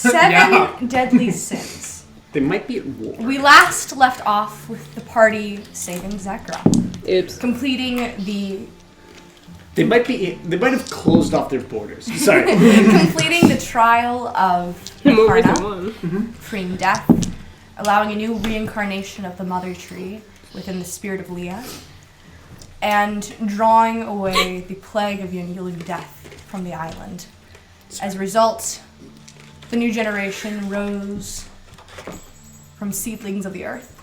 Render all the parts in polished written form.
7 deadly sins. They might be at war. We last left off with the party saving Zekra. Oops. Completing the... They might have closed off their borders. Sorry. completing the trial of Karna, Mm-hmm. freeing death, allowing a new reincarnation of the Mother Tree within the spirit of Leah, and drawing away the plague of annual death from the island. As a result, the new generation rose from seedlings of the earth.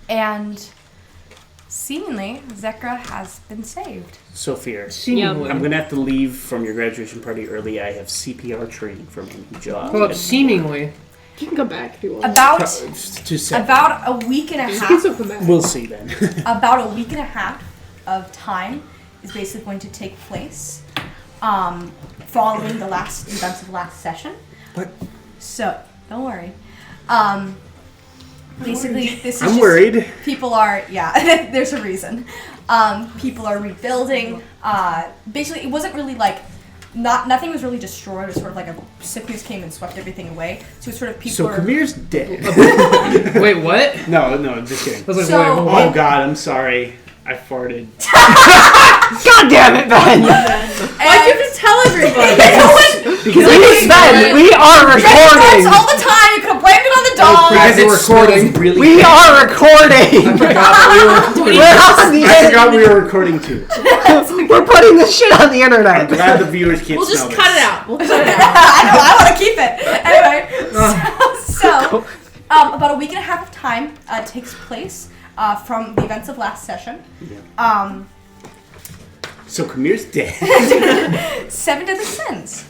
And seemingly, Zekra has been saved. Sophia, Seemingly. I'm going to have to leave from your graduation party early. I have CPR training for my new job. Well, seemingly. You can come back if you want. About a week and a You can still half. come back. We'll see then. About a week and a half of time is basically going to take place following the last events of last session. What? So, don't worry. Basically, this is I'm just, worried. People are, there's a reason. People are rebuilding. Basically, it wasn't really like, nothing was really destroyed. It was sort of like a sickness came and swept everything away. So it's sort of people So are... Kamir's dead. Wait, what? No, just kidding. I was like, So- wait, Oh God, I'm sorry. I farted. God damn it, Ben! Why'd you have to tell everybody? Ben, we are recording! all the time. You could have blamed it on the dog. Because it's recording. Really We are recording! I forgot we were recording too. We're putting this shit on the internet. I'm glad the viewers can't We'll just smell cut this. it out. We'll cut it out. I want to keep it. Anyway, so about a week and a half of time takes place from the events of last session. Yeah. So Kamir's dead. 7 deadly sins.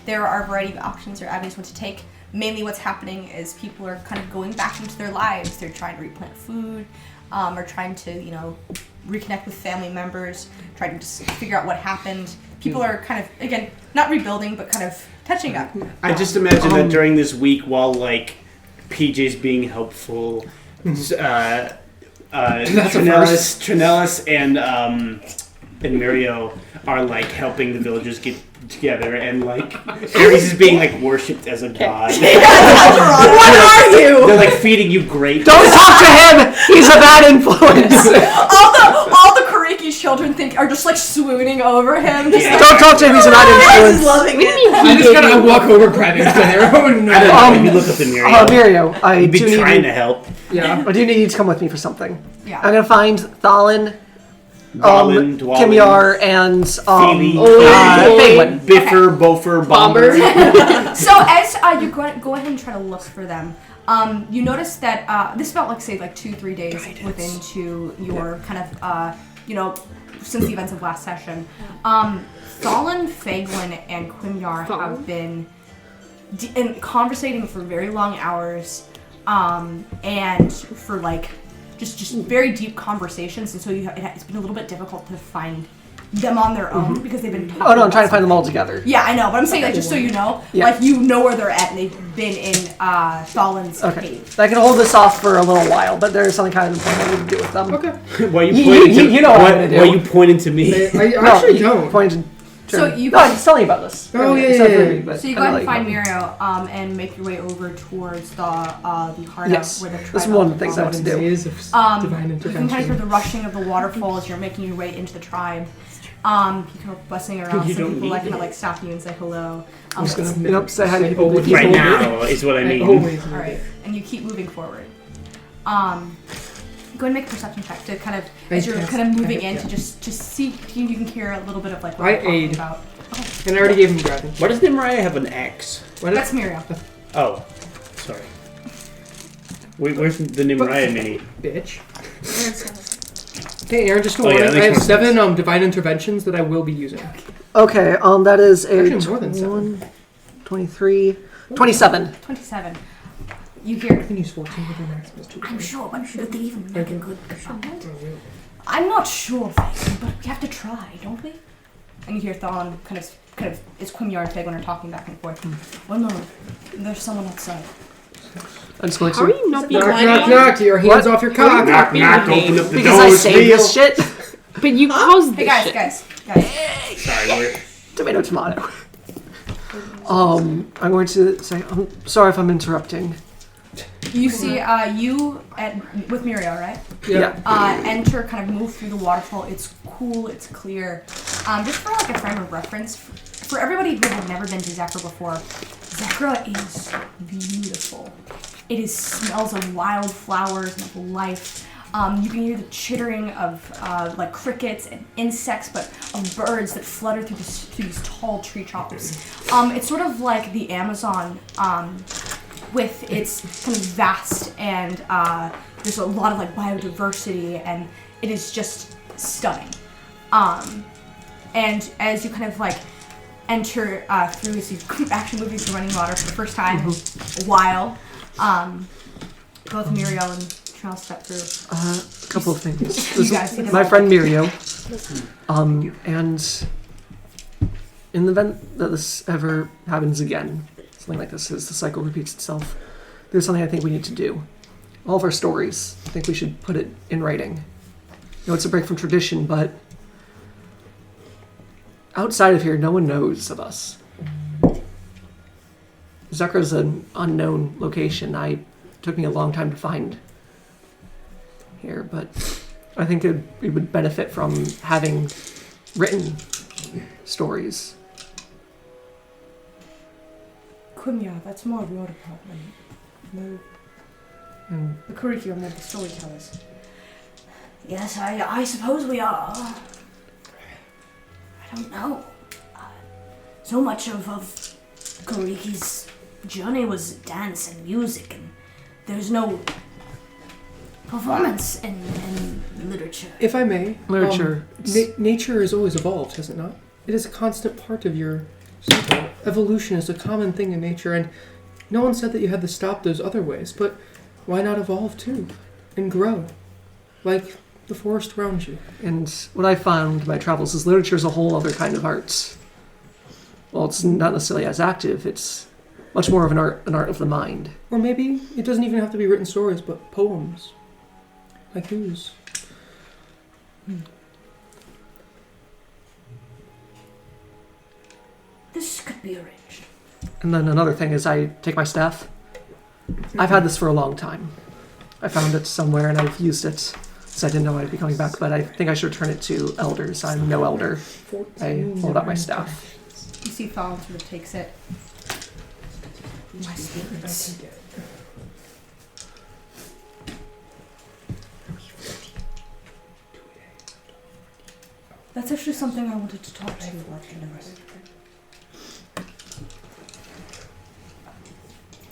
There are a variety of options or avenues what to take. Mainly what's happening is people are kind of going back into their lives. They're trying to replant food, or trying to, reconnect with family members, trying to just figure out what happened. People are kind of, again, not rebuilding, but kind of catching up. I just imagine that during this week, while PJ's being helpful, Tranelis and Mario are helping the villagers get together, and Ares is being worshipped as a god. What are you? They're feeding you grapes. Don't talk to him! He's a bad influence! all the Kariki's children are just swooning over him. Just Don't talk to him, he's a bad influence. Loving it. I just gotta walk over, grab him. I don't know. You look up at Mario. Mario, You'd be trying to help. Yeah. I do need you to come with me for something. Yeah. I'm gonna find Thalin, Dwalin, Kimyar, and Feely, Faglin. Biffer, Bofer, Bomber. So as you go ahead and try to look for them, you notice that this is about 2-3 days within your kind of since the events of last session. Thalin, Faglin, and Quimyar have been conversating for very long hours, and for just very deep conversations, and so it's been a little bit difficult to find them on their own because they've been talking. Oh no, I'm trying to find them all together. Yeah, I know, but I'm saying just so you know, you know where they're at, and they've been in Thalin's cave. I can hold this off for a little while, but there's something kind of important I need to do with them. Okay. Why you pointing to you know what I'm gonna do. Why you pointing to me? I actually don't. So you no, he's telling you about this. Oh, yeah. So you go ahead and find Mirio and make your way over towards the Harda where the this is one of the things I want to do. You can kind of hear the rushing of the waterfall as you're making your way into the tribe. You kind of bustling around, some people kind of stop you and say hello. I'm just gonna say hi to people. Right now is what I mean. Alright, and you keep moving forward. Go ahead and make a perception check to kind of, as you're kind of moving in, to just see if you can hear a little bit of what they're talking about. Okay. And I already gave him grabbing. Why does Nimraya have an axe? That's Mirio. Oh, sorry. Where's the Nimraya mini? Bitch. Okay, Aaron, just a warning. I have 7 divine interventions that I will be using. Okay, that is a 23, 27. 27. You hear. I can use 14 with an axe. I'm sure, but should they even make a good shot? I'm not sure, Fagan, but we have to try, don't we? And you hear Thon kind of, it's Quimyar and Fagan are talking back and forth. Well, no, there's someone outside. I'm just going to. How are you not being knock, your hands off your cock. Knock, open up the because door. I saved this shit. But you caused this Hey, guys. Sorry, Tomato. I'm going to say, I'm sorry if I'm interrupting. You see, with Muriel, right? Yeah. Enter, kind of move through the waterfall. It's cool, it's clear. Just for like a frame of reference, for everybody who had never been to Zekra before, Zekra is beautiful. It smells of wildflowers and of life. You can hear the chittering of like crickets and insects, but of birds that flutter through these tall tree tops. It's sort of like the Amazon, with its kind of vast and there's a lot of like biodiversity, and it is just stunning. And as you kind of like enter through as you actually moving through running water for the first time in a while, both Muriel and Tranelis step through. A couple of things. You guys see My friend Muriel. And in the event that this ever happens again, something like this, as the cycle repeats itself, there's something I think we need to do. All of our stories, I think we should put it in writing. You know, it's a break from tradition, but outside of here, no one knows of us. Zekra's an unknown location. It took me a long time to find here, but I think we would benefit from having written stories. Kunya, that's more of your department. No. The curriculum of the storytellers. Yes, I suppose we are. I don't know. So much of Kuriki's journey was dance and music, and there's no performance in literature. If I may, Literature. nature has always evolved, has it not? It is a constant part of your cycle. Evolution is a common thing in nature, and no one said that you had to stop those other ways, but why not evolve too? And grow? Like the forest around you. And what I found in my travels is literature is a whole other kind of art. Well, it's not necessarily as active, it's much more of an art of the mind. Or maybe it doesn't even have to be written stories, but poems. Like whose? This could be arranged. And then another thing is I take my staff. I've had this for a long time. I found it somewhere and I've used it, so I didn't know I'd be coming back, but I think I should return it to elders. I'm no elder. I hold up my staff. You see Fallon sort of takes it. My spirits. That's actually something I wanted to talk to you about,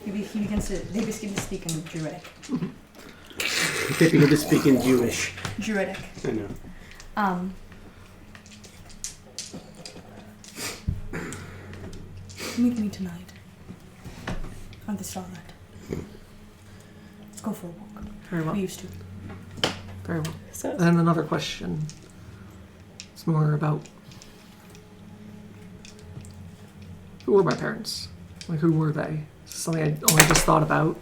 They begin to speak in Druidic. They begin to speak in Jewish. Druidic. I know. Meet me tonight. On the starlight. Let's go for a walk. Very well. We used to. Very well. And another question. It's more about who were my parents? Like, who were they? Something I only just thought about.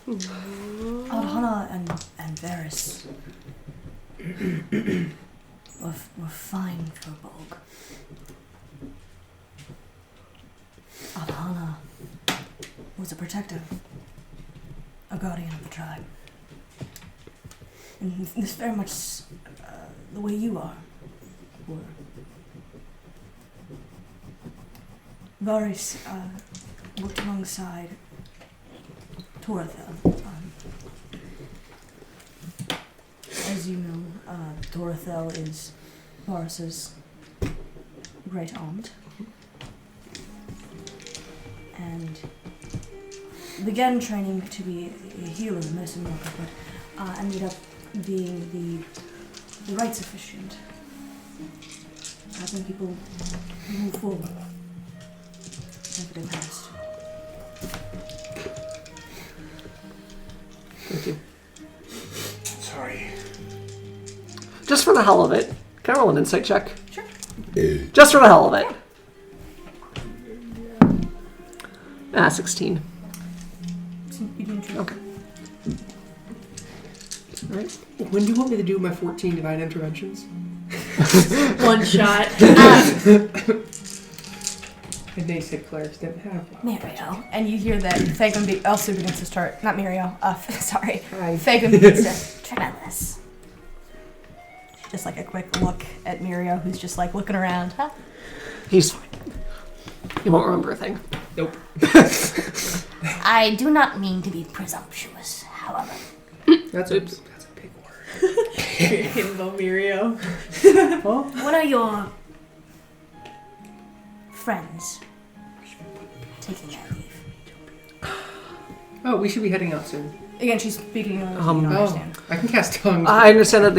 Aldhana and Varys were fine for Bolg. Aldhana was a protector, a guardian of the tribe. And this very much the way you were. Varys worked alongside Torathel. As you know, Torathel is Varys's great aunt. And began training to be a healer, a medicine worker, but ended up being the rights officiant, helping people move forward after they passed. Thank you. Sorry. Just for the hell of it. Can I roll an insight check? Sure. Just for the hell of it. 16. You didn't choose. Okay. Alright. When do you want me to do my 14 divine interventions? One shot. And they said clerics didn't have one. Mario. And you hear that Fagan also begins to start, not Mario, sorry. Hi. Fagan begins to, Tranelis. Just like a quick look at Mario, who's just like looking around. Huh? He won't remember a thing. Nope. I do not mean to be presumptuous, however. That's a big word. Himbo Mirio. When are your friends taking their leave? Oh, we should be heading out soon. Again, she's speaking English, you Oh, don't understand. I can cast tongues. I understand that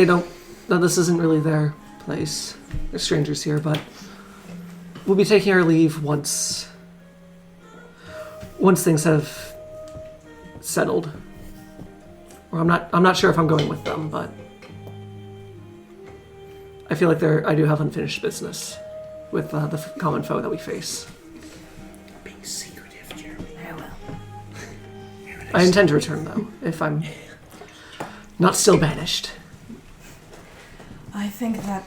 that this isn't really their place. They're strangers here, but we'll be taking our leave once things have settled. Or I'm not sure if I'm going with them, but I feel like I do have unfinished business with the common foe that we face. Being secretive, Jeremy. Very well. I intend to return though, if I'm not still banished. I think that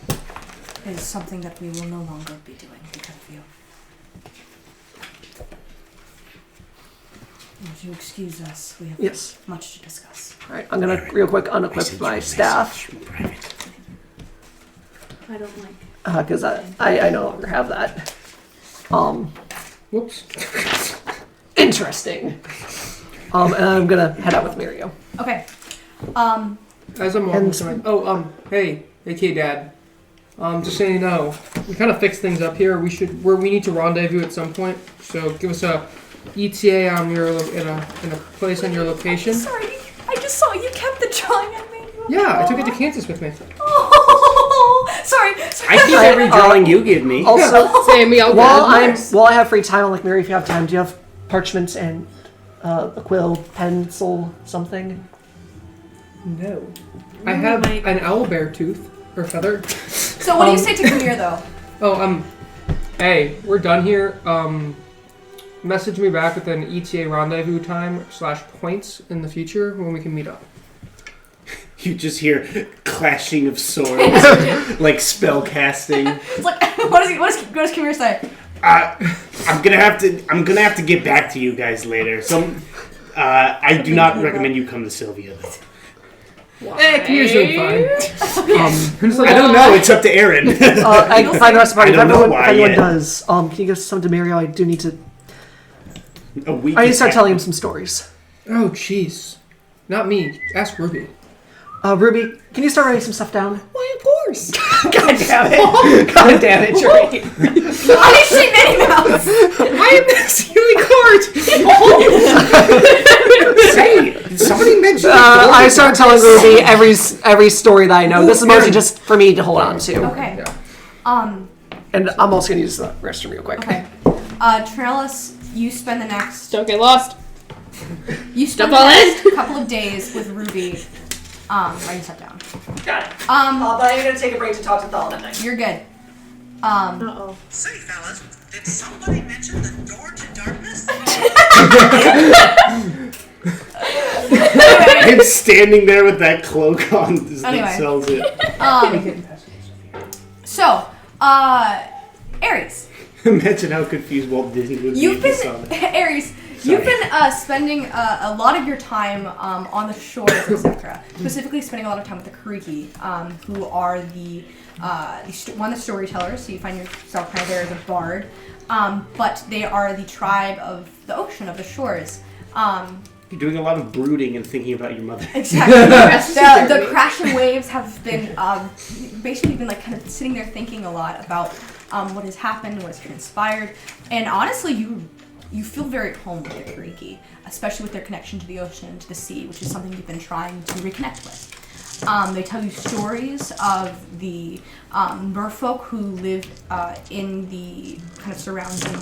is something that we will no longer be doing because of you. Would you excuse us? We have Yes. much to discuss. All right, I'm gonna real quick unequip my staff I don't like. because I no longer have that. Whoops. Interesting. And I'm gonna head out with Mirio. Okay. As I'm walking to my... hey, AK Dad. Just so you know, we kind of fixed things up here. We need to rendezvous at some point. So give us a ETA on your in a place on your location. Sorry, I just saw you kept the drawing I made you. Yeah, I took it to Kansas with me. Oh, sorry. I keep every drawing you give me. Also, Same, we all while got I have free time, like Mary, if you have time, do you have parchments and a quill, pencil, something? No. I have an owlbear tooth or feather. So what do you say to Kamir though? Oh, hey, we're done here. Message me back with an ETA rendezvous time / points in the future when we can meet up. You just hear clashing of swords, like spell casting. It's like what does Kamir say? I'm gonna have to get back to you guys later. So, I do not recommend you come to Sylvia. Kamir's doing fine. I don't know. It's up to Aaron. I can find the rest of the party. I don't know If why anyone yet. does, can you give some to Mirio? I do need to. A week. I need to start telling him some stories. Oh, jeez. Not me. Ask Ruby. Ruby, can you start writing some stuff down? Why, of course. God damn it! God damn it, Jerry! I see Minnie Mouse. I am the stealing card! Say, did somebody mention I start telling Ruby every story that I know. This is mostly just for me to hold on to. Okay. Yeah. And I'm also gonna use the restroom real quick. Okay. Tranelis, you spend the next Don't get lost. couple of days with Ruby. Writing stuff down. Got it. But But I'm gonna take a break to talk to Thalon at night. you're good. Uh-oh. Say, fellas, did somebody mention the door to darkness? Him standing there with that cloak on Anyway. sells it. So, Aries, Imagine how confused Walt Disney would be you've if he saw been that. Aries. You've been spending a lot of your time on the shores of Zekra, specifically spending a lot of time with the Kariki, who are one of the storytellers. So you find yourself kind of there as a bard, but they are the tribe of the ocean, of the shores. You're doing a lot of brooding and thinking about your mother. Exactly. the crashing waves have been basically been like kind of sitting there thinking a lot about what has happened, what has transpired, and honestly, you feel very at home with the Kariki, especially with their connection to the ocean and to the sea, which is something you've been trying to reconnect with. They tell you stories of the merfolk who live in the kind of surrounding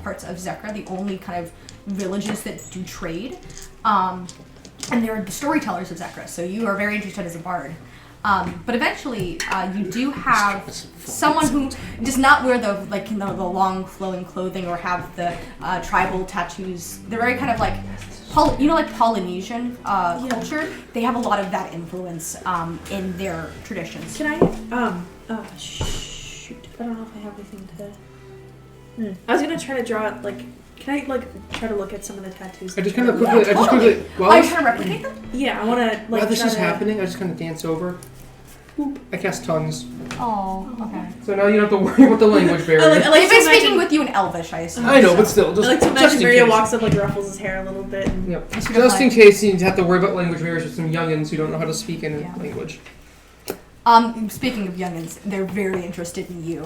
parts of Zekra, the only kind of villages that do trade. And they're the storytellers of Zekra, so you are very interested as a bard. But eventually, you do have someone who does not wear the long flowing clothing or have the tribal tattoos. They're very kind of like, like Polynesian culture. They have a lot of that influence in their traditions. Can I, shoot. I don't know if I have anything to I was gonna try to draw it, like, can I, like, try to look at some of the tattoos? I just kind of quickly, while, Are you trying to replicate them? Yeah, I wanna, like, while this try is to... happening, I just kind of dance over. Boop. I cast tongues. Oh, okay. So now you don't have to worry about the language barrier. I like They've to been imagine- speaking with you in Elvish, I assume. I know, but still, just, I like to just imagine in Maria case. walks up, like, ruffles his hair a little bit. And... Yep. I should Just in have, case you have to worry about language barriers with some youngins who don't know how to speak in Yeah. language. Speaking of youngins, they're very interested in you.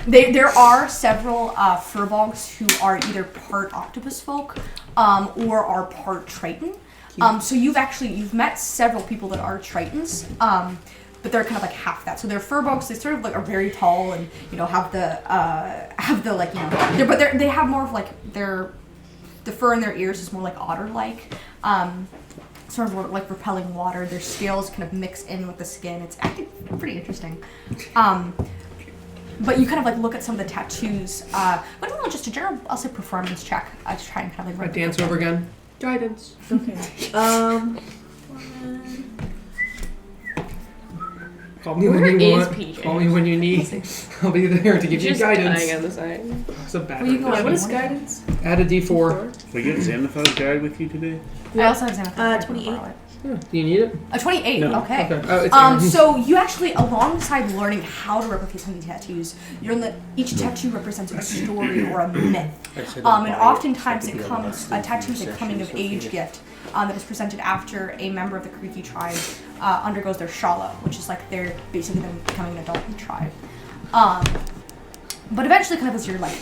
There are several furbolgs who are either part octopus folk or are part triton. So you've met several people that are tritons, but they're kind of like half that. So they're furbolgs. They sort of like are very tall and have the like but they have more of like the fur in their ears is more like otter-like. Sort of like repelling water. Their scales kind of mix in with the skin. It's actually pretty interesting. But you kind of like look at some of the tattoos. But no, just a general, I'll say performance check. I just try and kind of like I dance over again. Guidance. Okay. Call me Where when you is want. PJ? Call me when you need. I'll be there to give you Just guidance. dying on the side. That's a bad Well, you can idea. go what is guidance? Add a d4. Will you have Xanathar guide with you today? I also have Xanathar. 28. Yeah. Do you need it? A 28. No. Okay. Okay. Oh, it's Aaron. So you actually, alongside learning how to replicate some of these tattoos, you learn that each tattoo represents a story or a myth. And oftentimes it comes, a tattoo is a coming of age gift that is presented after a member of the Creaky tribe undergoes their shala, which is like they're basically them becoming an adult in the tribe. But eventually, kind of as you're like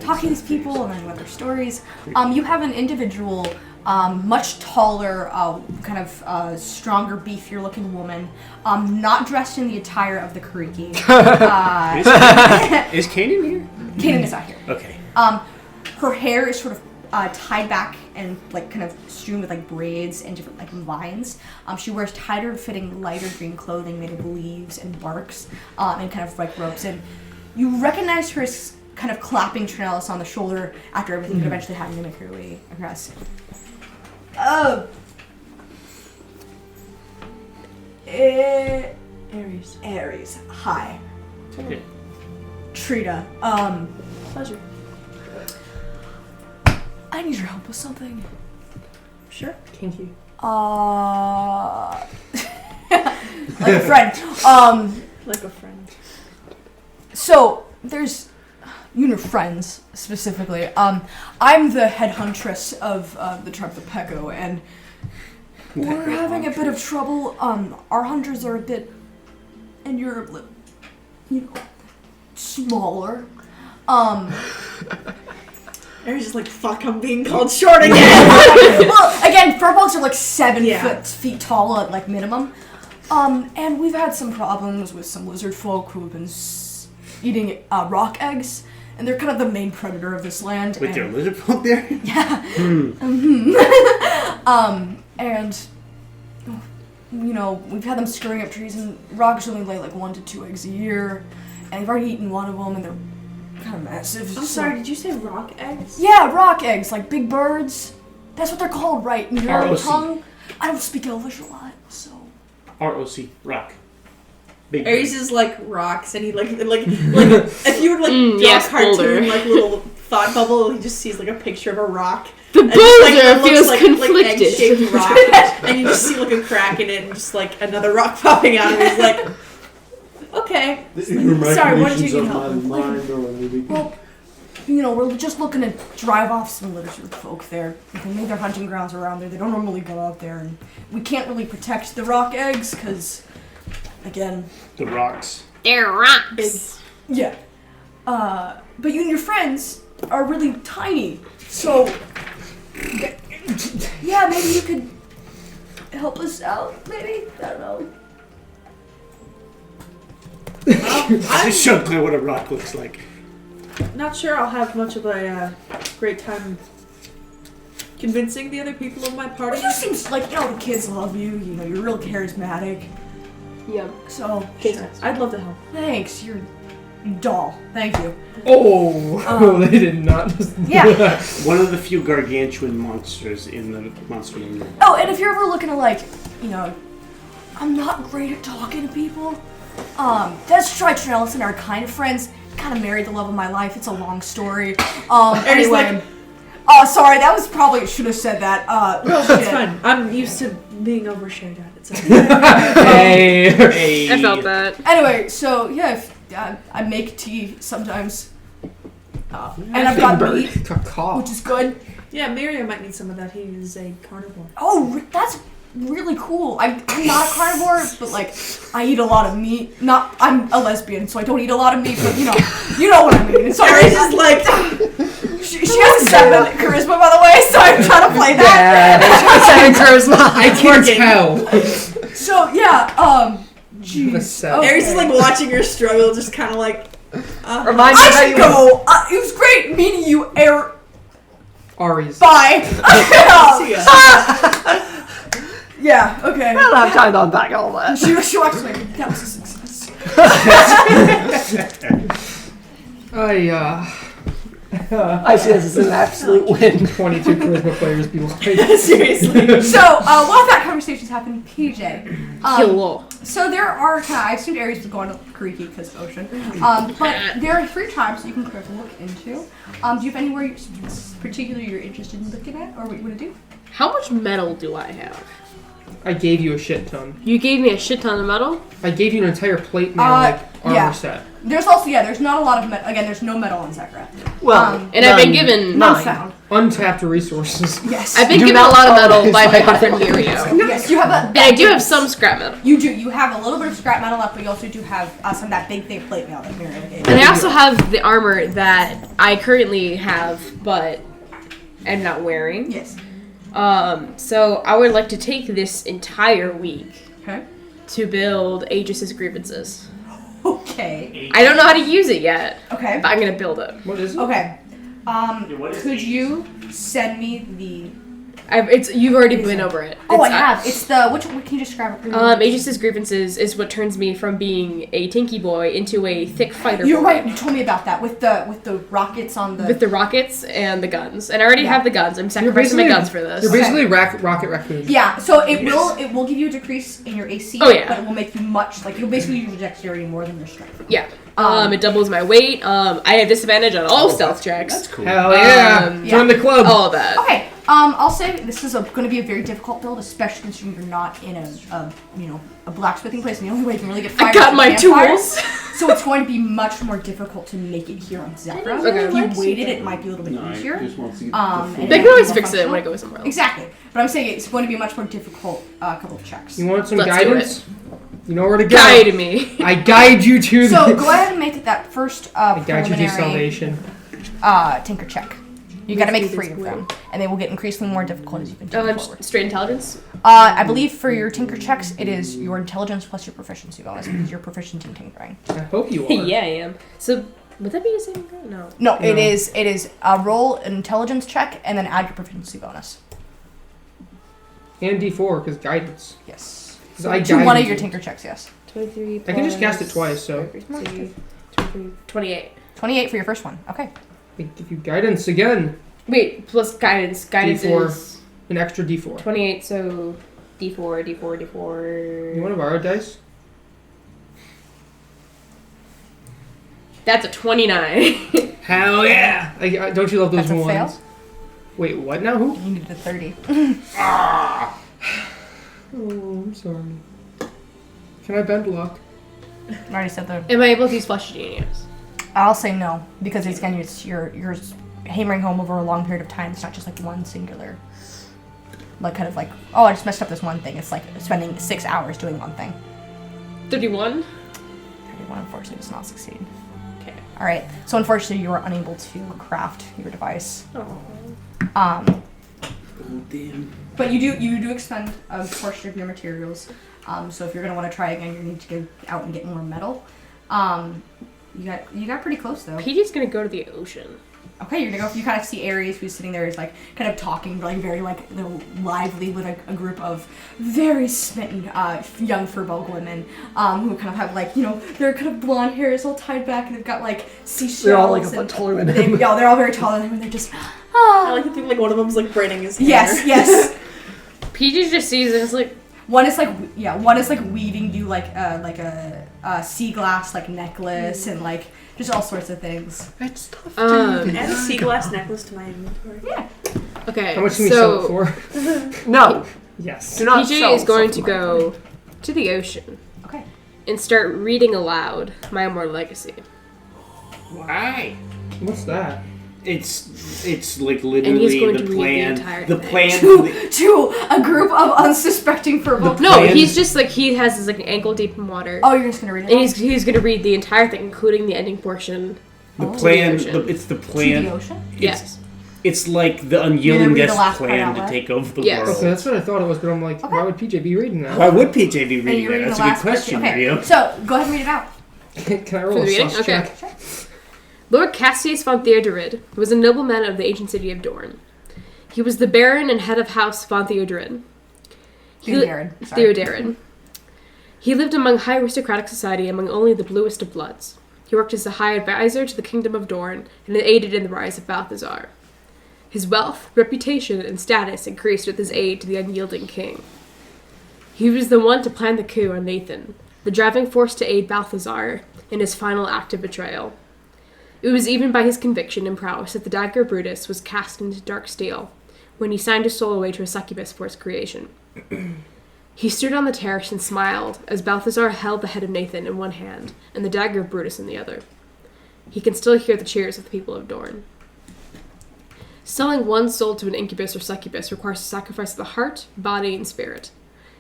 talking to these people and learning about their stories, you have an individual, much taller, kind of stronger, beefier looking woman, not dressed in the attire of the Kariki. Is Kanan here? Kanan is not here. Okay. Her hair is sort of tied back and like kind of strewn with like braids and different like vines. She wears tighter fitting lighter green clothing made of leaves and barks and kind of like ropes. And you recognize her as kind of clapping Tranelis on the shoulder after everything, but eventually having to make her way across. Oh. Aries. Hi. Okay. Trita. Pleasure. I need your help with something. Sure. Kinky. Like a friend. Like a friend. So there's you and your friends specifically. I'm the head huntress of the tribe of Peko, and we're having a bit of trouble. Our hunters are a bit, and you're, smaller. Aries is like, fuck, I'm being called short again. Well, again, furbolgs are like 7 Yeah. feet tall at like minimum. And we've had some problems with some lizard folk who have been eating rock eggs, and they're kind of the main predator of this land. With and, your lizard folk there? Yeah. And we've had them scurrying up trees, and rocks only lay like 1 to 2 eggs a year, and they've already eaten one of them, and they're kind of massive. I'm sorry, did you say rock eggs? Yeah, rock eggs, like big birds. That's what they're called, right? In your own ROC. tongue. I don't speak Elvish a lot, so. ROC, rock. Big Aries is like rocks, and he like if you would like draw yes, a cartoon boulder. like little thought bubble, he just sees like a picture of a rock. The And just, like, boulder it looks feels like conflicted. egg-shaped rock, and you just see like a crack in it, and just like another rock popping out, and he's like, okay. Sorry, what did you need help with? Well, we're just looking to drive off some lizard folk there. They made their hunting grounds around there. They don't normally go out there, and we can't really protect the rock eggs because, again, The rocks. They're rocks. yeah. But you and your friends are really tiny, so yeah, maybe you could help us out. Maybe I don't know. I just showed Claire what a rock looks like. Not sure I'll have much of a great time convincing the other people of my party. Well, you seem like the kids love you. You're real charismatic. Yep. So I'd love to help. thanks. You're a doll. Thank you. Oh, they did not just. Yeah. One of the few gargantuan monsters in the monster movie. Oh, and if you're ever looking to I'm not great at talking to people. Let's try Tranelis and our kind of friends. kind of married the love of my life. It's a long story. Aries Anyway. Sorry, that was probably, should have said that. No, shit. it's fine. I'm used to being overshared at. It's okay. Hey. I felt that. Anyway, so yeah, I make tea sometimes. And I've got meat, which is good. Yeah, Mario might need some of that. He is a carnivore. Oh, that's really cool. I'm not a carnivore, but like I eat a lot of meat. I'm a lesbian, so I don't eat a lot of meat. But you know what I mean. So Aries is like. she has a 7 charisma, by the way, so I'm trying to play that. 7 charisma. I can't tell. So yeah, jeez. Okay. Aries is like watching her struggle, just kind of like. Remind me I how should you go. It was great meeting you, Aries. Bye. See ya. Yeah. Okay. I don't have time to unpack all that. She watched like that was a success. I see this as an absolute win. 22 charisma players below. Seriously. So while that conversation's happening, PJ. Hello. So there are I assumed Aries was going to Kariki because of ocean. But there are 3 tribes you can quickly look into. Do you have anywhere particularly you're interested in looking at, or what you want to do? How much metal do I have? I gave you a shit ton. You gave me a shit ton of metal? I gave you an entire plate mail armor set. There's also there's not a lot of metal. Again, there's no metal on Zekra. Well, And I've been given... None found. Untapped resources. Yes. I've been given a lot of metal by my good friend Mirio. Yes, you have a. And I do have some scrap metal. You do. You have a little bit of scrap metal left, but you also do have some of that big thick plate mail that Mirio gave. And I also have the armor that I currently have, but am not wearing. Yes. So I would like to take this entire week Okay. to build Aegis's grievances. Okay. I don't know how to use it yet, Okay. but I'm gonna build it. What is it? Okay. what is Could you send me the? You've already been over it. Oh, I have. It's the what can you describe it? Aegis's grievances is what turns me from being a tinky boy into a thick fighter. You're boy. right. You told me about that with the rockets on the. With the rockets and the guns, and I already have the guns. I'm sacrificing my guns for this. You're basically Rocket Raccoon. Yeah, so it will give you a decrease in your AC. Oh, yeah. But it will make you much you'll basically use your dexterity more than your strength. Yeah. It doubles my weight. I have disadvantage on all stealth checks. That's cool. Hell yeah! Join the club. All of that. Okay. I'll say this is going to be a very difficult build, especially considering you're not in a blacksmithing place, and the only way you can really get fire I got is my with campfires. tools. So it's going to be much more difficult to make it here on Zekra. Okay. If you waited, it might be a little bit easier. And They it can might always be more fix it functional. when I go somewhere else. Exactly. But I'm saying it's going to be a much more difficult couple of checks. You want some Let's do guidance? You know where to go. Guide me. I guide you to So the. go ahead and make that first I guide you to preliminary salvation. tinker check. You got to make 3 of them, and they will get increasingly more difficult as you continue forward. Straight intelligence. I believe for your tinker checks, it is your intelligence plus your proficiency bonus because you're proficient in tinkering. I hope you are. Yeah, I am. So would that be the same thing? No. No, it is roll an intelligence check and then add your proficiency bonus. And D4 because guidance. Yes. 'Cause I To guide one of you. your tinker checks, yes. 23. I can just cast it twice, so 23, 28. 28 for your first one. Okay. I give you guidance again. Wait, plus guidance. Guidance D4. is An extra D4. 28. So D4, D4, D4. You want to borrow dice? That's a 29. Hell yeah! Don't you love those That's a ones? fail. Wait, what now? Who? You needed a 30. Oh, I'm sorry. Can I bend block? I already said the. Am I able to use Flesh Genius? I'll say no because it's again you're hammering home over a long period of time. It's not just like one singular. Like kind of like I just messed up this one thing. It's like spending 6 hours doing one thing. 31? 31 unfortunately does not succeed. Okay. All right. So unfortunately, you are unable to craft your device. Oh. Damn. But you do expend a portion of your materials. So if you're gonna want to try again, you need to go out and get more metal. You got pretty close though. PJ's gonna go to the ocean. Okay, you're gonna go. You kind of see Aries who's sitting there, is like kind of talking, like very like lively with a group of very smitten young furball women, who kind of have like their kind of blonde hair is all tied back and they've got like seashells. They're all like a and foot taller than him. they're all very tall than him, and they're just. I like to think like one of them's like braiding his hair. Yes. PJ just sees it and is like, One is like weaving you like a sea glass like necklace and like just all sorts of things. That's tough. Add a sea glass necklace to my inventory. Yeah. Okay, How much can we sell it for? No, Yes. do not PJ sell is going to something like go to the ocean Okay. and start reading aloud My Immortal Legacy. Why? What's that? It's like And literally he's going the to read the plan. entire The thing. plan. for the- To a group of unsuspecting purple. The No, plan- he's just like he has his like ankle deep in water, Oh, you're just gonna read it. and he's gonna read the entire thing, including the ending portion. The Oh. plan. To the ocean. It's the to the plan. ocean. Yes. It's like the You're gonna unyielding read the death last part plan out to loud? take over the Yes. world. Okay, that's what I thought it was, but I'm like, why would PJ be reading that? Why would PJ be And reading you're that? reading That's the a good last question, portion. Okay. Mario. So go ahead and read it out. Can I For roll the a reading? sus Okay. check? Lord Cassius von Theodorid was a nobleman of the ancient city of Dorne. He was the baron and head of House von Theodorid. Theodorid. He lived among high aristocratic society among only the bluest of bloods. He worked as a high advisor to the kingdom of Dorne and aided in the rise of Balthazar. His wealth, reputation, and status increased with his aid to the unyielding king. He was the one to plan the coup on Nathan, the driving force to aid Balthazar in his final act of betrayal. It was even by his conviction and prowess that the dagger of Brutus was cast into dark steel, when he signed his soul away to a succubus for its creation. He stood on the terrace and smiled as Balthazar held the head of Nathan in one hand and the dagger of Brutus in the other. He can still hear the cheers of the people of Dorne. Selling one's soul to an incubus or succubus requires the sacrifice of the heart, body, and spirit.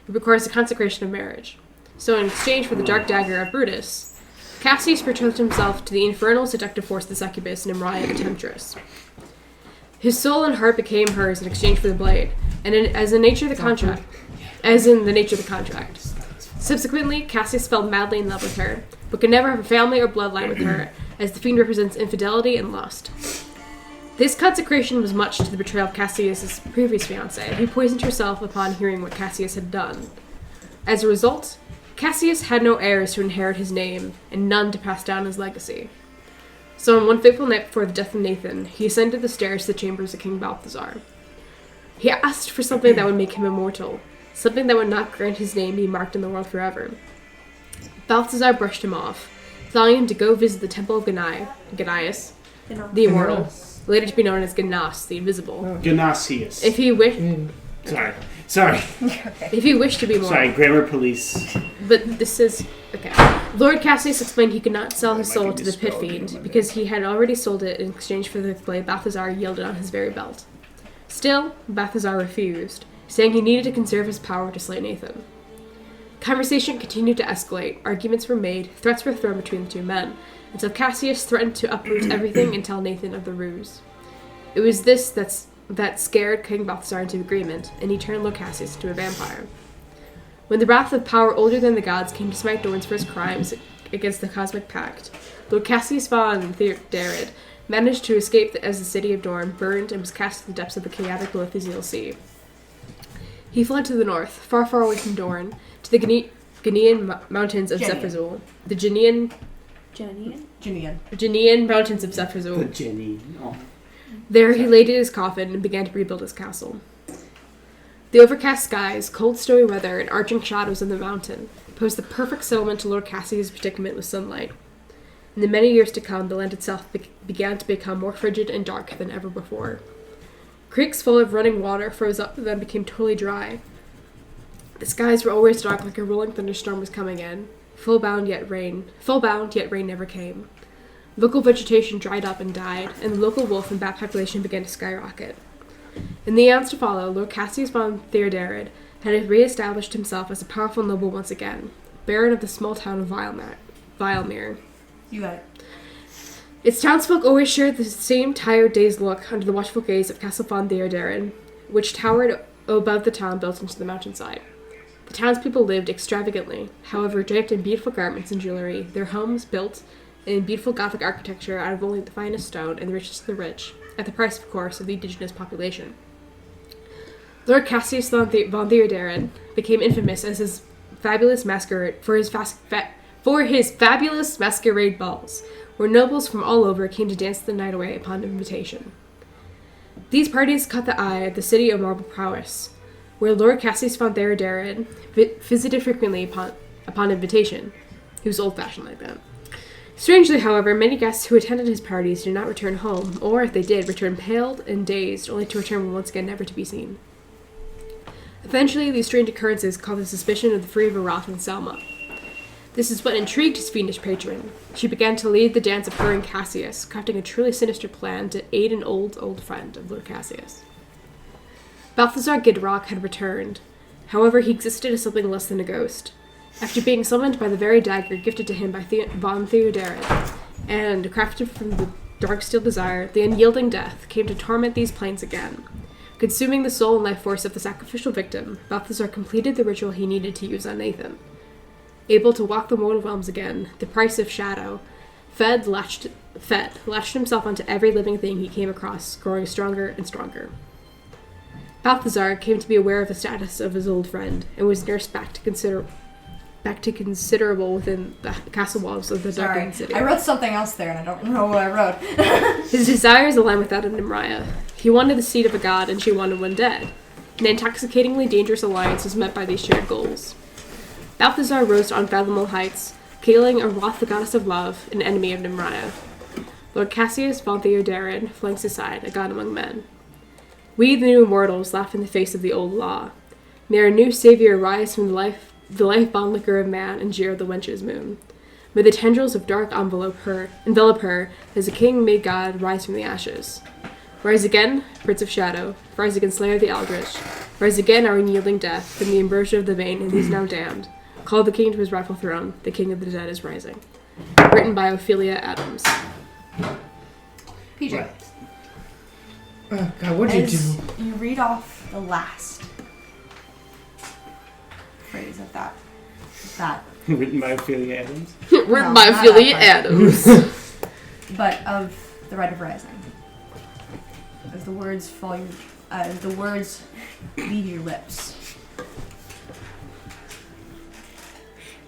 It requires the consecration of marriage. So in exchange for the dark dagger of Brutus, Cassius betrothed himself to the infernal seductive force of the succubus and Imria the temptress. His soul and heart became hers in exchange for the blade, and as in the nature of the contract. Subsequently, Cassius fell madly in love with her, but could never have a family or bloodline with her, as the fiend represents infidelity and lust. This consecration was much to the betrayal of Cassius' previous fiancée, who poisoned herself upon hearing what Cassius had done. As a result, Cassius had no heirs to inherit his name, and none to pass down his legacy. So on one fateful night before the death of Nathan, he ascended the stairs to the chambers of King Balthazar. He asked for something that would make him immortal, something that would not grant his name be marked in the world forever. Balthazar brushed him off, telling him to go visit the temple of Gaius, the immortal, later to be known as Ganas, the invisible. Ganasius. If he wished, Sorry. if he wished to be immortal. Sorry, grammar police. But this is okay. Lord Cassius explained he could not sell his soul to the pit fiend because he had already sold it in exchange for the blade Balthazar yielded on his very belt. Still, Balthazar refused, saying he needed to conserve his power to slay Nathan. Conversation continued to escalate, arguments were made, threats were thrown between the two men, until Cassius threatened to uproot everything and tell Nathan of the ruse. It was this that scared King Balthazar into agreement, and he turned Lord Cassius into a vampire. When the wrath of power older than the gods came to smite Dorne for his crimes against the Cosmic Pact, Lord Cassius von Theodorid managed to escape as the city of Dorne burned and was cast to the depths of the chaotic Lithuanian Sea. He fled to the north, far, far away from Dorne, to the Ghanaian mountains of Zephyrzul. The Ghanaian mountains of The Zephyrzul. Jenny. Oh. There he laid in his coffin and began to rebuild his castle. The overcast skies, cold snowy weather, and arching shadows on the mountain posed the perfect settlement to Lord Cassius' predicament with sunlight. In the many years to come, the land itself began to become more frigid and dark than ever before. Creeks full of running water froze up and then became totally dry. The skies were always dark like a rolling thunderstorm was coming in. Full bound yet rain never came. Local vegetation dried up and died, and the local wolf and bat population began to skyrocket. In the eons to follow, Lord Cassius von Theodorid had re-established himself as a powerful noble once again, baron of the small town of Vilemere. You got it. Its townsfolk always shared the same tired, dazed look under the watchful gaze of Castle von Theodorid, which towered above the town built into the mountainside. The townspeople lived extravagantly, however, draped in beautiful garments and jewelry, their homes built in beautiful Gothic architecture out of only the finest stone and the richest of the rich, at the price, of course, of the indigenous population. Lord Cassius von Theodorid became infamous as his fabulous masquerade for his fabulous masquerade balls, where nobles from all over came to dance the night away upon invitation. These parties caught the eye of the city of marble prowess, where Lord Cassius von Theodorid visited frequently upon invitation. He was old-fashioned like that. Strangely, however, many guests who attended his parties did not return home, or if they did, returned pale and dazed, only to return once again never to be seen. Eventually, these strange occurrences called the suspicion of the Free Varoth and Selma. This is what intrigued his fiendish patron. She began to lead the dance of her and Cassius, crafting a truly sinister plan to aid an old friend of Lord Cassius. Balthazar Gidrock had returned. However, he existed as something less than a ghost. After being summoned by the very dagger gifted to him by von Theodorin, and crafted from the dark steel desire, the unyielding death came to torment these plains again. Consuming the soul and life force of the sacrificial victim, Balthazar completed the ritual he needed to use on Nathan. Able to walk the mortal realms again, the price of shadow, latched himself onto every living thing he came across, growing stronger and stronger. Balthazar came to be aware of the status of his old friend, and was nursed back to considerable within the castle walls of the darkened city. I wrote something else there, and I don't know what I wrote. His desires aligned with that of Nimraya. He wanted the seed of a god, and she wanted one dead. An intoxicatingly dangerous alliance was met by these shared goals. Balthazar rose to unfathomable heights, killing Aroth, the goddess of love, an enemy of Nimraya. Lord Cassius von Theodorin flanks his side, a god among men. We, the new immortals, laugh in the face of the old law. May our new savior rise from the life-bound liquor of man and jeer the wench's moon. May the tendrils of dark envelop her, as a king made God rise from the ashes. Rise again, Prince of Shadow. Rise again, Slayer of the Eldritch. Rise again, our unyielding death, from the ambrosia of the vein and these now damned. Call the king to his rightful throne. The king of the dead is rising. Written by Ophelia Adams. PJ. Right. Oh, God, what'd you As do? you read off the last phrase of that. Written by Ophelia Adams. Written No, by not Ophelia that Adams. But of the Rite of Rising. As the words the words leave your lips,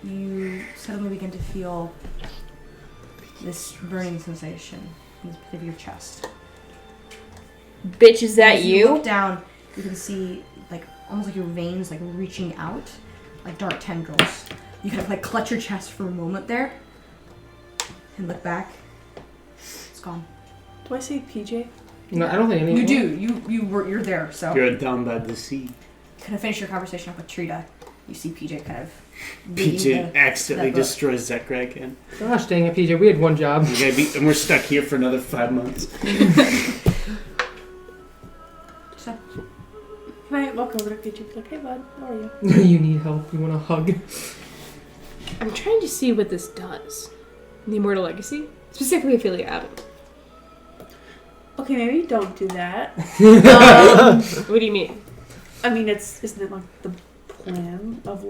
you suddenly begin to feel this burning sensation in the pit of your chest. Bitch, is that As you? look down, you can see almost like your veins reaching out, like dark tendrils. You kind of clutch your chest for a moment there, and look back. It's gone. Do I say PJ? No, I don't think anyone. You do. You're there. So You're down by the sea. kind of finish your conversation up with Trita. You see PJ kind of. reading PJ accidentally that book. destroys Zekra again. Gosh dang it, PJ. We had one job. And we're stuck here for another 5 months. So, You might walk over to PJ and be like, hey bud, how are you? You need help. You want a hug? I'm trying to see what this does. The Immortal Legacy? Specifically Ophelia Adams. Okay, maybe don't do that. What do you mean? I mean, isn't it the plan of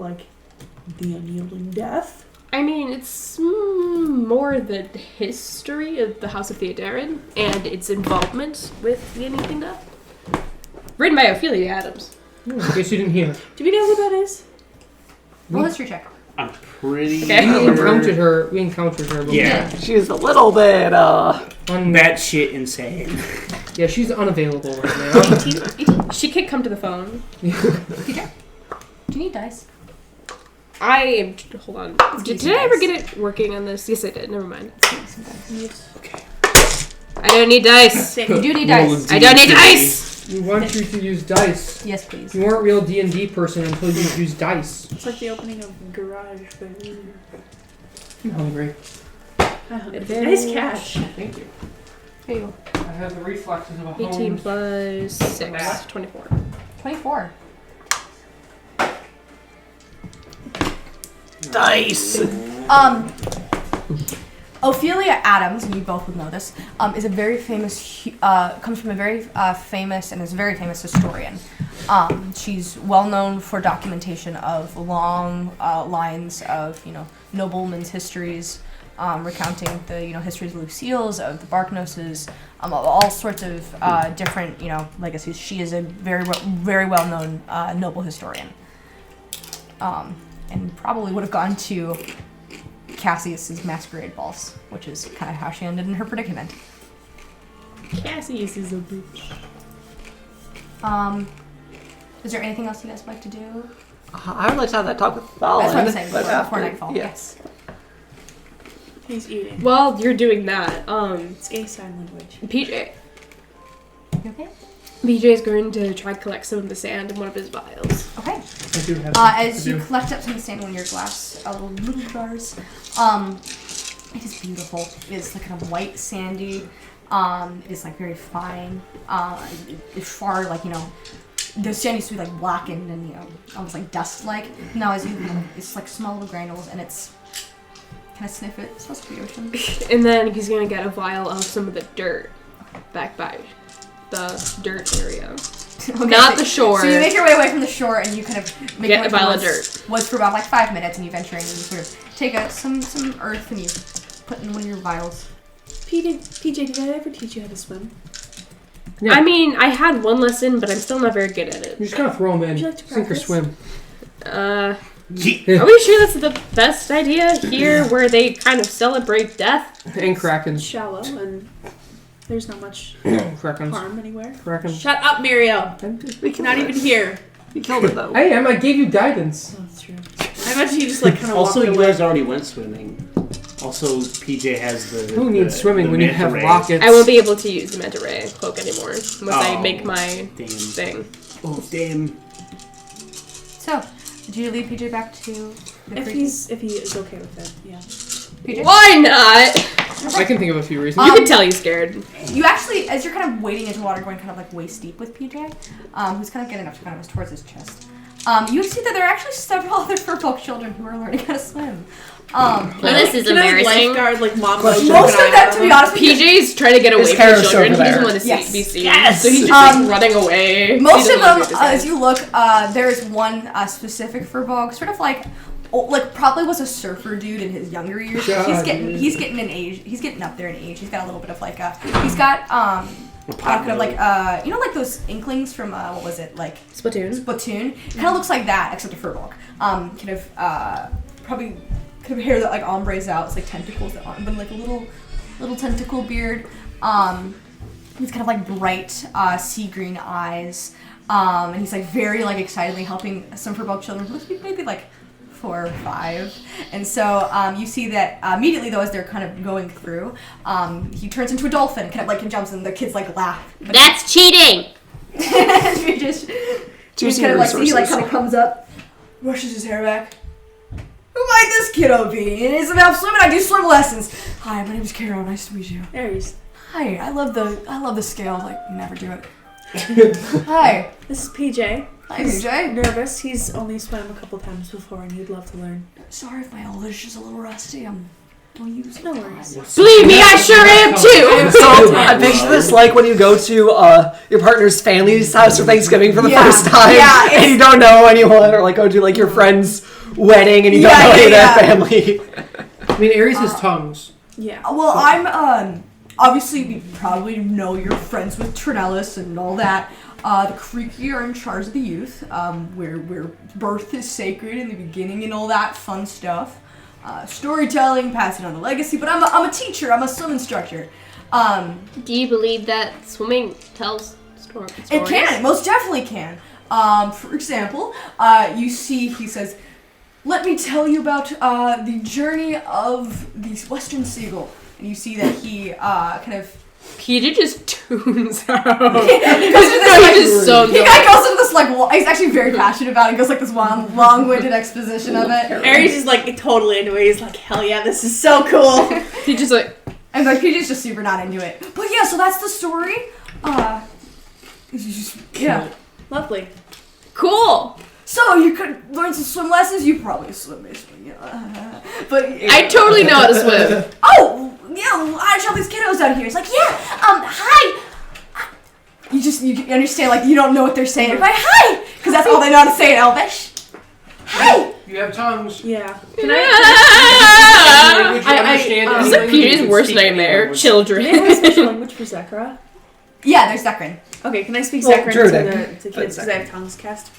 the unyielding death? I mean, it's more the history of the House of Theodorin and its involvement with the Unyielding Death. Written by Ophelia Adams. I guess you didn't hear. Do we know who that is? roll history check. I'm pretty Okay. We sure. encountered her. Before. Yeah. She's a little bit, That shit insane. Yeah, she's unavailable right now. She can't come to the phone. PJ, do you need dice? I am. Hold on. Did I ever get it working on this? Yes, I did. Never mind. Okay. I don't need dice. You do need Roll dice. a I don't need D3. dice. We want you to use dice. Yes, please. You weren't a real D&D person until you used dice. It's like the opening of Garage. I'm hungry. Nice catch. Thank you. Here you go. I have the reflexes of a 18 home. plus 6. Math. 24. 24. dice. Ophelia Adams, and you both would know this, is a very famous, comes from a very famous and is a very famous historian. She's well known for documentation of long lines of, noblemen's histories, recounting the, histories of Lucille's, of the Barknoses, of all sorts of different, legacies. She is a very well known noble historian, and probably would have gone to Cassius's masquerade balls, which is kind of how she ended in her predicament. Cassius is a bitch. Is there anything else you guys would like to do? I would like to have that talk with Val. That's what I'm saying, but before after- nightfall. Yes. He's eating. While you're doing that, It's gay sign language. PJ. You okay? PJ is going to try to collect some of the sand in one of his vials. Okay. I do have As you collect up some sand in your glass, little jars, it is beautiful. It is like kind of white, sandy. It is like very fine. It's far like the sand used to be like blackened and almost like dust-like. Now as you it's like small little granules and it's kind of sniff it. It smells like the ocean. And then he's going to get a vial of some of the dirt back by the dirt area. Okay, Not the shore. So you make your way away from the shore and you kind of make Get your a way vial of towards dirt. woods for about like 5 minutes and you venture in and you sort of take out some earth and you put in one of your vials. PJ, did I ever teach you how to swim? Yeah. I mean, I had one lesson, but I'm still not very good at You it. just gotta throw them in. Would you like to Sink or practice? swim. Are we sure that's the best idea here, where they kind of celebrate death? And krakens. Shallow, and there's not much Krakens. harm anywhere. Krakens. Shut up, Mirio. We killed Not it. even here. We killed it though. Hey, Em, I gave you guidance. Oh, that's true. I imagine you just like kind of Also, walked you away. guys already went swimming. Also, PJ has the. Who needs swimming the when you manta have ray. rockets? I won't be able to use the manta ray cloak anymore unless I Oh, make my damn. thing. Oh, damn. So, did you lead PJ back to the If creek? he is okay with it, yeah. PJ? Why not? I can think of a few reasons. You can tell he's scared. You actually, as you're kind of wading into water, going kind of like waist deep with PJ, who's kind of getting up to kind of towards his chest, you see that there are actually several other furfolk children who are learning how to swim. This is Can I, embarrassing. lifeguard, like, mom Most of them, to be honest with you, PJ's trying to get away His from Kairos the children. over He doesn't there. want to Yes. be seen. Yes. So he's just like running away. most He of doesn't wanna them, do this as thing. you look, there is one specific furbolg, sort of like probably was a surfer dude in his younger years. God, he's getting in age. He's getting up there in age. He's got a little bit of like he's got kind of like like those inklings from what was it like Splatoon. Splatoon. Kind of looks like that except a furbolg. Kind of probably kind of hair that like ombres out. It's like tentacles that but like a little tentacle beard. He's kind of like bright sea green eyes. And he's like very like excitedly helping some furbolg children who must be maybe like 4 or 5. And so you see that immediately though as they're kind of going through, he turns into a dolphin, kind of like and jumps and the kids like laugh. But That's cheating! he just Juicy kind of like he like resources. kind of comes up, brushes his hair back. Who might this kiddo be? It isn't about swimming. I do swim lessons. Hi, my name is Carol. Nice to meet you. Aries. Hi, I love the scale. Like never do it. Hi, This is PJ. hi, He's PJ. nervous. He's only swam a couple times before and he'd love to learn. Sorry if my English is a little rusty. Don't use it. No worries. Believe me, I sure am too! So I picture this like when you go to your partner's family's house for Thanksgiving for the Yeah. first time, Yeah, and you don't know anyone, or like go to like your friend's wedding and you don't know any of their family. I mean, Aries has tongues. Yeah. Well, I'm obviously we probably know you're friends with Tranelis and all that. The Creaky are in charge of the youth, where birth is sacred in the beginning and all that fun stuff. Storytelling, passing on the legacy. But I'm a teacher. I'm a swim instructor. Do you believe that swimming tells stories? It can. It most definitely can. For example, you see, he says, "Let me tell you about the journey of the Western Seagull." And you see that he kind of PJ just tunes out. he goes into this, like, just so he kind of goes into this like he's actually very passionate about it. He goes like this long-winded exposition of it. Aries is like totally into it. He's like, hell yeah, this is so cool. He just like, And like PJ's just super not into it. But yeah, so that's the story. Yeah. Lovely. cool. So you could learn some swim lessons. You probably swim basically, yeah. But I totally know how to swim. Oh, yeah, I show these kiddos out here. It's like, yeah, hi. You understand, like, you don't know what they're saying. You're like, hi, because that's all they know how to say in Elvish. Hi. You have tongues. Yeah. Language you I- understand I- any This is language, you PJ's can worst speak any nightmare. language. Children. Do they have a special language for Zekra? Yeah, there's Zekrin. Okay, can I speak Well, Zekra Druidic, to but kids because I have tongues cast?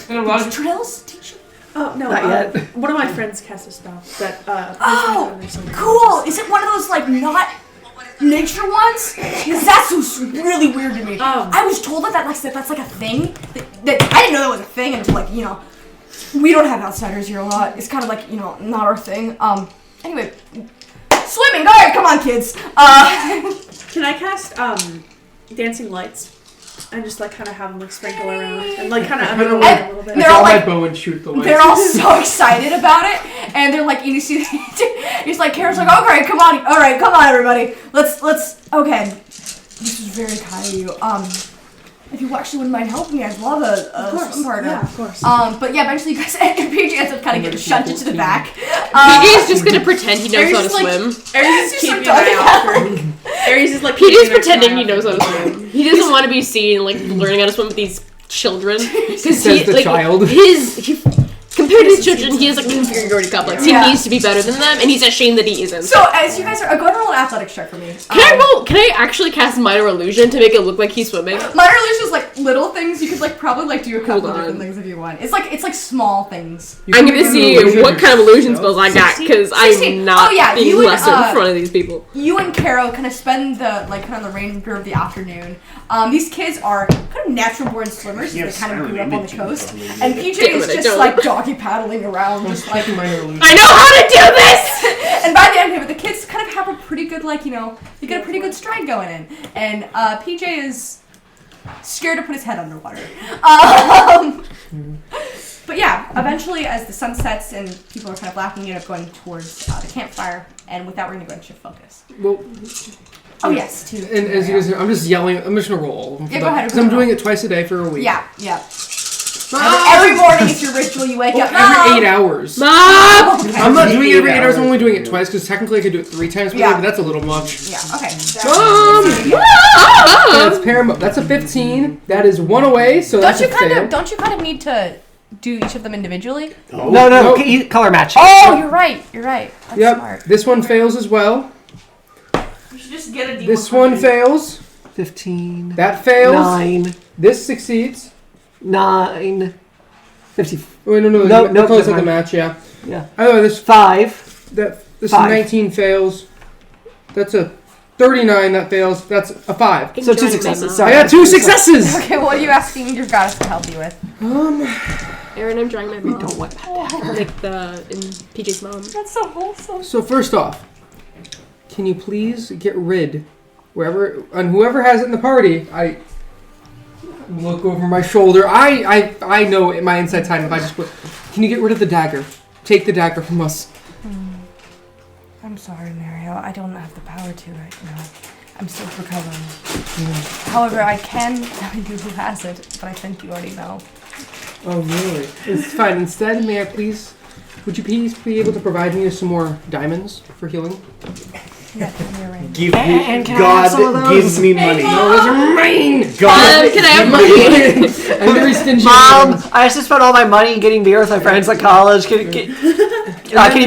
And a lot of Trails teach you? Oh, no. Not yet. One of my friends cast a spell that, Oh, cool. Is it one of those, like, not nature ones? Because that's what's really weird to me. I was told that that's like a thing. That I didn't know that was a thing until, like, we don't have outsiders here a lot. It's kind of like, not our thing. Anyway, swimming. All right, come on, kids. Can I cast dancing lights and just like kind of have them like sprinkle around and like kind of under the water a little bit? They're all my like, bow and shoot the lights. they're all so excited about it, and they're like, you see, he's like, Kara's like, okay, come on, all right, come on, everybody, let's, okay. This is very kind of you. If you actually wouldn't mind helping me, I'd love a swim partner. Yeah, of course. But yeah, eventually you guys, and PJ ends up kind of getting shunted to the back. PJ's just gonna pretend he knows how to swim. Aries is just keeping like an eye out talking for Aries is like PJ's keeping an pretending eye he out knows for how to swim. He doesn't want to be seen like learning how to swim with these children. Because Says the child. Compared to his children, he has like an inferiority complex. He needs to be better than them, and he's ashamed that he isn't. So as you guys are, go ahead and roll an athletics check for me. Can I actually cast minor illusion to make it look like he's swimming? Minor illusion is like little things. You could like probably like do a couple Hold of different on. things if you want. It's like small things. I'm gonna see what kind of illusion spells I got, because 16. I'm not being you and, lesser in front of these people. You and Carol kind of spend the remainder of the afternoon. These kids are kind of natural born swimmers. Yes, They kind I of grew up on the remember coast, you. and PJ Damn is it, I just don't. like doggy paddling around, just like. I know how to do this! And by the end of it, the kids kind of have a pretty good they get a pretty good stride going in, and PJ is scared to put his head underwater. But yeah, eventually as the sun sets and people are kind of laughing, you end up going towards the campfire, and with that we're going to go into shift focus. Well, Oh yes, too. and as you guys know, I'm just yelling. I'm just gonna roll all of them. Yeah, go ahead, Because I'm doing it twice a day for a week. Yeah. Every morning it's your ritual, you wake up. Every 8 hours. Mom! Okay. I'm not doing it every 8 hours. I'm hours. only doing it twice because technically I could do it 3 times per day, Yeah. but that's a little much. Yeah, okay. That's a 15. That is 1 away, so that's a fail. Don't you kind of need to do each of them individually? No, Nope. color match. Oh, you're right. That's Yep. smart. This one fails as well. You should just get a D100. This one fails. 15. That fails. 9. This succeeds. 9. 50. Wait, no. No, That close at the never mind. match, yeah. Yeah. Oh, this 5. this 5. 19 fails. That's a 39 that fails. That's a 5. So 2 successes. Sorry. I got 2 successes! Okay, what are you asking your goddess to help you with? Aaron, I'm drawing my We mom. don't want that. Like in PJ's mom. That's so wholesome. So first off, can you please get rid whoever has it in the party? I look over my shoulder. I know in my inside time if I just can you get rid of the dagger? Take the dagger from us. I'm sorry, Mario. I don't have the power to right now. I'm still recovering. However, I can tell you who has it, but I think you already know. Oh really? It's fine. Instead, would you please be able to provide me with some more diamonds for healing? Yeah, you're right. Give me, And can I have some of God those? gives me money. Oh, those are mine! God, Can I have money? I'm very stingy. Mom, I just spent all my money getting beer with my friends at college. Can you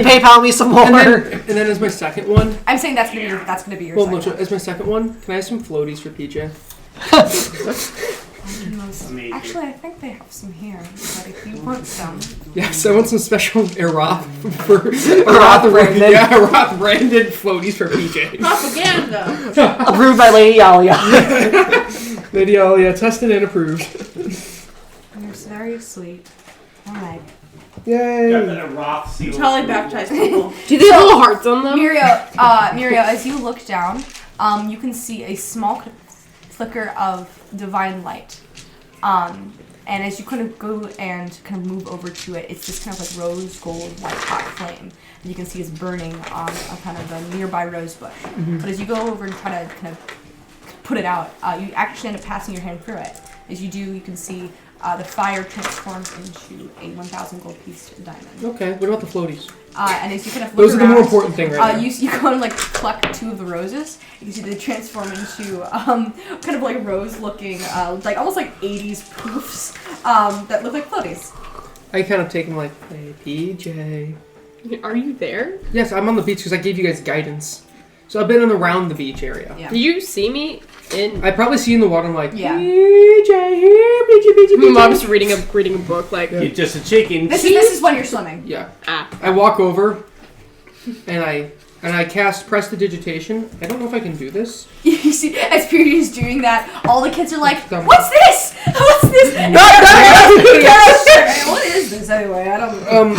PayPal me some more? And then as my second one, I'm saying that's gonna be your well, no, second. as my second one, can I have some floaties for PJ? Actually, I think they have some here, but if you want some. Yes, I want some special Aroth branded floaties for PJ. Propaganda. Approved by Lady Alia. Lady Alia, tested and approved. You're very sweet. Alright. Yay! Totally baptized people. Do they have little hearts on them? Muriel, as you look down, you can see a small flicker of divine light. And as you kind of go and kind of move over to it, it's this kind of like rose gold white hot flame. And you can see it's burning on a kind of a nearby rose bush. Mm-hmm. But as you go over and try to kind of put it out, you actually end up passing your hand through it. As you do, you can see the fire transforms into a 1,000 gold piece diamond. Okay, what about the floaties? And as you kind of look Those are the more around, important thing right now. you go and like pluck 2 of the roses. You can see they transform into kind of like rose-looking, like almost like 80s poofs that look like floaties. I kind of take them like, hey, PJ. Are you there? Yes, I'm on the beach because I gave you guys guidance. So I've been in around the beach area. Yeah. Do you see me in? I probably see you in the water. I'm like, Yeah. PJ here, PJ. Mom's reading a book like. You're just a chicken. This is when you're swimming. Yeah. Ah. I walk over, and I And I cast Prestidigitation. I don't know if I can do this. You see, as Purity is doing that, all the kids are like, Dumb. "What's this? What's this? What is this anyway? I don't know."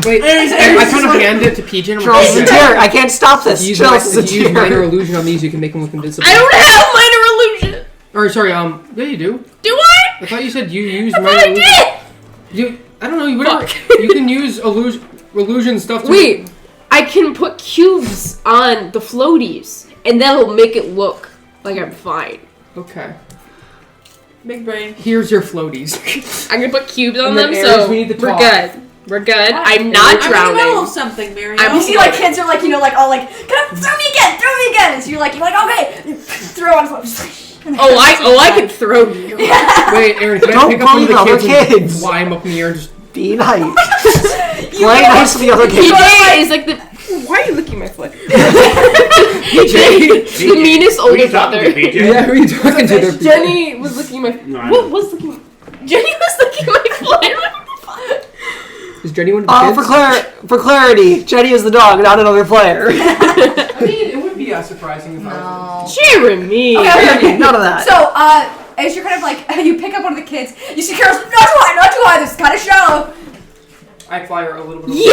Wait, I kind of hand it to PJ. And Charles is here. I can't stop this. Use Charles is if you use here. minor illusion on these, you can make them look invisible. I don't have minor illusion. Or sorry, yeah, you do. Do I? I thought you said you used I minor thought I illusion. did. I don't know. Whatever. Fuck. You can use illusion stuff. To Wait, I can put cubes on the floaties, and that'll make it look like I'm fine. Okay. Big brain. Here's your floaties. I'm gonna put cubes on And then them, Aries, so we need to we're talk. good. We're good. I'm not I'm in the middle drowning. of something, Mary. You see, like kids are like, you know, like all like, "Come, throw me again," and so you're like, okay, throw on float. I can throw you. Wait, Aaron, can I Don't pick up one of the bully kids, other and kids. fly him up in the air and just... Be nice. Play nice to the other kids. PJ is like the. Why are you licking my foot? PJ! the meanest Were you older talking brother. to PJ? Yeah, who are you talking to? there, Jenny was licking my. No, I What know. was licking? Jenny was licking my foot. What the fuck? Is Jenny one of the kids? For clarity, Jenny is the dog, not another player. I mean, it would be surprising if I was... Jeremy. Okay. None of that. So, as you're kind of like, you pick up one of the kids, you see Carol's not too high, this is kind of shallow. I fly her a little bit... Yeah.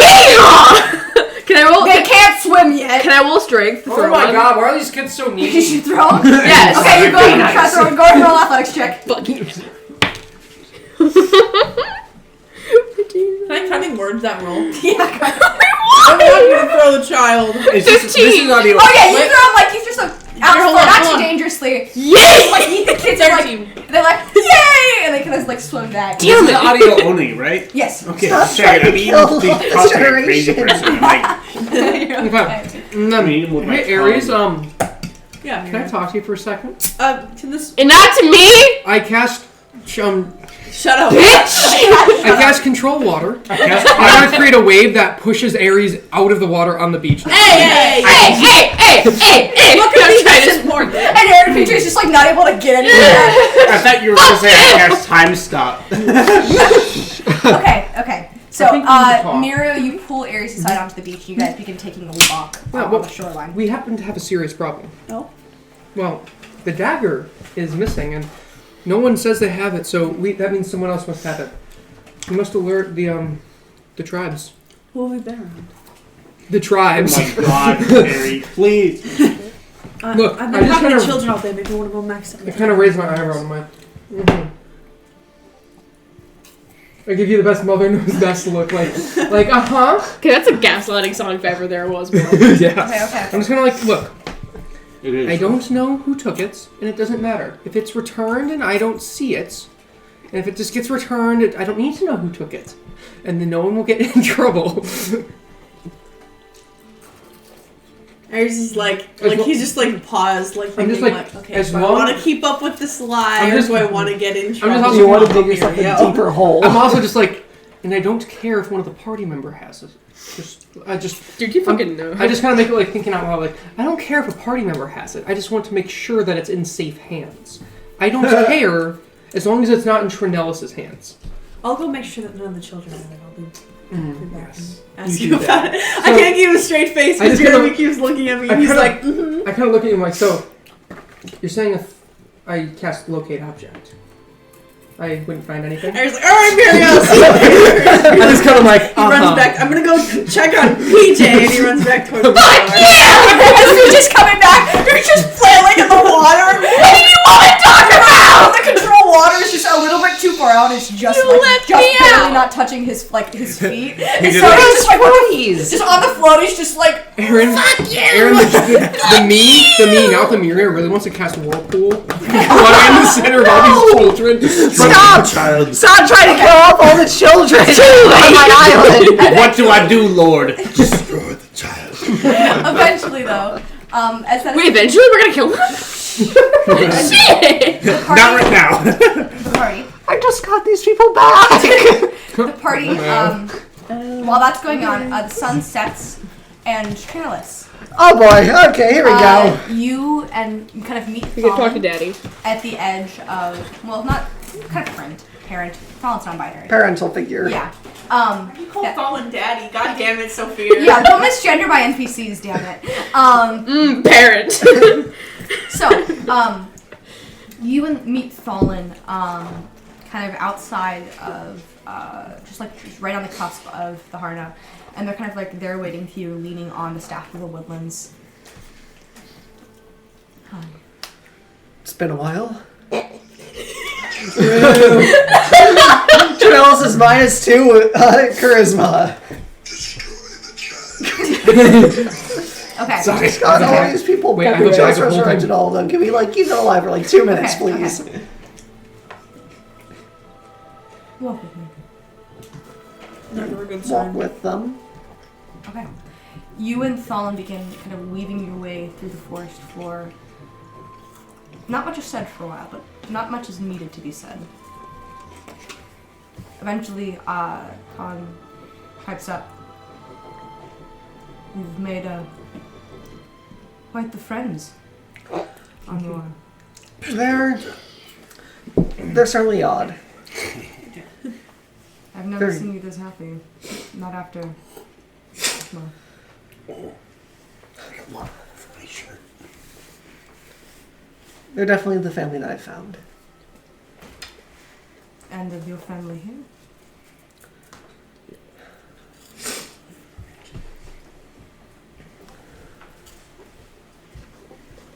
Can I roll? They can't swim yet. Can I roll strength? to Oh throw my one? god, why are these kids so needy? You should throw? Yes. Okay, you go Very and nice. try to throw. Go and roll athletics check. Fuck you. Can I cutting words that roll? Yeah. I'm not gonna throw the child. This is not even. Oh yeah, you throw like you just like hold on, not hold too on. dangerously. Yay! Like the kids are like they're like yay, and they kind of like swim back. This is audio only, right? Yes. Okay, Stop just checking. trying I to mean, kill you this talk like a crazy generation. person. I'm like, Okay. I mean, with my Hey, Aries, tongue. Yeah. can I talk to you for a second? Can this? And not to me, I cast... Shut up. bitch. I cast Control Water. I want to create a wave that pushes Aries out of the water on the beach. Hey! Hey! Look at me. Support. And Aaron Petrie is just like not able to get any of that. I thought you were going to say I cast time stop. Okay. So, I think we need to talk. Miro, you pull Aries aside onto the beach. You guys begin taking a walk Yeah, on well, the shoreline. We happen to have a serious problem. Oh? Well, the dagger is missing, and no one says they have it, so that means someone else must have it. We must alert the tribes. Who have we been around? The Oh tribes. my god, Mary, please. Look, I've I been just talking kinda- to children all day. Maybe one of them max I kind of raised my eyebrow and went, I give you the best mother knows best look, like, Okay, that's a gaslighting song if ever there was one. yeah. Okay. I'm just gonna like, look, It is. I don't know who took it, and it doesn't matter. If it's returned and I don't see it, and if it just gets returned, I don't need to know who took it. And then no one will get in trouble. Aries is like As he's just like paused, like I'm thinking just like, okay, as do I long- want to keep up with this lie, I'm or just- do I want to get in trouble? also- Do you want to dig Here yourself we a go. deeper hole? I'm also just like, and I don't care if one of the party member has it. Dude, you fucking know. I just kind of make it like thinking out loud, like, I don't care if a party member has it. I just want to make sure that it's in safe hands. I don't care as long as it's not in Tranelis' hands. I'll go make sure that none of the children have it. I'll be back Yes. and ask You you do about that. it. So- I can't give him a straight face I because just Jeremy kinda- keeps looking at me I and he's kinda- like, I kind of look at him like, so, you're saying if I cast locate object, I wouldn't find anything? Aries like, alright, Miriam, see you later. I just kind of like, He runs back. I'm gonna go check on PJ, and he runs back towards the bar. As just coming back, they're just flailing in the water. What do you want to talk about? The control water is just a little bit too far out. It's just You like let just me barely out. not touching his his feet. And did so like- he's just like Please. just on the float. He's just like Aaron, the me, not the Miriam, really wants to cast Whirlpool. While I'm in the center of all these children. Stop! Child. Stop trying to kill off all the children on my island! What do I do, Lord? Destroy the child. eventually though. As that Wait, eventually we're gonna kill him? Shit! the Not party, right now. the party, I just got these people back! the party. While that's going on, the sun sets, and Tranelis. Oh boy, okay, here we go. You and you kind of meet We can talk to Colin Daddy. at the edge of, well, not kind of friend, parent. Fallen's non-binary. Parental figure. Yeah. You call Yeah. Fallen Daddy. God damn it, Sophia. Yeah, don't misgender by NPCs, damn it. Parent. So, you meet Fallen, kind of outside of, just right on the cusp of the Harna, and they're kind of like there waiting for you, leaning on the staff of the woodlands. Hi. It's been a while. Tranelis is -2 with charisma. Okay. Sorry. God, all these people Wait, I pumping have a chest whole resurrected thing. all of them. Can we keep them alive for 2 minutes, Okay, please? okay. Walk with me. Never a good Walk sign. with them. Okay. You and Fallen begin kind of weaving your way through the forest floor. Not much is said for a while, but not much is needed to be said. Eventually, Khan pipes up. You've made quite the friends on your... They're certainly odd. I've never Very- seen you this happy. Not after... Well, They're definitely the family that I found. and of your family here?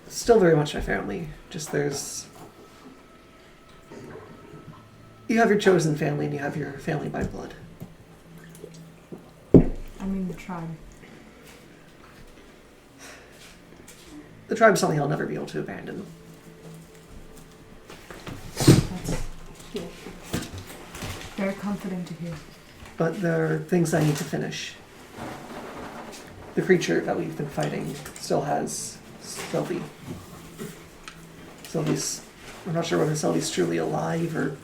Still very much my family. Just you have your chosen family and you have your family by blood. I mean the tribe. The tribe's something I'll never be able to abandon. That's very comforting to hear. But there are things I need to finish. The creature that we've been fighting still has Sylvie. Sylvie's... I'm not sure whether Sylvie's truly alive or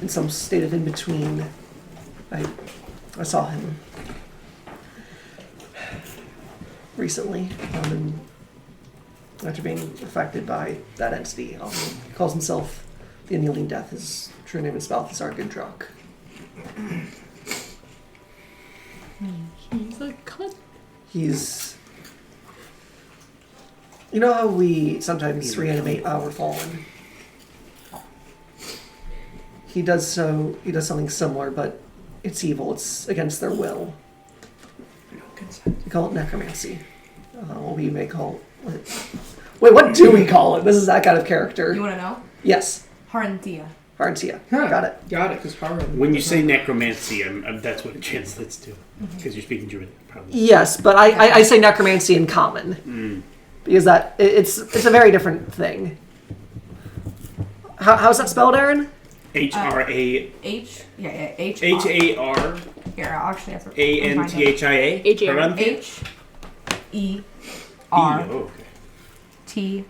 in some state of in-between. I saw him recently, and after being affected by that entity. He calls himself the Unyielding Death. His true name is Balthazar Goodrock. He's a cunt. He's... You know how we sometimes reanimate our fallen? He does something similar, but it's evil. It's against their will. We call it necromancy. We may call it... Wait, what do we call it? This is that kind of character. You want to know? Yes. Harantia. Harantia. Huh. Got it. Got it, because Haran. When you say necromancy, that's what it translates to. Because you're speaking Druid, probably. Yes, but I say necromancy in common. Because it's a very different thing. How's that spelled, Aaron? H-R-A... H? Yeah, H. H-A-R... Here, I'll actually have to... A-N-T-H-I-A? H-A-R. H-E-R... Oh, okay. T-I-E-T-I-A.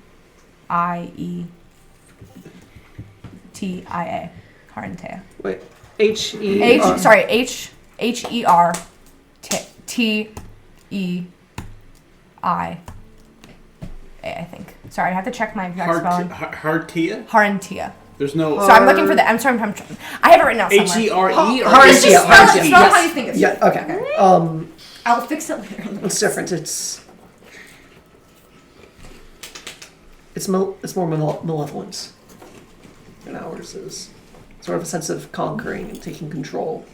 Harantia. Wait. H-E-R... Sorry, H-E-R... T-E-I... I think. Sorry, I have to check my exact spelling. Hartia? Harantia. There's no... So I'm looking for the... I have it written out somewhere. H-E-R-E? or Harantia. Just spell it Yes. how you think it's... Yeah, okay. I'll fix it later. It's different. It's more malevolent than ours is. Sort of a sense of conquering and taking control.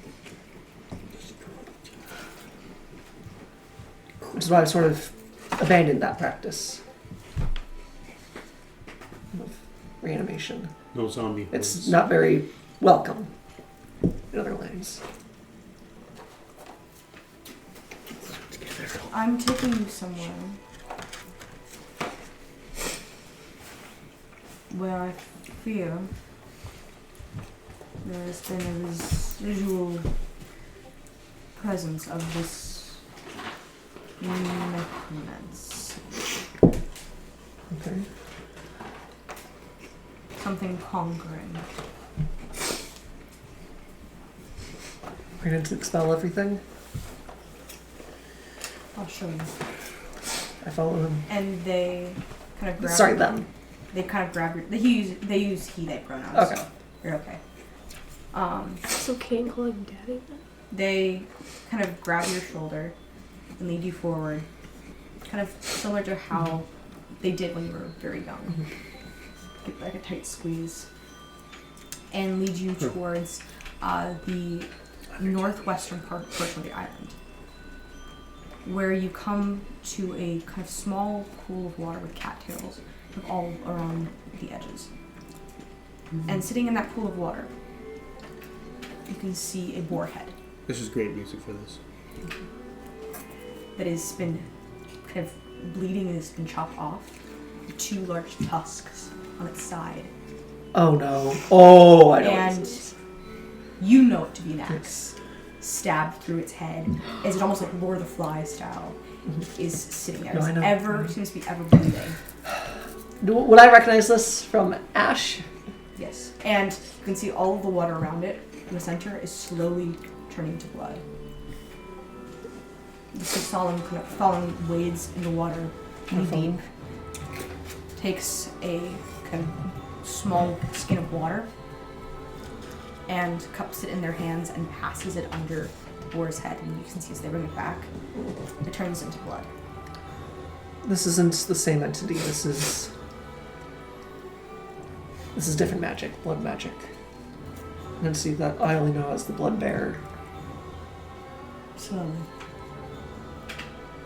Which is why I've sort of abandoned that practice of reanimation. No zombie. It's hordes. not very welcome in other lands. I'm taking you somewhere where I fear there has been a residual presence of this necromancy. Okay. Something conquering. We're going to expel everything. I'll show you. I follow him. And they kind of grab Sorry, them. They kind of grab your... They use he, they pronouns. Okay. You're okay. It's okay in calling him daddy. They kind of grab your shoulder and lead you forward, kind of similar to how they did when you were very young. Get like a tight squeeze, and lead you towards the northwestern portion of the island, where you come to a kind of small pool of water with cattails all around the edges. And sitting in that pool of water, you can see a boar head This is great music for this. that has been kind of bleeding and has been chopped off. Two large tusks on its side. Oh no. Oh, I know. And you know it to be an axe stabbed through its head, as it almost like Lord of the Flies style is sitting there. No, I know. Seems to be ever bleeding. Would I recognize this from Ash? Yes. And you can see all of the water around it in the center is slowly turning to blood. The solemn kind of falling wades into water knee deep. Takes a kind of small skin of water and cups it in their hands and passes it under the boar's head, and you can see as they bring it back, it turns into blood. This isn't the same entity. This is different magic, blood magic. An entity that I only know as the Blood Bearer. Slowly,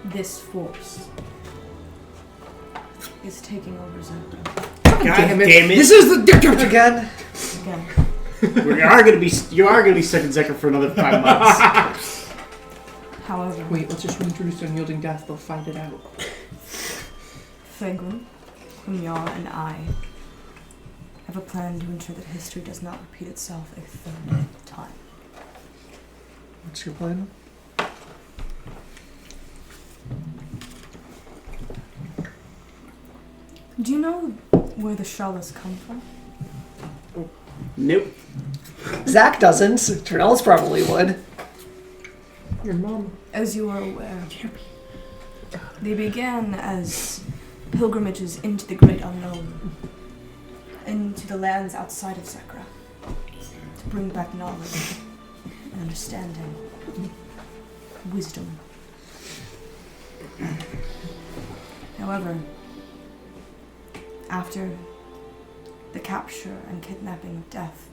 this force is taking over Zephyr. God damn it! This is the Again. Again. You are gonna be stuck in Zekra for another 5 months. However, Wait, let's just reintroduce Unyielding Death. They'll find it out. Fegun, Kunya, and I have a plan to ensure that history does not repeat itself a third time. What's your plan? Do you know where the Shalas come from? Nope. Zach doesn't. Tranelis probably would. Your mom. As you are aware, they began as pilgrimages into the great unknown, into the lands outside of Zekra, to bring back knowledge and understanding, wisdom. However, after the capture and kidnapping of Death,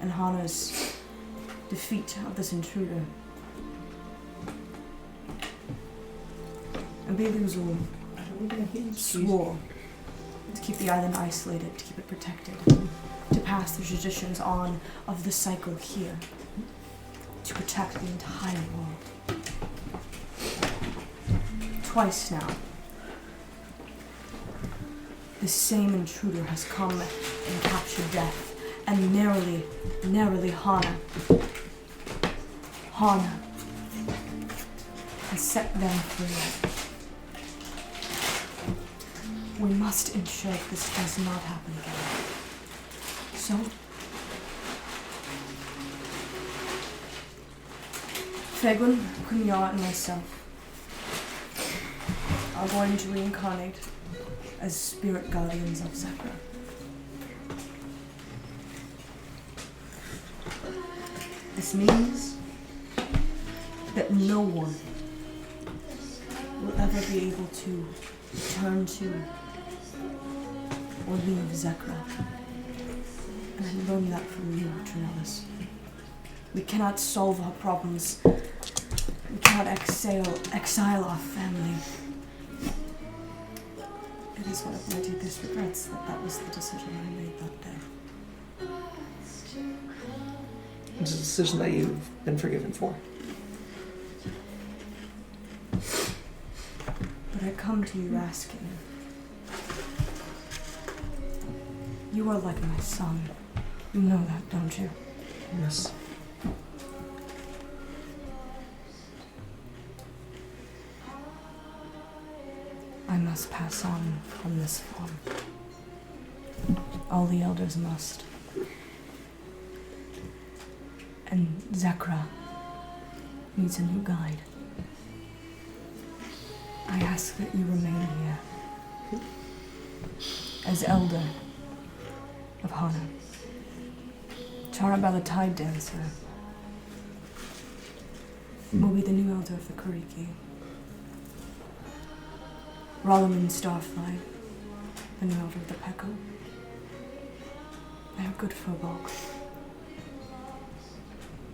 and Hana's defeat of this intruder, Abeluzul swore to keep the island isolated, to keep it protected, to pass the traditions on of the cycle here, to protect the entire world. Twice now, the same intruder has come and captured Death, and narrowly Hana has set them free. We must ensure this does not happen again. So, Fegun, Kunya, and myself are going to reincarnate as spirit guardians of Zekra. This means that no one will ever be able to return to or leave Zekra. And I learned that from you, Tranelis. We cannot solve our problems. We cannot exile our family. It is one of my deepest regrets that was the decision I made that day. It's a decision that you've been forgiven for. But I come to you asking. You are like my son. You know that, don't you? Yes. I must pass on from this form. All the elders must. And Zekra needs a new guide. I ask that you remain here as elder of Hana. Tarabella the Tide Dancer will be the new elder of the Kariki. Rolliman Starfly, the new elder of the Peko. They are good for folk.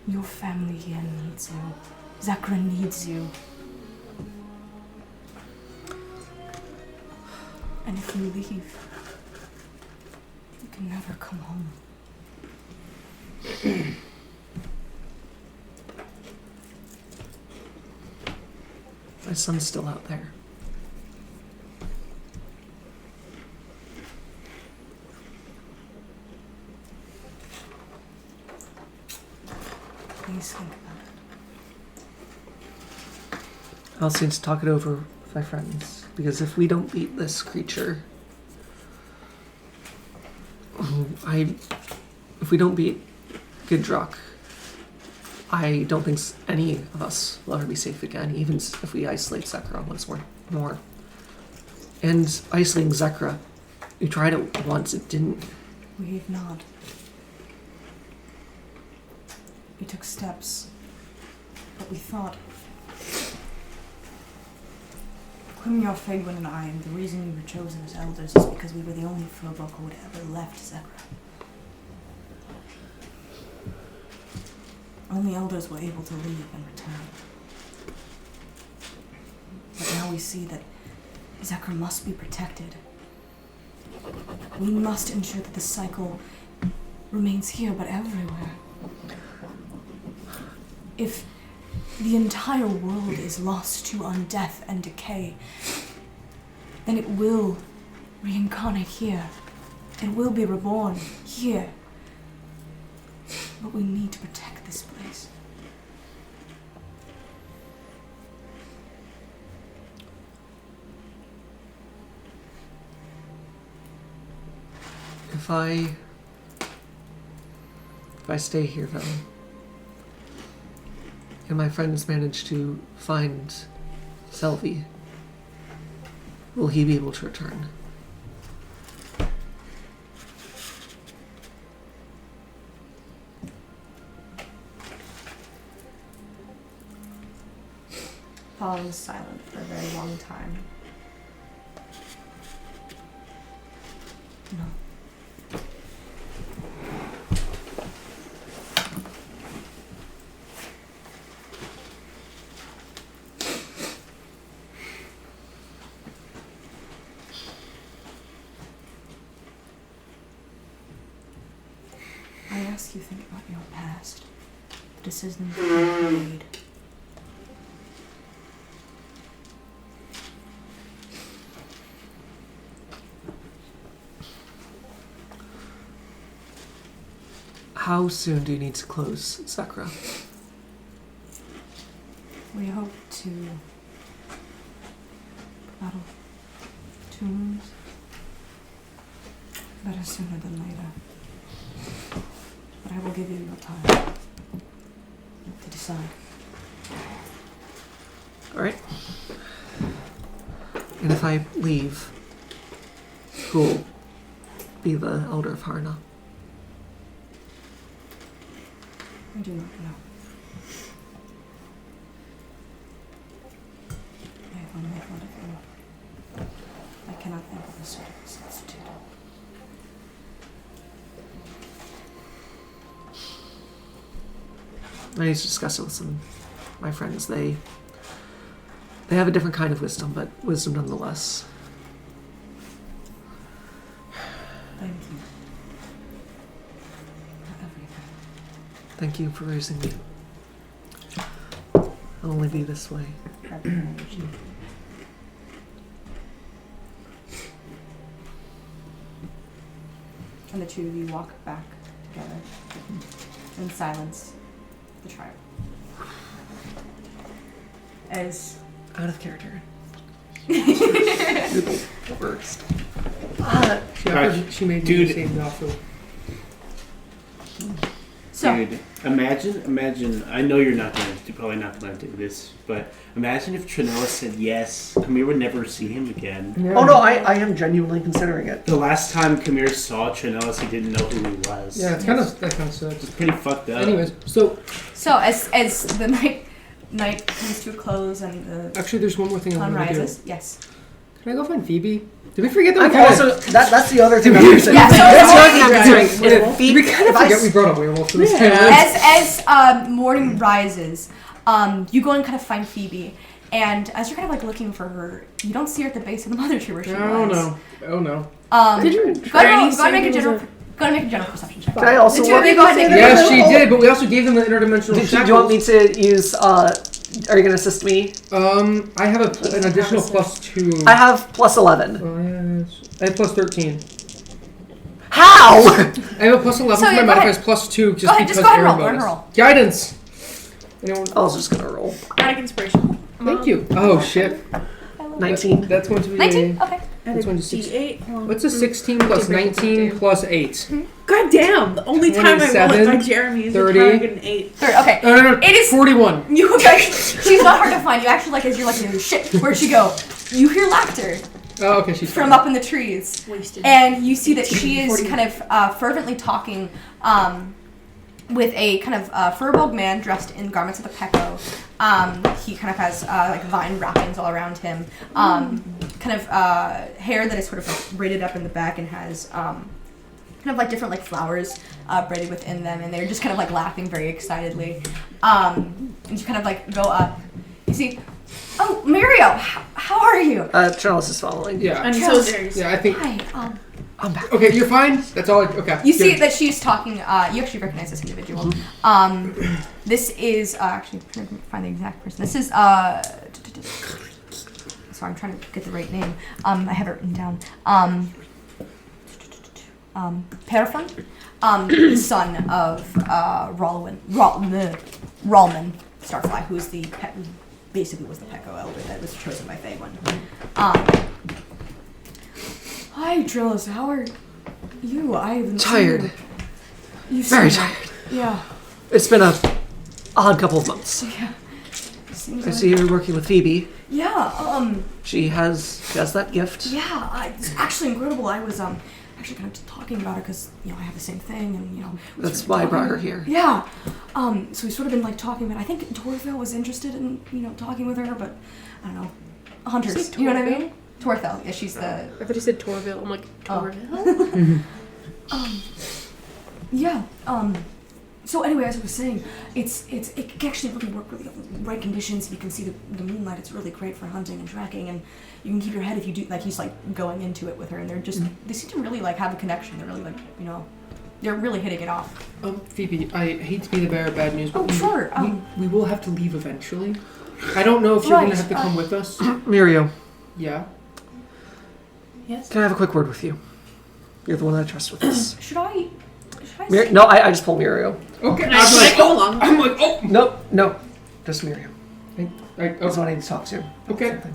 Your family here needs you. Zakra needs you. And if you leave, you can never come home. My son's still out there. Please think about it. I'll need to talk it over with my friends, because if we don't beat this creature, if we don't beat Gidrock, I don't think any of us will ever be safe again, even if we isolate Zekra once more. And isolating Zekra, we tried it once, it didn't. We have not. We took steps, but we thought. Quimyor, Fagwin, and I, the reason we were chosen as elders is because we were the only Furbolg who had ever left Zekra. Only elders were able to leave and return. But now we see that Zekra must be protected. We must ensure that the cycle remains here, but everywhere. If the entire world is lost to undeath and decay, then it will reincarnate here. It will be reborn here. But we need to protect this place. If I stay here, though, and my friends manage to find Selvi, will he be able to return? Paul was silent for a very long time. No. I ask you to think about your past, the decisions you made. How soon do you need to close Sakura? We hope to battle tombs better sooner than later. But I will give you your time to decide. Alright. And if I leave, who will be the Elder of Harna? I do not know. I have only thought of you. I cannot think of a suitable substitute. I need to discuss it with some of my friends. They have a different kind of wisdom, but wisdom nonetheless. Thank you for everything. Thank you for raising me. I'll only be this way. And the two of you walk back together in silence. The tribe. As Out of character. Worst. She made me Dude. save me also. So, Dude, imagine. I know you're probably not gonna do this, but imagine if Tranelis said yes. Kamir would never see him again. Yeah. Oh no, I am genuinely considering it. The last time Kamir saw Tranelis, he didn't know who he was. Yeah, that kind of sucks. It's pretty fucked up. Anyways, so as the night comes to a close and the actually, there's one more thing I sun want to do. rises, yes. Can I go find Phoebe? Did we forget that? I'm we kinda- also that's the other thing I'm Yeah, considering. so That's the other thing I'm Right. considering. Werewolf. Did we kind of forget we brought a werewolf to this Yeah. town? As morning rises, you go and kind of find Phoebe, and as you're kind of like looking for her, you don't see her at the base of the mother tree where she Oh was. no! Oh no! Go ahead and make a general perception check. Can I also The two of you go ahead and make a Yes, general- she did, but we also gave them the interdimensional. do you want me to use? Are you gonna assist me? I have an additional +2. I have +11. I have +13. How? I have a +11 So, for my yeah, go modifiers, ahead. +2 just Go ahead, because just go ahead and Aaron roll, go ahead and bonus. roll. Guidance. Anyone? I was just gonna roll. Attic inspiration. Thank you. Oh shit. 19. That's going to be 19? Okay. That's going to be D8. What's a 16 plus 19 plus 8? God damn! The only time I roll it 27, by Jeremy is 30. the time I get an 8. Third, okay. No. It is 41. you guys. She's not hard to find. You actually as you're like, shit, where'd she go? You hear laughter Oh, okay, she's from fine. up in the trees. Wasted. And you see that she is kind of fervently talking with a kind of furbolg man dressed in garments of the Pecco. He kind of has like vine wrappings all around him. Kind of hair that is sort of like braided up in the back and has kind of like different like flowers braided within them. And they're just kind of like laughing very excitedly. And you kind of like go up. You see, oh, Mario, how are you? Charles is following. Yeah. And so is Aries. Yeah, I think. Hi. I'm back. Okay, you're fine. That's all. Okay. You see good. that she's talking. You actually recognize this individual. This is actually I'm trying to find the exact person. This is sorry, I'm trying to get the right name. I have it written down. Perfun, the son of Rallman Starfly, who is basically was the Pecco elder that was chosen by Faewin. Hi, Trillis. How are you? I haven't Tired. seen you. Very tired. Yeah. It's been a odd couple of months. Yeah. Seems I see you're working with Phoebe. Yeah. She has that gift. Yeah. It's actually incredible. I was actually kind of talking about her because I have the same thing, and we That's sort of why I talking- brought her here. Yeah. So we've sort of been like talking about. I think Torthel was interested in talking with her, but I don't know. Hunters. Say You know what I Torthel? mean? Torthel. Yeah, she's the. I thought you said Torville. I'm like, Oh. Torville? Yeah. So anyway, as I was saying, it can actually really work with the right conditions. If you can see the moonlight, it's really great for hunting and tracking, and you can keep your head if you do. Like he's like going into it with her, and they're just they seem to really like have a connection. They're really like they're really hitting it off. Phoebe, I hate to be the bearer of bad news, but Oh, sure. we will have to leave eventually. I don't know if you're Right, gonna have to come with us. Mirio, Yeah. Yes. can I have a quick word with you? You're the one that I trust with this. Should I? No, I just pulled Mirio. Okay. Can I go along? I'm like, oh. No, just Mirio. That's Oh, what I need to talk to. okay. Something.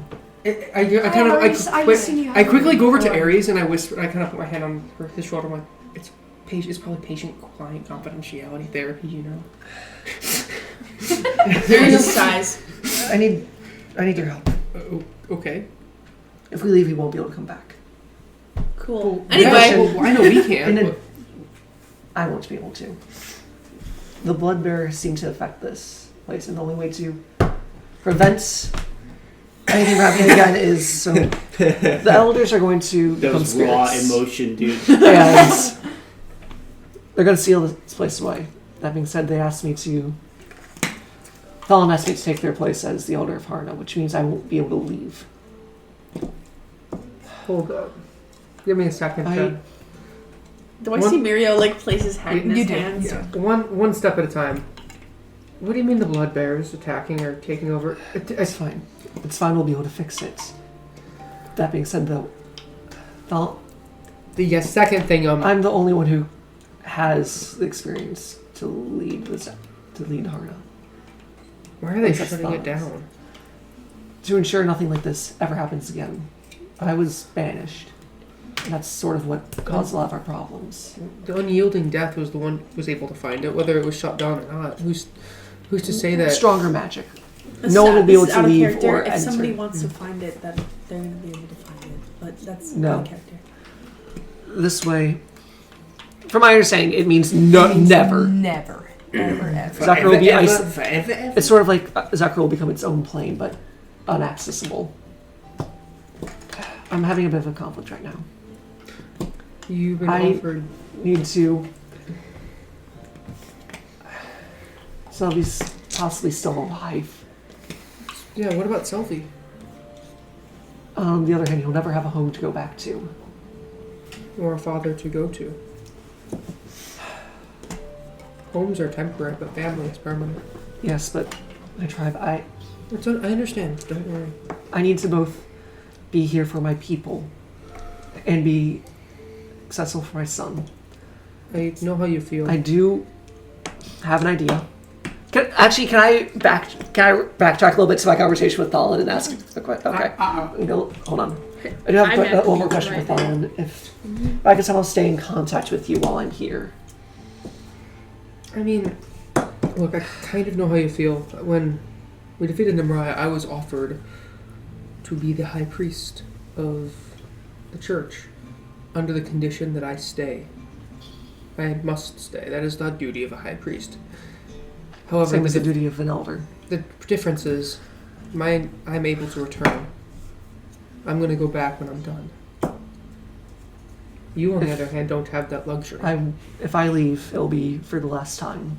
I quickly go over to Aries and I whisper. I kind of put my hand on his shoulder. I'm like, it's probably patient, client confidentiality therapy, Aries size. I need your help. Okay. If we leave, we won't be able to come back. Cool. Yeah, Anyway, well, I know we can. And then- but- I won't be able to. The blood bearers seem to affect this place, and the only way to prevent anything from happening again is so the elders are going to That become was raw spirits, emotion, dude. and they're going to seal this place away. That being said, they asked me to. Thalon asked me to take their place as the elder of Harna, which means I won't be able to leave. Hold up. Give me a second. do I see Mirio like place his head in You his do, hands? Yeah. One step at a time. What do you mean the blood bearers attacking or taking over? It's fine. It's fine. We'll be able to fix it. That being said, though, The second thing. I'm the only one who has the experience to lead Harna. Why are they That's shutting it thoughts. down? To ensure nothing like this ever happens again. I was banished. And that's sort of what caused a lot of our problems. The unyielding death was the one who was able to find it, whether it was shut down or not. Who's to say that? Stronger magic. No one will be able to leave or If enter. somebody wants to find it, then they're going to be able to find it. But that's No. out of character. This way, from my understanding, it means never. Never. Ever, ever. Zucker will be forever. It's sort of like Zucker will become its own plane, but unaccessible. I'm having a bit of a conflict right now. You've been I offered. need to. Sylvie's possibly still alive. Yeah, what about Selfie? On the other hand, he'll never have a home to go back to. Or a father to go to? Homes are temporary, but family is permanent. Yes, but my tribe, I I understand. Don't worry. I need to both be here for my people and be accessible for my son. I know how you feel. I do have an idea. Can I backtrack a little bit to my conversation with Thalin and ask a question? Okay. Hold on. I do have one more question for Thalin. If I can somehow stay in contact with you while I'm here. I mean, look, I kind of know how you feel. When we defeated Nimrai, I was offered to be the high priest of the church under the condition that I stay. I must stay. That is the duty of a high priest. However, Same as the duty of an elder. The difference is, I'm able to return. I'm going to go back when I'm done. You, on the other hand, don't have that luxury. If I leave, it'll be for the last time.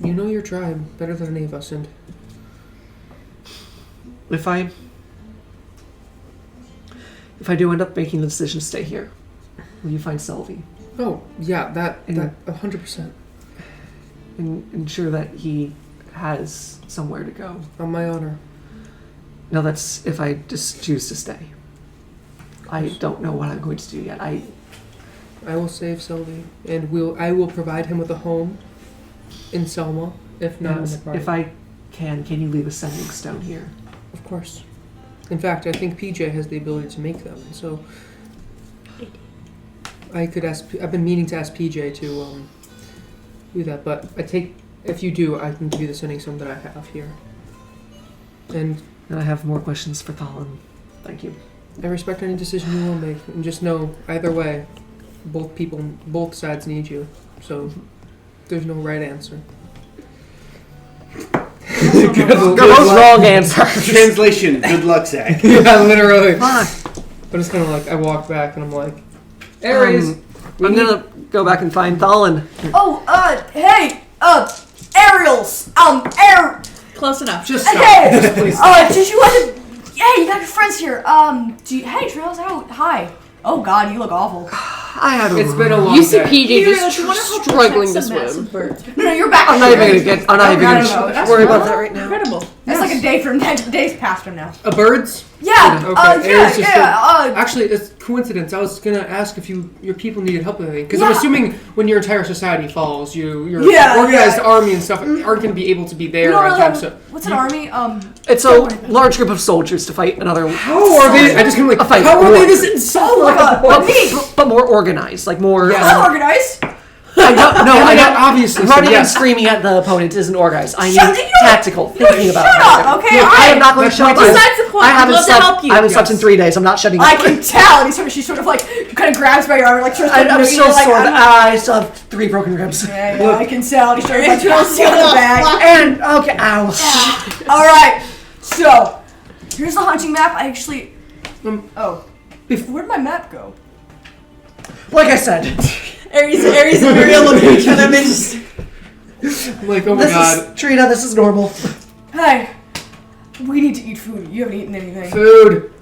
You know your tribe better than any of us, and If I do end up making the decision to stay here, will you find Sylvie? oh yeah, that 100%. And ensure that he has somewhere to go. On my honor. No, that's if I just choose to stay. I don't know what I'm going to do yet. I will save Sylvie, and I will provide him with a home in Selma, if not in the party. If I can you leave a sending stone here? Of course. In fact, I think PJ has the ability to make them, and so I could ask. I've been meaning to ask PJ to do that, but if you do, I can give you the sending stone that I have here. And I have more questions for Thalin. Thank you. I respect any decision you will make, and just know, either way, both sides need you, so there's no right answer. They're both wrong answers. Translation, good luck, Zach. Yeah, literally. Fuck. But it's kind of like, I walk back and I'm like, Aries! I'm gonna go back and find Thalin. Oh, hey, Ariels, Close enough. Just hey, stop. Just please. did you want to, hey, you got your friends here, hey, Trails out, hi. Oh God, you look awful. I had It's been a long You see day. PJ just you want to help struggling to protect some swim. massive bird. No, you're back. I'm not even gonna worry about that right now. Incredible. That's like a day from days past from now. Birds? Yeah. Okay, Aries just yeah. Actually, it's coincidence. I was gonna ask if your people needed help with anything, because I'm Yeah. assuming when your entire society falls, your Yeah, organized yeah. army and stuff aren't gonna be able to be there You don't on really time. have, So what's an army? It's a large group of soldiers to fight another. how are they? I just kind of A like, fight. how are they War. this insolvent? But more organized, like more. Yeah. Unorganized. I don't. No, I don't. Obviously, so Running and yes. screaming at the opponent isn't organized. I Shut- mean you don't- tactical, You don't thinking about. shut it. up, okay? Look, I am not going to That's shut my up. Besides the point, I I'd haven't love to slept. help you. I haven't slept Yes. in 3 days. I'm not shutting I up. can tell. And she sort of like kind of grabs my arm, like starts. I'm still like, sore. I'm- I still have 3 broken ribs. Yeah, I can tell. And he starts like tossing on the bag. And okay, ow. All right. So here's the hunting map. I actually. Where'd my map go? Like I said, Aries and Muriel look at each other and they just... I'm like, oh my this god, is Trina. This is normal. Hey, we need to eat food. You haven't eaten anything. food.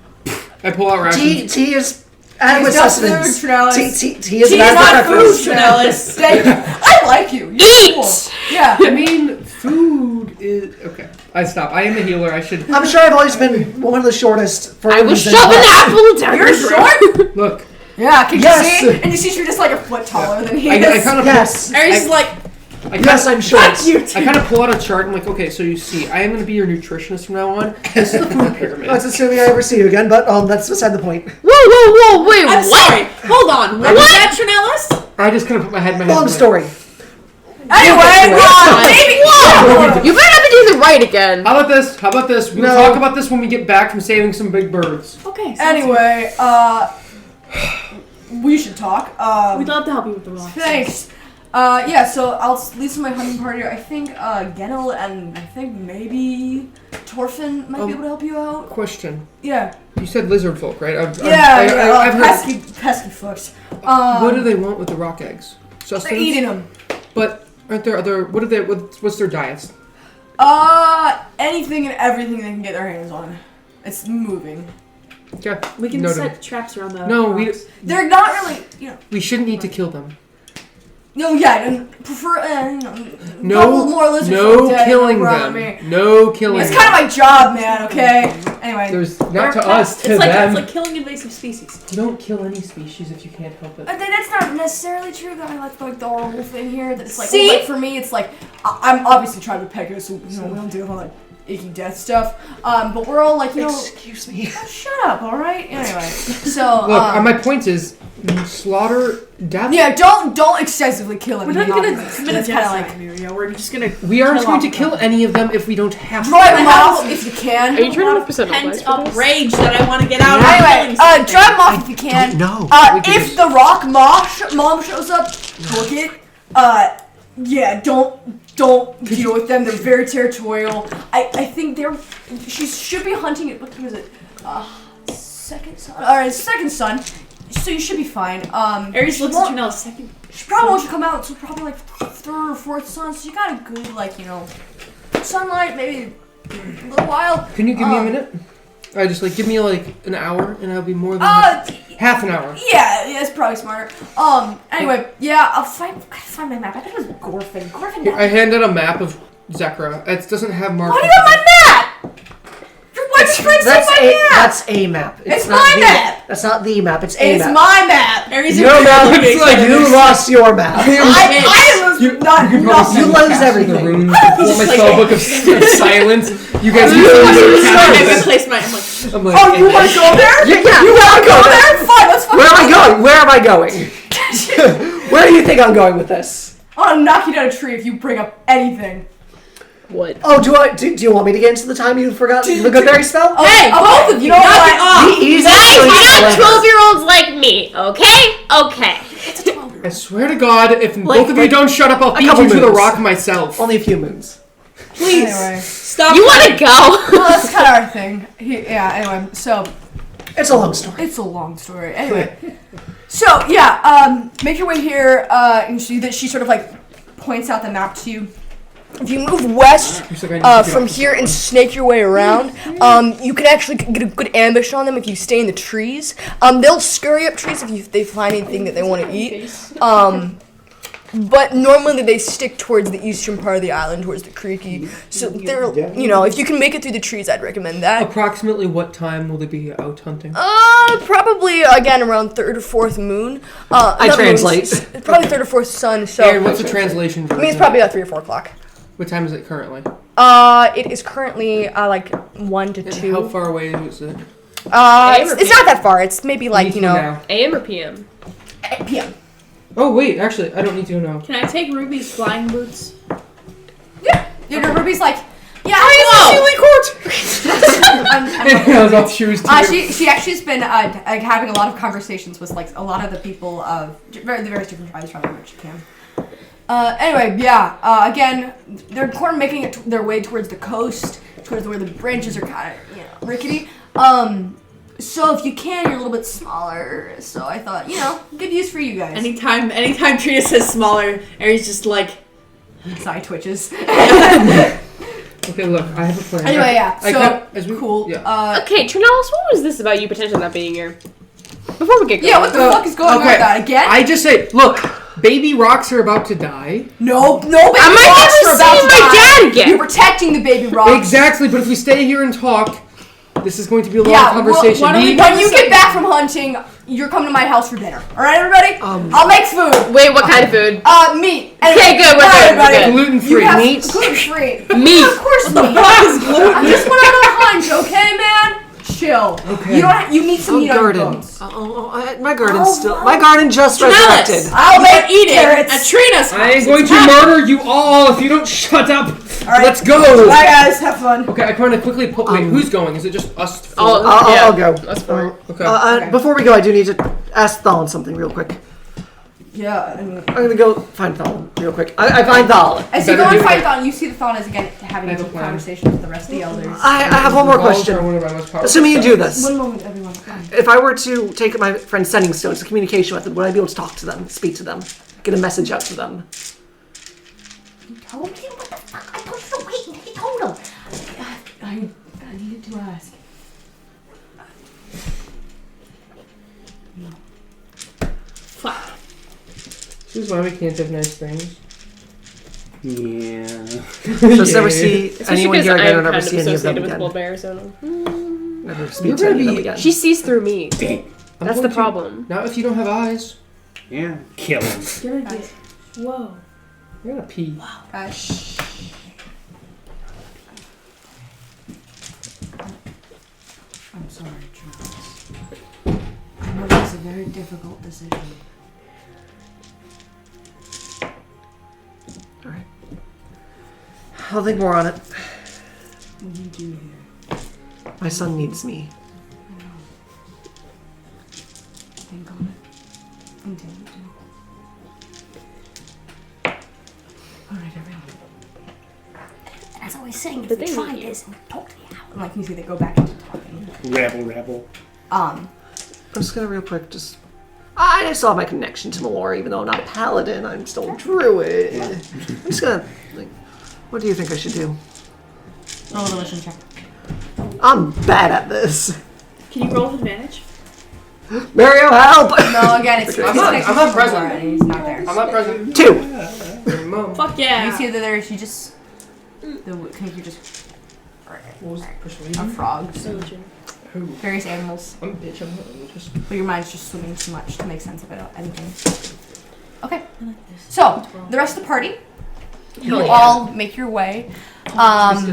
I pull out rations. Tea is adequate It's not sustenance. food, Tranelis. Tea is Tea an is not adequate food, breakfast. Tranelis. I like you. You're cool. Yeah. I mean, food is okay. I stop. I am a healer. I should I'm sure I've always been one of the shortest. For I was reason, shoving but- apple down You're your throat. short. look. Yeah. Can you Yes. see? And you see, you're just like a foot taller than he I is. kind of Yes. Aries is like, Yes, I'm short. I kind of pull out a chart and I'm like, okay, so you see, I am going to be your nutritionist from now on. This is the food pyramid. That's assuming I ever see you again, but that's beside the point. Whoa, wait, I'm what? sorry. Hold on. What was that, Tranelis? I just kind of put my head in my head. Long story. Anyway, baby. Whoa! You better not be doing it right again. How about this? We'll talk about this when we get back from saving some big birds. Okay. Anyway, we should talk. We'd love to help you with the rocks. Thanks. Yeah, so I'll lead some of my hunting party. I think Genel and I think maybe Torfin might be able to help you out. Question. Yeah. You said lizard folk, right? I've heard. Pesky fucks. What do they want with the rock eggs? Sustenance? They're eating them. But aren't there other? What are they? What's their diets? Anything and everything they can get their hands on. It's moving. Okay. We can Noted. set traps around the No, They're not really, we shouldn't need to kill them. No, yeah, and prefer, couple No, more lizards no dead killing around them. me. No killing. It's kind of my job, man. Okay. Anyway. There's not to us, to it's them. like killing invasive species. You don't kill any species if you can't help it. That's not necessarily true. That I like the whole thing here. That it's like, See? well, like for me, it's like I'm obviously trying to peck us, so we don't do all that icky death stuff. But we're all like, Excuse me. shut up, all right? Anyway, so Look, my point is, slaughter, death. yeah, don't excessively kill We're anything. not gonna commit a It's kind of genocide, like Muriel. We're just gonna. We aren't going to off kill any of them if we don't have to. drive them off if you can. Are you trying to percent pent up rage that I want to get out. Anyway, of killing drive them off if you can. No. If the rock mom shows up, book it. Yeah, don't deal with them. They're very territorial. I think she should be hunting it. What was it? Second son. All right, second son. So you should be fine. Aries looks at Tranelis second. She probably won't come out until probably like third or fourth son. So you got a good sunlight, maybe a little while. Can you give me a minute? Give me an hour, and I'll be more than half an hour. Yeah, it's probably smarter. Anyway, yeah, I'll find my map. I think it was Gorfin. Here, I handed a map of Zekra. It doesn't have markers. Why do you have my map? Why did you say my map? That's a map. It's not my the map. That's not the map. It's a It's map. my map. Aries Your map. It's like you lost your map. I lose You nothing. lose The everything. room, pull my spellbook of silence. You guys I'm are gonna place my. I'm like, Oh, you want to go there? Yeah, You want to go there? Fine, let's fucking Where am I go. going? Where am I going? Where do you think I'm going with this? I'm gonna knock you down a tree if you bring up anything. What? Oh, do you want me to get into the time you forgot the good berry spell? Hey, both of you. Knock it off. The easiest Guys, choice we're not ever. 12-year-olds like me, okay? Okay. I swear to God, if both of you don't shut up, I'll feed couple you to the moons. rock myself. Only a few moons. Please Anyway. stop. You want to go? Well, that's kind of our thing. Anyway, so It's a long story. it's a long story. Anyway, so yeah, make your way here, and you see that she sort of points out the map to you. If you move west from here and snake your way around, you can actually get a good ambush on them if you stay in the trees. They'll scurry up trees if they find anything that they want to eat. But normally they stick towards the eastern part of the island, towards the creeky. So they're, if you can make it through the trees, I'd recommend that. Approximately what time will they be out hunting? Probably again around third or fourth moon. I translate. Probably third or fourth sun. So Aaron, what's the translation? I mean, it's probably about 3 or 4 o'clock. What time is it currently? It is currently 1 to 2. How far away is it? It's not that far. It's maybe Now. AM or PM? PM. Oh wait, actually, I don't need to know. Can I take Ruby's flying boots? Yeah. Ruby's like, yeah. I was off shoes too. She actually has been having a lot of conversations with a lot of the people of the various different tribes trying to do what she can. Anyway, yeah. Again, they're making their way towards the coast, towards where the branches are kind of rickety. So if you can, you're a little bit smaller. So I thought, good use for you guys. Anytime Trina says smaller, Aries just side twitches. Okay, look, I have a plan. Anyway, yeah. Cool. Yeah. Okay, Tranelis, what was this about you potentially not being here? Before we get going. Yeah, what the fuck is going on with that again? I just say, look, baby rocks are about to die. No baby I might rocks never are about see to my die. dad again. You're protecting the baby rocks. Exactly, but if we stay here and talk, this is going to be a long conversation. When you get back from hunting, you're coming to my house for dinner. All right, everybody? I'll make food. Wait, what kind of food? Meat. Okay, good. We're Bye, good. everybody. We're good. Gluten-free. Meat? Gluten-free. Meat. Of course, meat. I just went on a hunch, okay, man? Chill. Okay. You don't. You need some meat on your garden. bones. My garden's still. My garden just resurrected. I'll make Eat it carrots. at Trina's house. I am going to murder you all if you don't shut up. right. Let's go. Bye, guys. Have fun. Okay, I kind of quickly put. Wait, who's going? Is it just us four? I'll go. That's fine. Okay. Before we go, I do need to ask Thalon something real quick. Yeah. I mean, I'm gonna go find Thalon real quick. I find Thalon. as you go better and do fight it. Thon, you see the Thon is again having a That's a plan. conversation with the rest of the elders. I have one more question. Assuming you do this, One moment, everyone. if I were to take my friend's sending stones, the communication method, would I be able to talk to them, speak to them, get a message out to them? You told him? What the fuck? I told you to wait until he told him. I needed to ask. Fuck. This is why we can't have nice things. Yeah. Just never see Especially anyone because here again, I'm or never kind see of any of them associated with again. Bull Bear, so Never speak You're to any of gonna them be- again. she sees through me. I'm That's the going to- problem. Not if you don't have eyes. Yeah. Kill him. You're gonna get. Whoa. You're gonna pee. Guys. I'm sorry, Travis. I know it's a very difficult decision. Alright. I'll think more on it. What do you do here? My son needs me. Think on it. Continue to. Alright, everyone. And as I was saying, if But we they try need you. this and talk to the owl. And like you see, they go back into talking. Rabble. I'm just gonna real quick I still have my connection to Malora, even though I'm not a paladin, I'm still a druid. I'm just gonna, what do you think I should do? Roll the wisdom check. I'm bad at this. Can you roll with advantage? Mario, help! No, again, it's I'm not present. And he's not there. I'm not present. 2. Mom. Fuck yeah. You see that there, she just. Can you just. What was A persuasion? frogs. Religion. Who? Various animals. I'm a bitch. I'm not religious. But your mind's just swimming too much to make sense of it, anything. Okay. So, the rest of the party, you Hell yeah. all make your way, kind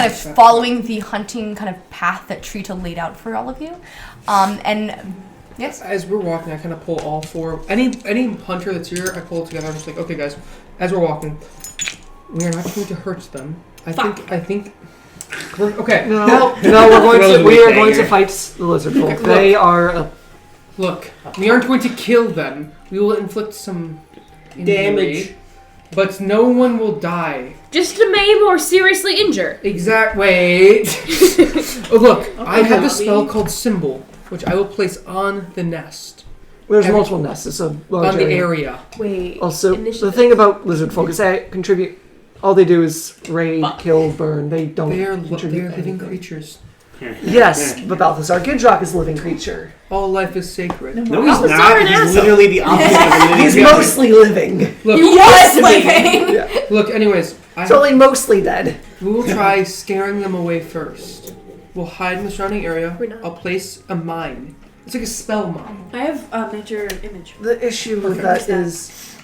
of following the hunting kind of path that Trita laid out for all of you. And, yes? As we're walking, I kind of pull all four. Any hunter that's here, I pull it together. I'm just like, okay, guys. As we're walking, we are not going to hurt them. I think. We're okay. No, we are going to fight the lizard folk. Okay, They are Look, we aren't going to kill them. We will inflict some damage, but no one will die. Just to maim or seriously injure. Wait. Oh, look, I have Bobby. a spell called Symbol, which I will place on the nest, there's multiple nests. It's a large on the area. Wait. Also, the initiative. thing about lizard folk is they contribute. All they do is raid, kill, burn. They don't They are contribute living anything. creatures. Yes, but Balthazar Gidrock is a living creature. All life is sacred. No, he's Balthazar not. an He's asshole. literally the opposite of a living He's creature. mostly living. Look, You was living! look. Anyways, He's only mostly dead. we will try scaring them away first. We'll hide in the surrounding area. We're not. I'll place a mine. It's like a spell mine. I have nature image. The issue with Okay. that is,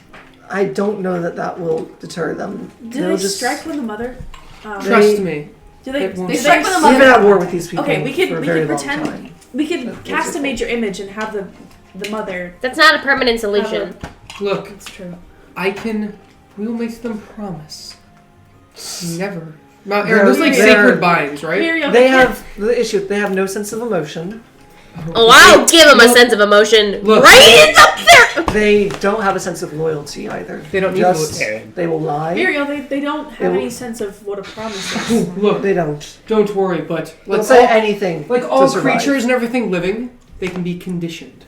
I don't know that will deter them. Do They'll they just strike when the mother? Trust me. Do they? It won't. They strike when the We've mother. been at war with these people Okay, we could for a very long pretend. time. We could cast a major image and have the mother. That's not a permanent solution. Look, That's true. we will make them promise. Never. Now, They're- Aaron, there's like they're- sacred binds, right? Miriam, They have the issue. They have no sense of emotion. Oh, I'll give him a sense of emotion. Look. Right in the They don't have a sense of loyalty either. They don't need Just, loyalty. they will lie. Muriel, they don't have They any will- sense of what a promise is. Look, They don't. don't worry, but They'll like say all, anything. like to all survive. creatures and everything living, they can be conditioned.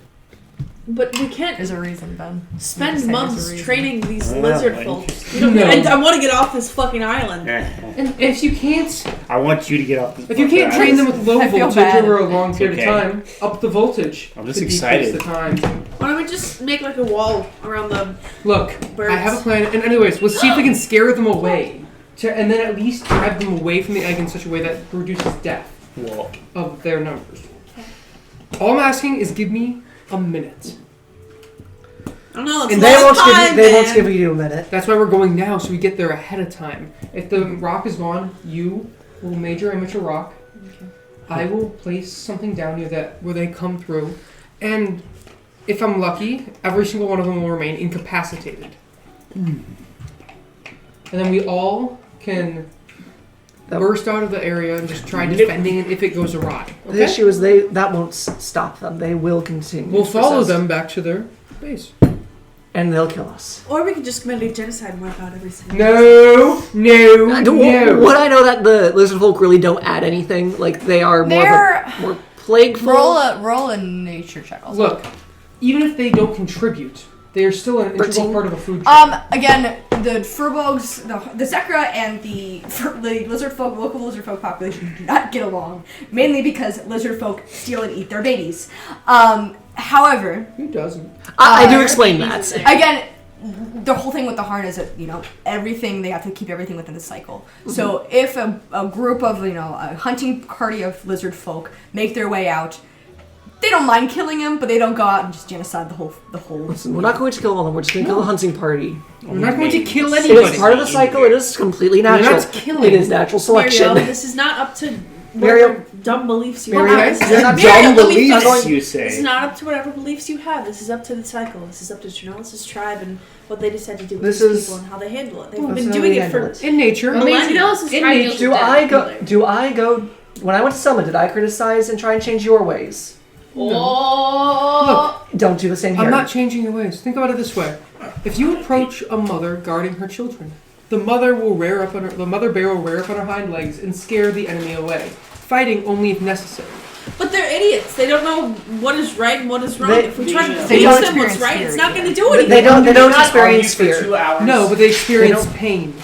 But we can't There's a reason, Ben. spend There's a months reason. training these Oh, lizard like- folk. You know, No. I want to get off this fucking island. And if you can't, I want you to get off this. if you can't train them with low I feel voltage bad. over a long period Okay. of time, up the voltage. I'm just to decrease excited. The time. Why don't we just make like a wall around the Look, birds? I have a plan. And anyways, we'll see if we can scare them away, and then at least drive them away from the egg in such a way that reduces death Well, of their numbers. All I'm asking is give me a minute. I don't know. It's And a They long won't give time, you. They won't man. give you a minute. That's why we're going now, so we get there ahead of time. If the rock is gone, you will major image a rock. Okay. I will place something down near that where they come through, and if I'm lucky, every single one of them will remain incapacitated. And then we all can burst out of the area and just try defending it if it goes awry. The Okay? issue is that won't stop them. They will continue. We'll to follow persist. them back to their base. and they'll kill us. Or we could just commit a genocide and wipe out everything. No. What I know that the lizard folk really don't add anything. Like they are more plagueful. Roll a nature check. Also. Look, even if they don't contribute, they are still an integral 13. part of a food chain. Again, the Furbogs, the Zekra, and the lizard folk, local lizard folk population do not get along, mainly because lizard folk steal and eat their babies. However, Who doesn't? I do explain that. again, the whole thing with the harn is that, everything, they have to keep everything within the cycle. Mm-hmm. So if a group of, a hunting party of lizard folk make their way out, they don't mind killing him, but they don't go out and just genocide the whole. Listen, we're not going to kill all of them. We're just going to kill the hunting party. We're not going to kill It anybody. is part of the cycle. It is completely natural. not killing. It is natural selection. Mario, this is not up to Mario- whatever dumb beliefs you Mario, have. you're not Dumb let me beliefs, finish. you This is say. not up to whatever beliefs you have. This is up to the cycle. This is up to Tranelis' tribe and what they decide to do with This these is- people and how they handle it. They've That's been how doing we it for... handle it. In nature. I mean, Millennia. Tranelis is In trying to nature. deal Do with I death. go? Do I go? When I went to Selma, did I criticize and try and change your ways? Oh. Don't do the same here. I'm not changing your ways. Think about it this way: if you approach a mother guarding her children, the mother bear will rear up on her hind legs and scare the enemy away, fighting only if necessary. But they're idiots. They don't know what is right and what is wrong. They- If we try to they teach don't them what's experience right, fear it's not either. going to do anything. They don't Not experience argue for fear. 2 hours. No, but they experience don't- pain.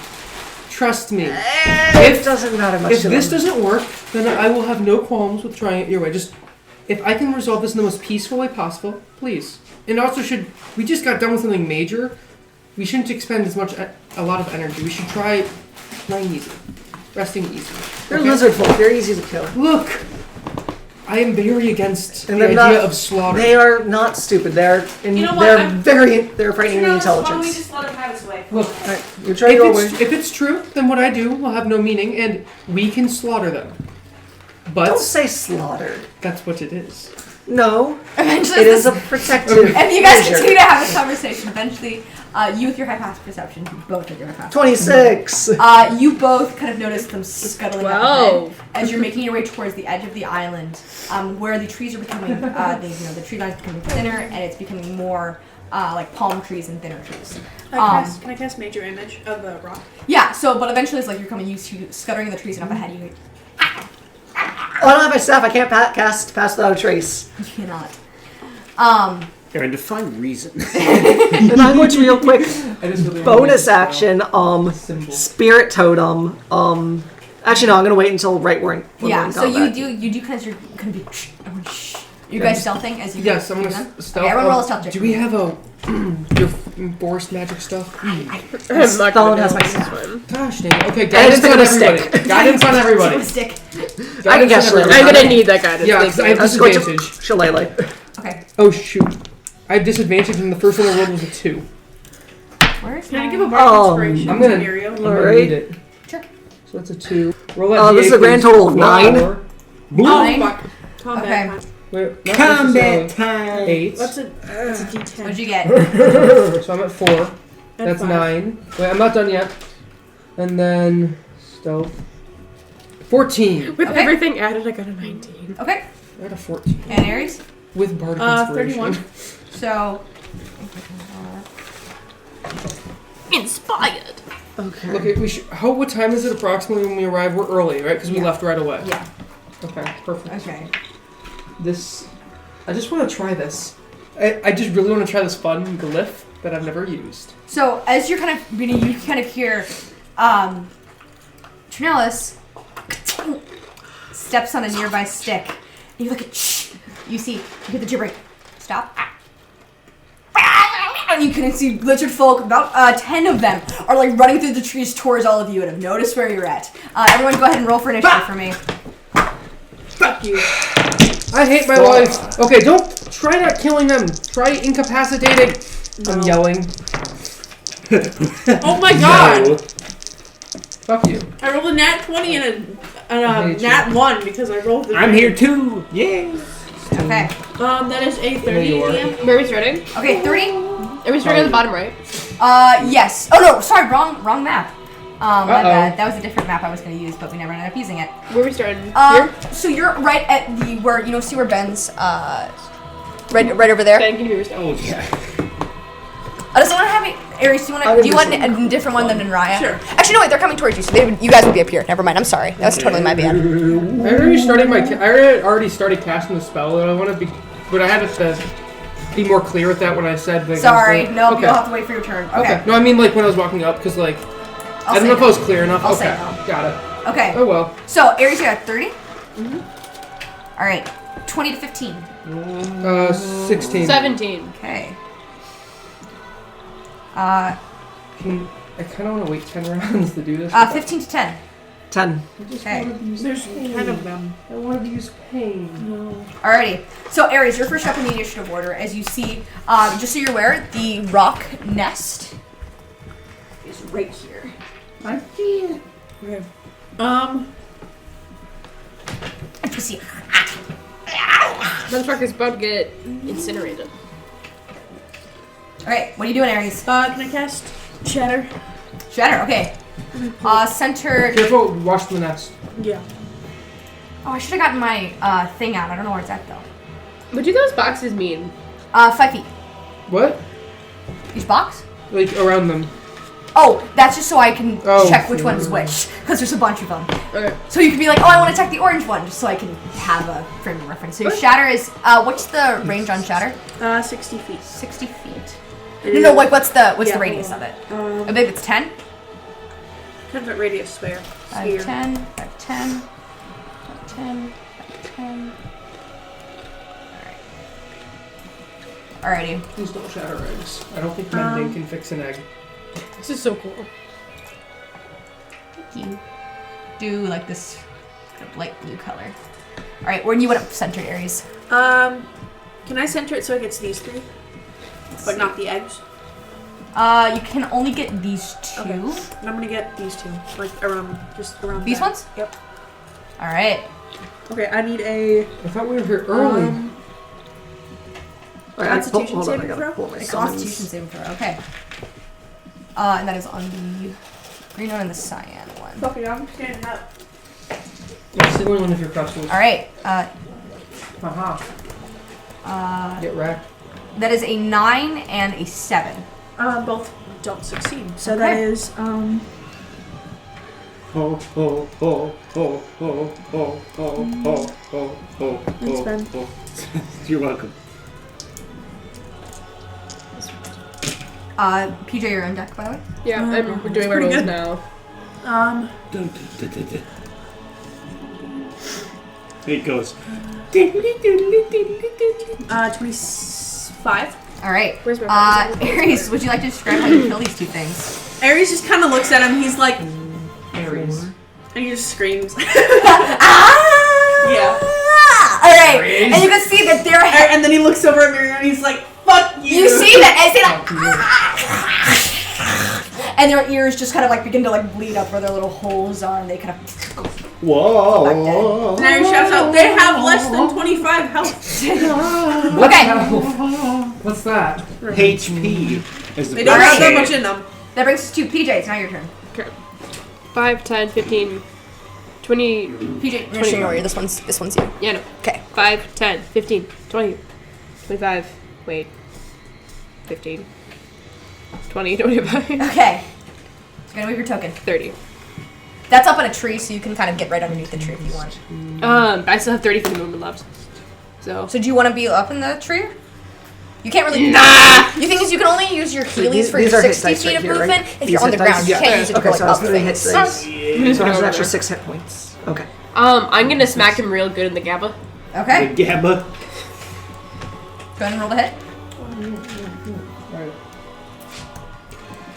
Trust me. It doesn't matter much. If to this them. doesn't work, then I will have no qualms with trying it your way. Just if I can resolve this in the most peaceful way possible, please. And also, we just got done with something major. We shouldn't expend a lot of energy. We should try playing easy, resting easy. They're Okay? lizard folk. They're easy to kill. Look, I am very against And the they're idea not- of slaughter. They are not stupid. They're You know what? they're I'm- they're frighteningly Tranelis, why don't we intelligent. just let him have his way? Look, Alright, you try your way. if it's true, then what I do will have no meaning, and we can slaughter them. But Don't say slaughtered. that's what it is. No, Eventually, it is a protective if you guys measure. continue to have this conversation, eventually, you with your high pass perception, both with your high pass 26. you both kind of notice them scuttling up Wow. ahead as you're making your way towards the edge of the island, where the trees are becoming, the tree line is becoming thinner, and it's becoming more like palm trees and thinner trees. Can I cast major image of the rock? Yeah. So, but eventually, it's like you're coming used to scuttering the trees, and up ahead you Oh, I don't have my staff. I can't cast pass without a trace. cannot. Aaron, define reason. And I'm going to real quick I just really bonus action. Symbol. Spirit totem. Actually, no. I'm gonna wait until when we're Yeah. in So combat. you do kind of you're gonna be. You guys stealthing as you. Yes, I'm do gonna them? stealth. Okay, everyone roll a stealth check. Do we have a your forest magic stuff? I'm not Stalin gonna has do my this staff. one. Gosh dang it. Okay, And guidance it's on gonna everybody. stick. Guidance on everybody. Stick. I can cast Guidance on Shillelagh. I'm everybody. gonna need that guidance. Yeah, Thank 'cause I you. have I was going to disadvantage. Shillelagh. Okay. Oh shoot. I have disadvantage and the first one I rolled was a 2. Where's Can I my- give a bardic inspiration I'm to gonna- Muriel? I'm gonna Alright. need it. Sure. So that's a 2. Roll that This is a D8, grand please. total of 9. 4. Nine. Fuck. Combat. Okay. time. Wait, not Combat necessarily. time. 8. That's a D10. What'd you get? So I'm at 4. That's 5. 9. Wait, I'm not done yet. And then stealth. 14. With Okay. everything added, I got a 19. Okay. I got a 14. And Aries. With bardic inspiration. 31. So. Inspired. Okay. Look, what time is it approximately when we arrive? We're early, right? Because we Yeah. left right away. Yeah. Okay, perfect. Okay. I just want to try this. I just really want to try this fun glyph that I've never used. So as you're kind of you kind of hear, Tranelis steps on a nearby stick. And you look at. You see. You get the gibbering. Stop. And you can see lizard folk, about 10 of them, are like running through the trees towards all of you and have noticed where you're at. Everyone go ahead and roll for initiative for me. Fuck you. I hate my life. Okay, don't Try not killing them. Try incapacitating. I'm yelling. Oh my god! No. Fuck you. I rolled a nat 20 and a hate nat 1 because I rolled the. I'm here too. Yay. Okay. That is a 30. There you are. Yeah. Where are we starting? Okay, 30. Are we starting at the bottom right? Yes. Oh no, sorry, wrong map. My Uh-oh. bad. That was a different map I was gonna use, but we never ended up using it. Where are we starting? Here? So you're right at the where see where Ben's right over there. Ben, can you restart? Oh yeah. Does someone have it? Aries, do you want a different one than Raya? Sure. Actually, no wait, they're coming towards you, so you guys would be up here. Never mind. I'm sorry. That was totally my bad. I already started casting the spell that I want to be, but I had to be more clear with that when I said. Like, Sorry, no, okay. you'll have to wait for your turn. Okay. No, I mean like when I was walking up, because like I don't know if I was clear enough. I'll okay, say no. got it. Okay. Oh well. So Aries, you got 30. All right, 20 to 15. 16. 17. Okay. I kind of want to wait 10 rounds to do this. 15 to 10. 10. Okay. There's 10 of them. I want to use pain. No. Alrighty. So Aries, you're first up in the initiative order. As you see, just so you're aware, the rock nest is right here. I feel. Okay. And you see. Motherfucker's about to get incinerated. All right. What are you doing, Aries? Can I cast Shatter? Shatter. Okay. Center. Careful, watch the nest. Yeah. Oh, I should have gotten my thing out. I don't know where it's at though. What do those boxes mean? 5 feet. What? Each box? Like around them. Oh, that's just so I can Oh. check which one's which, because there's a bunch of them. Okay. So you could be like, oh, I want to check the orange one, just so I can have a frame of reference. So Shatter is, what's the range on Shatter? 60 feet. 60 feet. No, like what's the radius of it? I Um, believe it's 10. 10 foot radius sphere. 5, 10, 5, 10, 5, 10, 5, 10. Alrighty. Please don't shatter eggs. I don't think mending can fix an egg. This is so cool. You do like this kind of light blue color. Alright, where do you want it centered, Aries? Can I center it so it gets these 3? But not the eggs? You can only get these 2. Okay. And I'm gonna get these 2. Like around, just around These that. ones? Yep. Alright. Okay, I need a I thought we were here early. Constitution hold on, I saving gotta throw? pull my A summons. Constitution saving throw. Okay. And that is on the green one and the cyan one. Okay, I'm standing up. It's the only one of your crystals. Alright. Haha. Get wrecked. That is a 9 and a 7. Both don't succeed. So Okay. that is Oh, oh, oh, oh, oh, oh, oh, oh, oh, oh, Thanks, Ben. oh. You're welcome. PJ, you're on deck, by the way. Yeah, we're doing our pretty rolls good. now. It goes. 25. Alright. Where's my Aries, would you like to describe how you kill these 2 things? Aries just kind of looks at him. He's like, Aries. and he just screams. Yeah. Alright. And you can see that their head. And then he looks over at Miriam and he's like, "Fuck you." You see that as they like. And their ears just kind of like begin to like bleed up where their little holes are, and they kind of. Whoa. And Aries shouts out, "They have less than 25 health." Okay. What's that? HP is the They don't have Alright. that much in them. That brings us to PJ. It's now your turn. Okay. 5, 10, 15, 20. PJ, no, ignore you. This one's you. Yeah, no. Okay. 5, 10, 15, 20, 25. Wait. 15. 20, 25. Okay. You're gonna move your token. 30. That's up in a tree, so you can kind of get right underneath the tree if you want. I still have 30 for the movement left. So. So do you want to be up in the tree? You can't really. Nah! You think is you can only use your Heelys for These your are hit 60 dice feet right of here, right? movement. If These you're on the hit ground, dice? you can't use it to Okay, go so like I up was gonna hit things. dice. So it has an extra 6 hit points. Okay. I'm gonna smack him real good in the GABA. Okay. The Gamma. Go ahead and roll the hit. Alright.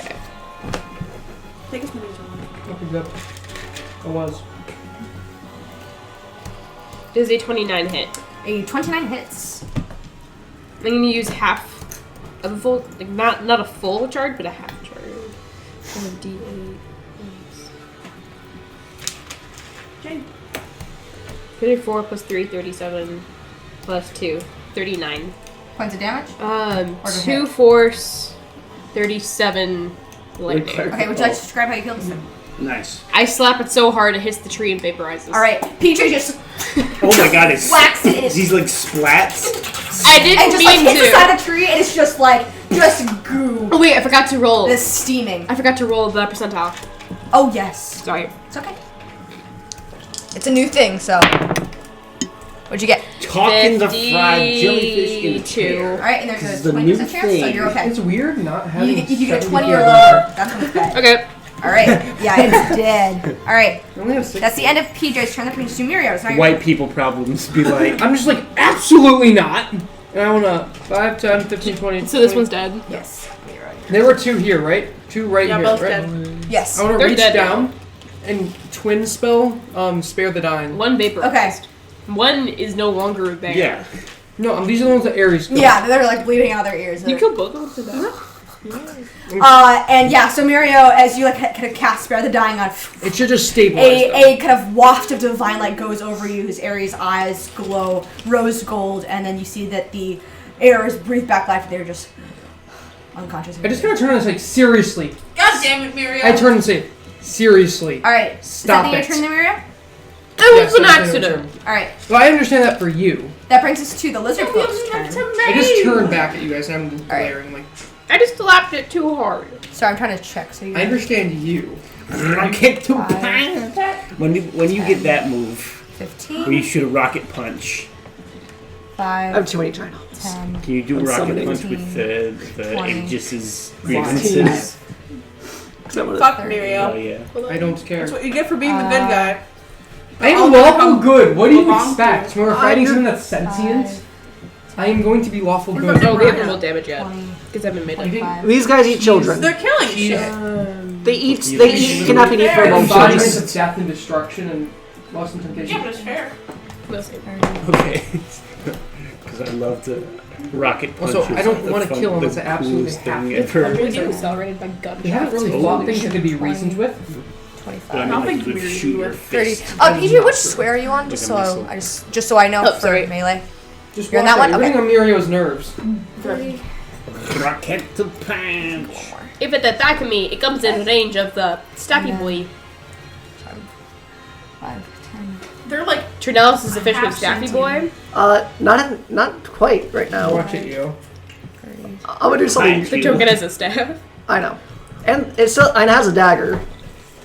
Okay. Take his money. Looking good. I was. Does a 29 hit? A 29 hits. I'm gonna use half of a full, like not a full charge, but a half charge. D8. 34 plus 3, 37 plus 2, 39. Points of damage? Or 2 hit? force, 37 lightning. Okay, would you like to describe how you kill this thing? Nice. I slap it so hard it hits the tree and vaporizes. Alright, PJ just Oh my god, it's whacks it in its these like splats. I didn't and just like mean hits the to. side of the tree and it's just like goo. Oh wait, I forgot to roll. This steaming. I forgot to roll the percentile. Oh yes. Sorry. It's okay. It's a new thing, so what'd you get? Talking the fried jellyfish in a 52. chair. Alright, and This there's is a the 20% new chance, so thing. you're okay. It's weird not having. If you get 70 20 or people. lower, that's when it's bad. Okay. Alright, yeah, it's dead. Alright, I only have 6. that's the end of PJ's turn. That brings to Mirio. It's not your White people problems be like. I'm just like, absolutely not. And I wanna 5, 10, 15, 20. So this 20. one's dead. Yes. There were 2 here, right? 2 right Yeah, here, both right? dead. Yes. I wanna They're reach dead down and twin spell, spare the dying. One vaporized. Okay. One is no longer there. Yeah. No, these are the ones that Ares killed. Yeah, they're like bleeding out their ears. You killed both of them to death? And yeah, so Mirio, as you like kind of cast Spare the Dying on, It should just stabilize them. a kind of waft of divine light goes over you. His Ares' eyes glow rose gold, and then you see that the air is breathed back life. They're just unconscious. I just gotta turn on and say, seriously. God damn it, Mirio. I turn and say, seriously. All right, Stop is that it. the end of your turn, Mirio? That Yes, was an that's the accident. turn. All right, Well, I understand that for you. that brings us to the lizard folks' turn. I just turned back at you guys and I'm glaring like, I just slapped it too hard. Sorry, I'm trying to check. So you I understand you. Rocket to punch. When you get that move, 15, where you shoot a rocket punch, 5, I have too many Tranelis. 10. can you do a I'm rocket summoning. punch with the 20, Aegis's 15. grievances? Is that what it- Fuck Oh Mirio. yeah. I don't care. That's what you get for being the good guy. I am I'll lawful become good. What do you belong expect? to. When we're fighting you're- something that's sentient, I am going to be lawful What good. about Oh, we haven't Brian? rolled damage yet. 20, Because I haven't made it. 25. These guys eat children. They're killing shit. They eat kidnap and eat for Embodiments emotions. of death and destruction and lost in temptation. Yeah, but it's fair. Mostly. Okay. Because I love to rocket punches. Also, I don't The wanna fun- kill him the unless I absolutely coolest have thing to. ever. Really get accelerated by gunshots. They haven't really Holy fought things that shit. could be reasoned with. 25. But I mean, don't like, think you would we're- shoot we're your 30. fist. PJ, which square are you on? Just Like a so missile. just so I know Oh, for sorry. melee. Just You're on watch that one? You're Okay. getting on Mirio's nerves. 30. Rocket to punch. If it attack me, it comes in range of the Stacky Yeah. Boy. 5, 10. They're like Tranelis is officially Half Stacky sentient. Boy. Not quite right now. Watch it, yo. 30. I'm gonna do something. The token as a staff. I know, and it still and it has a dagger.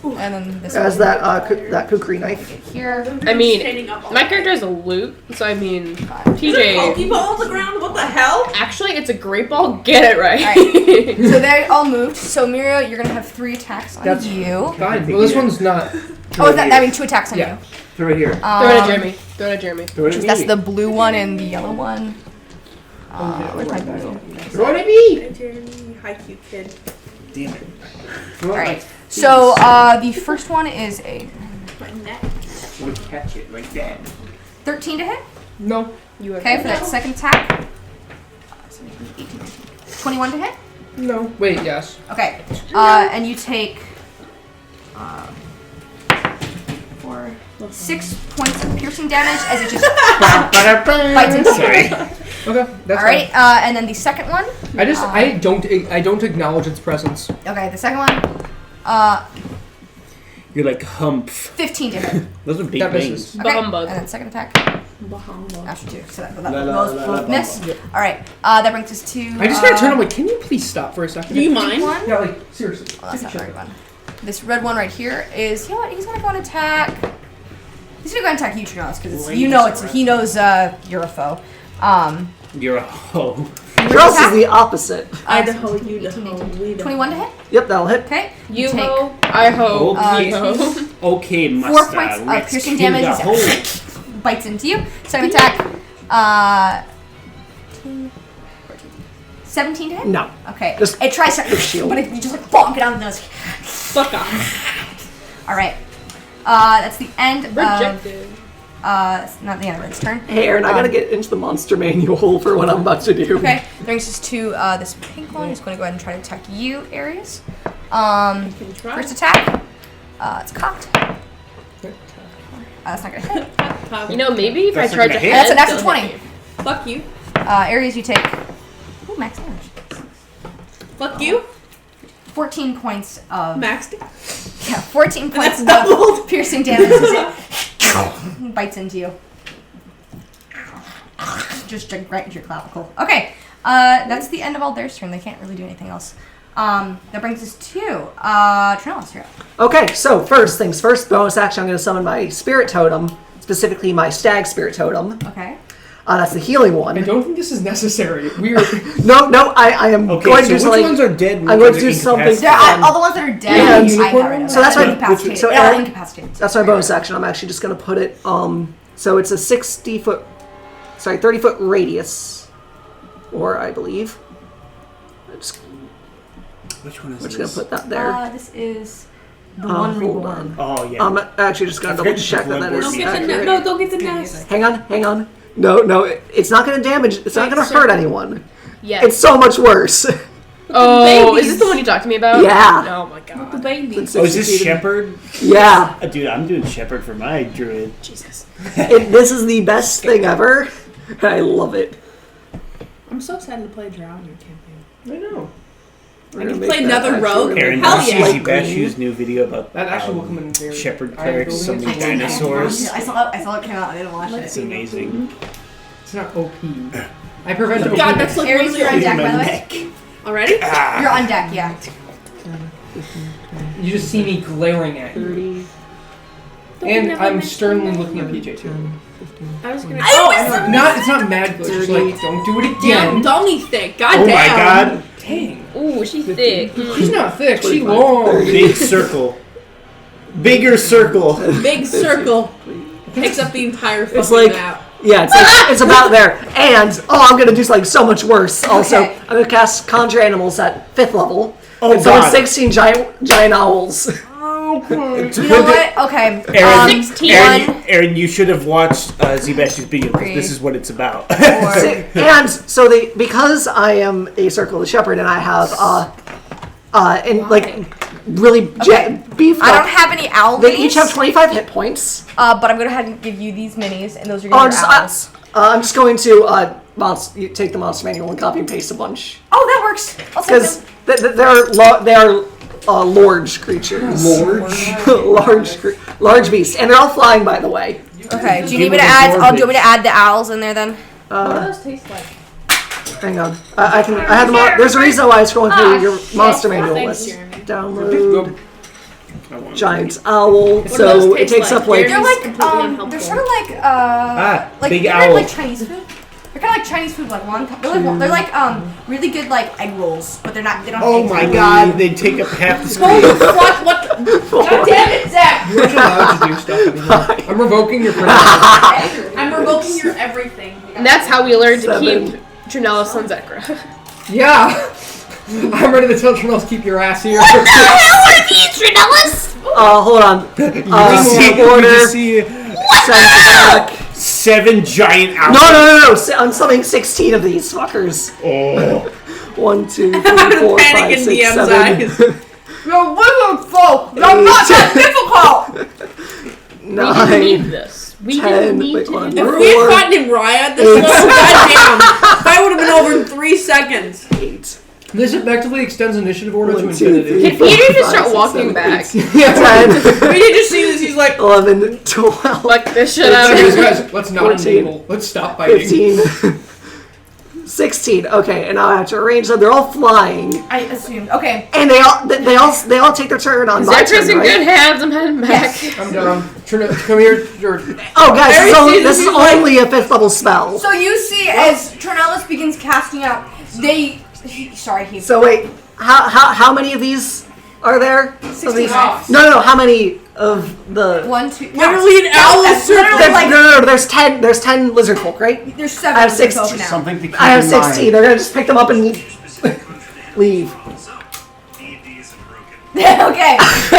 And then this It has one. that kukri knife. Here. I mean, standing up all my day. character has a loot, so I mean, Is it a PJ. Pokeball on the ground? What the hell? Actually, it's a great ball. Get it right. Alright. So they all moved. So Mirio, you're gonna have 3 attacks on That's you. Fine. Well, this one's not. Oh, is that, I mean 2 attacks on Yeah. you. Throw it here. Throw it at Jeremy. Throw it at Jeremy. Throw it at That's me. the blue one and the yellow one. Where's my blue? Throw it at me! Hey, Jeremy. Hi, cute kid. Damn it. Alright. So the first one is a My neck. Would catch it like that. 13 to hit. No. You Okay, for that second attack. 21 to hit. No. Wait, yes. Okay. And you take 6 points of piercing damage as it just bites into you. Sorry. Okay, that's Alright, and then the second one. fine. I don't acknowledge its presence. Okay, the second one. You're like humph. 15 to hit. Those are big That wings. misses. Okay. Humbug. And then second attack. After 2. So that La, la, those la, both la, miss. la. Alright, that brings us to. I just gotta turn. I'm like, can you please stop for a second? Do you mind? One. Yeah, like seriously. Oh, that's not the right one. This red one right here is, you know what, he's gonna go and attack. He's gonna go and attack you, Tranelis, because he knows you're a foe. You're a hoe. Tranelis is the opposite. Idaho, Idaho, 21 to hit. Yep, that'll hit. Okay. You take ho, I ho, Okay. he ho. Okay, 4 master. points of Let's piercing kill damage the as hoe. it bites into you. Second attack. 17 to hit. No. Okay. Just it tries to, shield. but you just like bonk it on the nose. Fuck off. All right. That's the end of Rejected. it's not the end of its turn. Hey, Aaron, I gotta get into the monster manual for what I'm about to do. Okay, that brings us to this pink one. He's going to go ahead and try to attack you, Aries. First attack. It's cocked. That's not gonna hit. You know, maybe if That's I tried not to gonna head, hit. That's a they'll natural hit 20. you. Fuck you. Aries, you take. Ooh, max damage. Fuck you. 14 points of. Maxed. Yeah, 14 points That's doubled. of piercing damage as it bites into you. Just right into your clavicle. Okay, that's the end of all their turn. They can't really do anything else. That brings us to Tranelis here. Okay, so first things first, bonus action, I'm going to summon my spirit totem, specifically my stag spirit totem. Okay. That's the healing one. I don't think this is necessary. Weird. No, I am Okay, going so to do which something. ones are dead? and I'm which going ones to are do something. incapacitated? All the ones that are dead, Yeah, I got rid of. so that's my- incapacitated. so They're all Eric- incapacitated. That's my bonus action. I'm actually just going to put it, so it's a 30-foot radius, or I believe. Which one is I'm just this? going to put that there. This is the one hold reborn. on. Oh, yeah. I'm actually just going to double check that that Don't is Don't get the accurate. no. Don't get the nest. Hang on. No, it's not going to damage. It's not going to hurt anyone. Yes. It's so much worse. Oh, babies. is this the one you talked to me about? Yeah. Oh my god. The baby. Oh, is this Shepherd? Yeah. Dude, I'm doing Shepherd for my druid. Jesus. This is the best thing ever. I love it. I'm so excited to play Drow in your campaign. I know. We're I gonna can make play that another actually- rogue. we're gonna Aaron, make Hell did that you yeah. see light Bashu's green. new video about That actually will come in very. Shepherd I clerics believe summoning it's- dinosaurs? I saw it came out. I didn't watch It's it. amazing. It's not OP. I prevent OP. God, that's like Aries, you're on literally deck, by the way. neck. already. You're on deck, yeah. You just see me glaring at you. 30, And I'm sternly looking at PJ too. 10, 15. I was gonna. It's not mad glitch. Just like, don't do it Damn, again. dummy thick. God Oh damn. my god. Dang. Ooh, she's thick. She's not thick. She's 25, long. 30. Big circle. Bigger circle. Big circle takes up the entire fucking It's like- map. Yeah, it's about there. And, I'm going to do something so much worse. Also, Okay. I'm going to cast Conjure Animals at 5th level. Oh, and summon God. 16 giant owls. You know what? Okay. Aaron, 16. Aaron, you should have watched Zbash's video because this is what it's about. And so because I am a Circle of the Shepherd and I have really beefed I don't up, have any owl they minis, each have 25 hit points. but I'm going to go ahead and give you these minis, and those are Oh, your I'm just, owls. I'm just going to you take the monster manual and copy and paste a bunch Oh, that works. I'll take because them. they are large creatures, large beasts, and they're all flying, by the way. Okay, do you need me to add? Do you want me to add the owls in there then? What do those taste like? Hang on, I have them all. There's a reason why I was scrolling through your monster manual Thanks, list. Jeremy. Download giant owl. do So those it taste takes like? up like. They're It's like completely unhelpful. they're sort of like big they're owl. like Chinese food. They're kind of like Chinese food, like one. They're like really good like egg rolls, but they're not. They don't. Have Oh eggs my in them. god, they take up half the Holy screen. fuck! What? God damn it, Zach! You're not allowed to do stuff anymore. I'm revoking your permission. I'm revoking your everything. And that's how we learned to 7. keep Tranelis on Zekra. Yeah. I'm ready to tell Tranelis keep your ass here. Hold on. We just see Back. 7 giant owls. No. I'm summoning 16 of these fuckers. Oh. 1, 2, 3, having a 4, panic 5, in 6, DM's 7. eyes. You're wizard folk. You're not that difficult. We didn't need 9, this. We 10. didn't need Wait, to hold on. do If this. we had 4, caught him Riot, this was goddamn. That would have been over in 3 seconds. 8. This effectively extends initiative order to 1, 2, infinity. 3, Can Peter 4, just start 5, 6, walking 7, back? 10, We did just see this. He's like, 11, 12, Like this shit Guys, out. guys, let's not 14, enable. Let's stop fighting. 15, 16. Okay, and now I have to arrange them. They're all flying, I assumed. Okay. and they all take their turn on my Zekra's turn, in good right? hands. I'm heading back. I'm down. Come here. Oh, guys, Every this is season he's only a 5th level spell. So you see, as Tranelis begins casting out, So wait, how many of these are there? 16 off. No. How many of the? 1, 2. literally an owl That's circle. literally like No. There's 10. There's 10 lizard folk, right? there's 7. I have lizard 16. folk now. Something to keep I have in 16. mind. They're gonna just pick them up and leave. Okay. So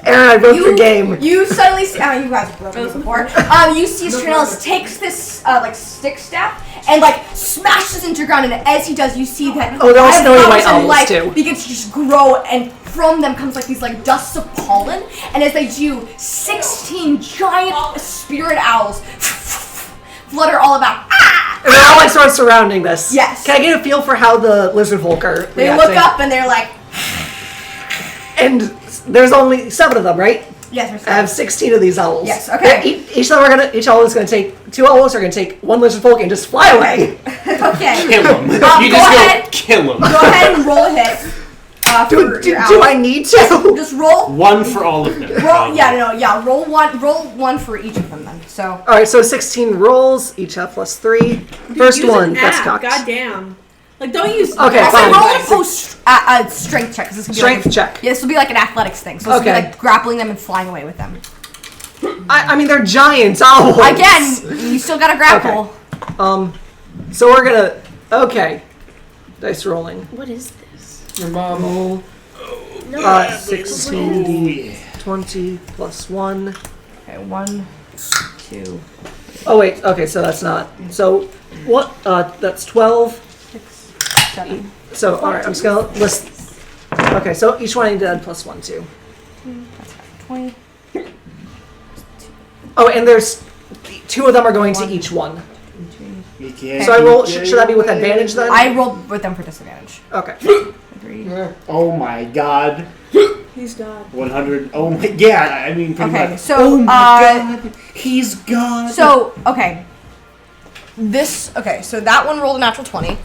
Aaron, I broke your game. You suddenly see, you guys have broken this before. You see Tranelis takes this like stick staff and like smashes into the ground, and as he does, you see that they're all snowy white and owls light too. begins to just grow, and from them comes like these like dusts of pollen, and as they do, 16 giant spirit owls flutter all about. And they're all like sort of surrounding this. Yes. Can I get a feel for how the lizard folk are They reacting? look up and they're like, And there's only 7 of them, right? yes, I have 16 of these owls. Yes, okay. Each owl is going to take 2 owls are going to take 1 lizard folk and just fly away. okay. Kill him. You go ahead. just go kill him. Go ahead and roll a hit. Do I need to? Just roll. 1 for all of them. Roll one for each of them then. So. All right, so 16 rolls, each have +3. First Use one, an that's app. cocked. God damn. Like, don't use. Okay, Also, fine. roll a post strength check. 'Cause this can be Strength like, check. Yeah, this will be like an athletics thing. So this will be Okay. like grappling them and flying away with them. I mean, they're giant owls. Again, you still gotta grapple. So we're gonna. Okay. Dice rolling. What is this? Your mom. Roll. No. 16d 20 plus 1. Okay, 1, 2, Oh wait. Okay, so that's not. So what? That's 12. 6, 7. So all right, I'm just gonna list. Okay, so each one I need to add +1 too. 20. Oh, and there's 2 of them are going to each one. You can't So I roll. keep Should that be with advantage then? I rolled with them for disadvantage. Okay. 3. Oh my god. He's God. 100. Oh my. Yeah, I mean, pretty Okay, much. so Oh my god. He's gone. So okay. So that one rolled a natural 20.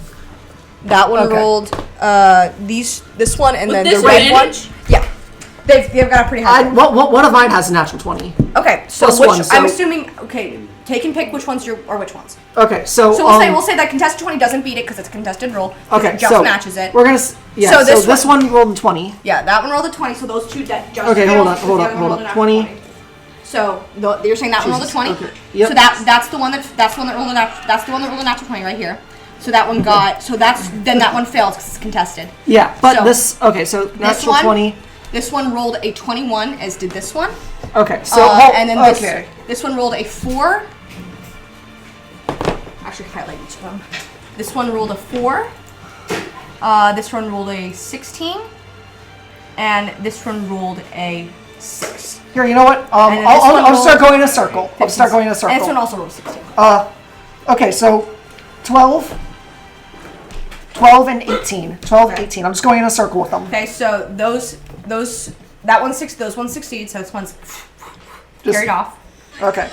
That one Okay. rolled this one and With then the red one. disadvantage? Yeah. They've got a pretty high. score. One of mine has a natural 20. Okay, so Plus which one, so- I'm assuming. Okay, take and pick which ones or which ones. Okay, so So we'll say that contested 20 doesn't beat it because it's a contested roll. 'Cause okay, it just so matches it. We're gonna yeah. So So this this one rolled a 20. Yeah, that one rolled a 20. So those two that just Okay, failed, hold on, because hold the on, other hold one on. rolled a 20. 20. So you're saying that one rolled a 20. Okay. Yep. So that's the one that rolled a natural 20 right here. So that one got then that one failed because it's contested. Yeah, but So, this okay. So natural one- 20. This one rolled a 21, as did this one. Okay, so And then this one rolled a 4. Actually, highlight each of them. This one rolled a 4. This one rolled a 16. And this one rolled a 6. here, you know what? And then this I'll one start rolled going in a circle. I'll start going in a circle. And this one also rolled a 16. Okay, so 12 and 18. 12, Okay. 18. I'm just going in a circle with them. Okay, so those ones succeed, so this one's Just- carried off. Okay.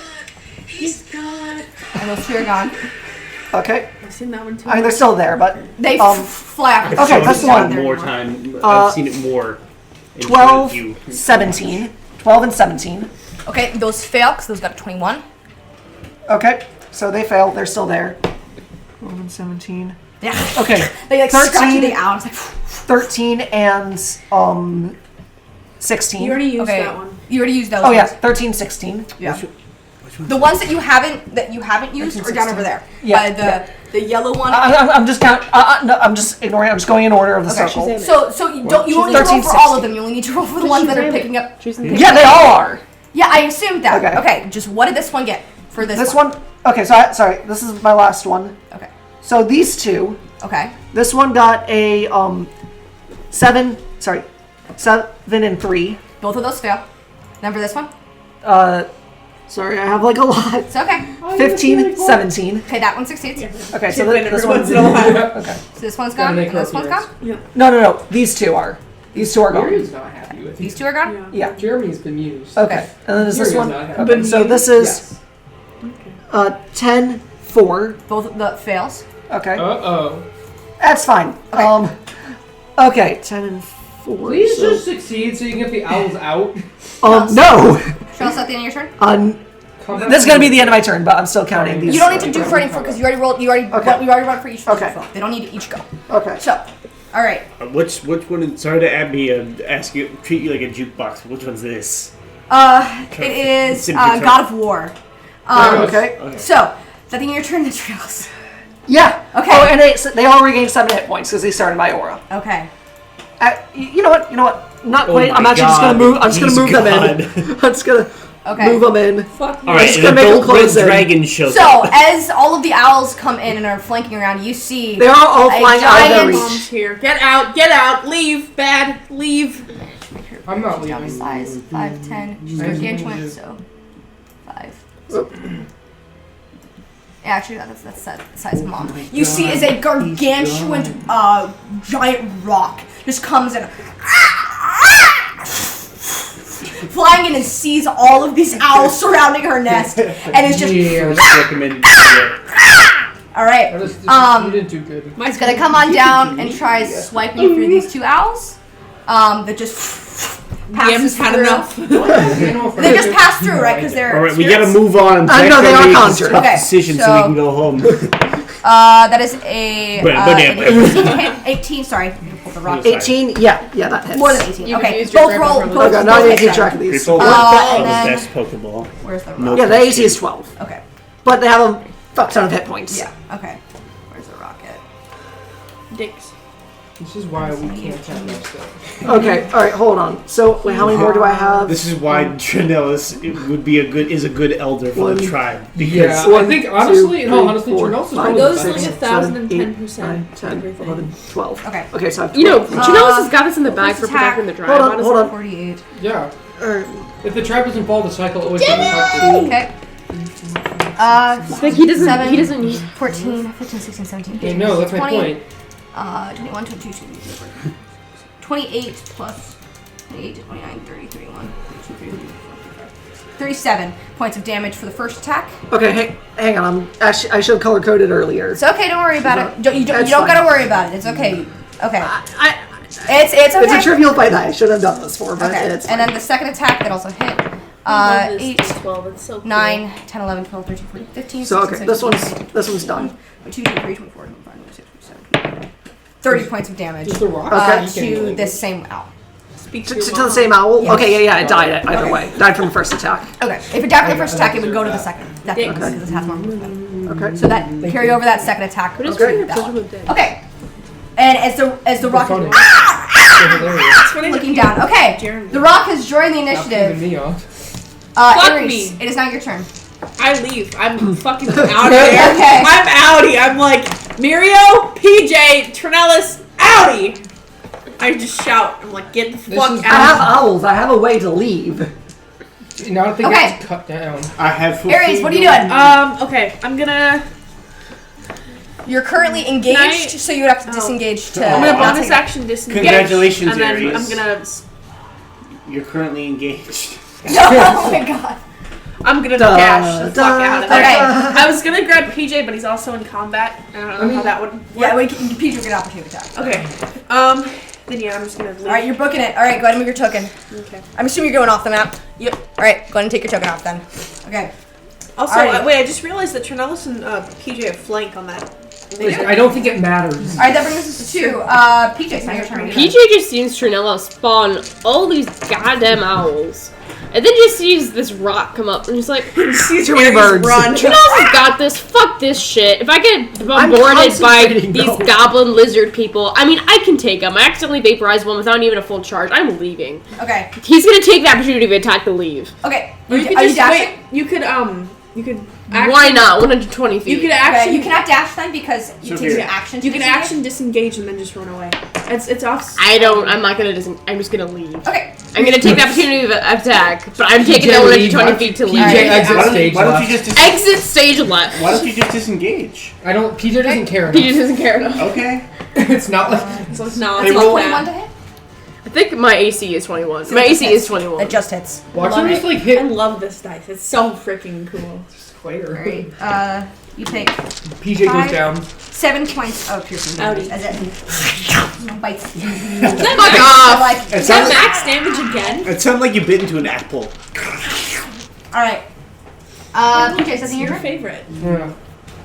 He's God. And those 2 are gone. Okay. I've seen that one too. I mean, they're still there, but They fly off. Okay, I've that's seen one. it more time. I've seen it more. in 12, you. 17. 12 and 17. Okay, those fail because those got a 21. Okay, so they failed. They're still there. 12 and 17. Yeah. Okay. They like 13. scratch the out. It's like 13 and 16. You already used okay. that one. You already used those. Oh yeah, ones. 13, 16. Yeah. The ones that you haven't used are down over there. Yeah, The yellow one. I'm just count. No, I'm just ignoring. I'm just going in order of the Okay. circle. So you don't you only need to roll 13, for all of 16. them. You only need to roll for the ones that are picking up. Yeah, they all are. Yeah, I assumed that. Okay. Okay. Just what did this one get for this? This one. Okay, so sorry. This is my last one. Okay. So these two. Okay. This one got a 7. Sorry, 7 and 3. Both of those fail. Remember this one? Sorry, I have like a lot. It's okay. 15, 17. Okay, that one succeeds. Okay, so Win this every one. once in a while. Okay. So this one's Gotta gone. make And this her one's gone. appearance. No. These two are. These two are Jeremy's gone. not happy with These you. two are gone. Yeah. Jeremy's bemused. Okay. And then is this Jeremy's one? not happy. Okay. So this is Yes. 10, 4. Both of the fails. Okay. Uh-oh. That's fine. Okay. Okay, 10 and 4. Please so- just succeed so you can get the owls out. No. Shall I at the end of your turn? This is gonna be the end of my turn, but I'm still counting these. You don't need to do for any because you already rolled. You already run for each. Okay. They don't need to each go. Okay. So, all right. Which one? Sorry to ask you, treat you like a jukebox. But which one's this? It is Simply try- God of War. Okay. So, at the end of your turn, the Trails. Yeah. Okay. Oh, and they all regain 7 hit points because they started my aura. Okay. You know what? Not Oh quite. my I'm actually just gonna God. move. I'm just gonna move them in. God. I'm just gonna Okay. move them in. Fuck All right, just an gonna make them adult red close in. dragon shows So up. as all of the owls come in and are flanking around, you see They are all a flying out of their giant- reach. Mom's here. Get out, leave, bad, leave. I'm not Down leaving. size 5'10", she's gargantuan, so 5. Yeah, actually, that's the size of mom. You see, is a gargantuan, giant rock just comes in, flying in and sees all of these owls surrounding her nest, and is just Recommended. all right. You didn't do good. It's gonna come on down and try swiping through these 2 owls. That just passes DM's had through. enough. They just pass through, right? Because they're All right, we spirits. gotta move on. I know, Zach they are made this conjured. tough Okay, decision so so- we can go home. That is a But- an 18 hit. 18. Sorry, you can pull the rock. 18. Yeah, that hits. More than 18. You can Okay, use your both grandpa roll. for the- Both, Okay, now I both need hit to keep them. track of these. Triple and the then- best Pokeball. Where's the rock? No. Yeah, the AC is 12, Okay. but they have a fuck ton of hit points. Yeah. Okay. Where's the rocket? Dicks. This is why we can't have that stuff. Okay, all right, hold on. So, wait, how many more do I have? This is why Tranelis would be a good elder for the One. tribe because Yeah, I think honestly, Tranelis is probably Goes the like best. 1,010% 9, 10, everything. 11, 12. Okay. Okay, so I have You know, 12. Tranelis has got this in the bag first for attack. protecting the drive. Hold on, honestly. hold on. 48. Yeah. Alright. If the tribe doesn't follow the cycle, it always gets affected. Okay. Like he doesn't. 7, He doesn't need. 14, 15, 16, 17, 18, I know, that's my 20, point. 21, 22, 28 plus 28, 29, 30, 31, 32, 33, 37 points of damage for the first attack. Okay, hang on. I should have color coded earlier. It's okay, don't worry about it. You don't That's gotta fine. worry about it. It's okay. Okay. It's It's okay. a trivial fight that I should have done this for, but Okay. it's And fine. then the second attack that also hit. Love this 8, 12, it's so cool. 9, 10, 11, 12, 13, 14, 15, So 16, okay, this 17, one's done. 22, 23, 24, 25, 26, 27, 30 points of damage Just the rock. Okay. to this same owl. Speak To your the mom. same owl? Yes. Okay, yeah, it died either Okay. way. Died from the first attack. Okay. If it died for the first attack, it would go to the second. Definitely, Dicks. because it has more movement. Okay. So that carry over that second attack. What is to your that precision one. of damage? Okay. And as the rock Funny. is Hilarious. It's funny that looking you- down. Okay. Jeremy. The rock has joined the Stop flipping initiative. me off. Fuck Ares, me. it is now your turn. I leave. I'm fucking out of here. Okay. I'm outie. I'm like, Mirio, PJ, Tranelis, outie. I just shout. I'm like, get the This fuck is- I have out. owls. I have a way to leave. Now that they Okay. get cut down. I have. Ares, what are you doing? Okay, I'm gonna You're currently engaged, so you would have to disengage to. I'm gonna not bonus take- action disengage. Congratulations, and then Ares. I'm gonna You're currently engaged. Oh my god. dash the fuck out of there. Okay. I was gonna grab PJ, but he's also in combat. I don't know how that would work. Yeah, Peach will get an opportunity attack. Okay. Then yeah, I'm just gonna leave. All right, you're booking it. All right, go ahead and move your token. Okay. I'm assuming you're going off the map. Yep. All right, go ahead and take your token off then. Okay. Also, Alrighty. wait, I just realized that Tranelis and PJ have flank on that. Listen, I don't think it matters. All right, that brings us to 2. PJ, it's now your turn. PJ just sees Tranelis spawn all these goddamn owls. And then just sees this rock come up and he's like, Sees Too many birds. run. Tranelis has got this, fuck this shit. If I get bombarded by concentrating, these though. goblin lizard people, I mean, I can take them. I accidentally vaporized one without even a full charge. I'm leaving. Okay. He's gonna take the opportunity to attack to leave. Okay. Or you could Are you just dashing? wait. You could Why not? 120 feet. You could Okay, action. you cannot dash then because you So take here. an action. To You can disengage. action disengage and then just run away. It's off. I'm not gonna I'm just gonna leave. Okay. I'm gonna take the opportunity to attack, but I'm taking PJ the leave. 120 feet to PJ leave. exit stage Why don't left. you just Exit stage left. Why don't you just disengage? I don't. PJ doesn't care He enough. just doesn't care enough. Okay. It's not like. It's like, no, Hey, it's roll- not 21 to that. hit? I think my AC is 21. So My it AC just is hits. 21. It just hits. Watch Love him it. just like I hit. love this dice. It's so freaking cool. Square. Alright, you take PJ 5. goes down. 7 points of piercing damage Outie. as it bites. Fuck off. Like, It Is that sounds, max damage again? it sounds like you bit into an apple. alright. PJ, says in your Your turn? favorite. Yeah.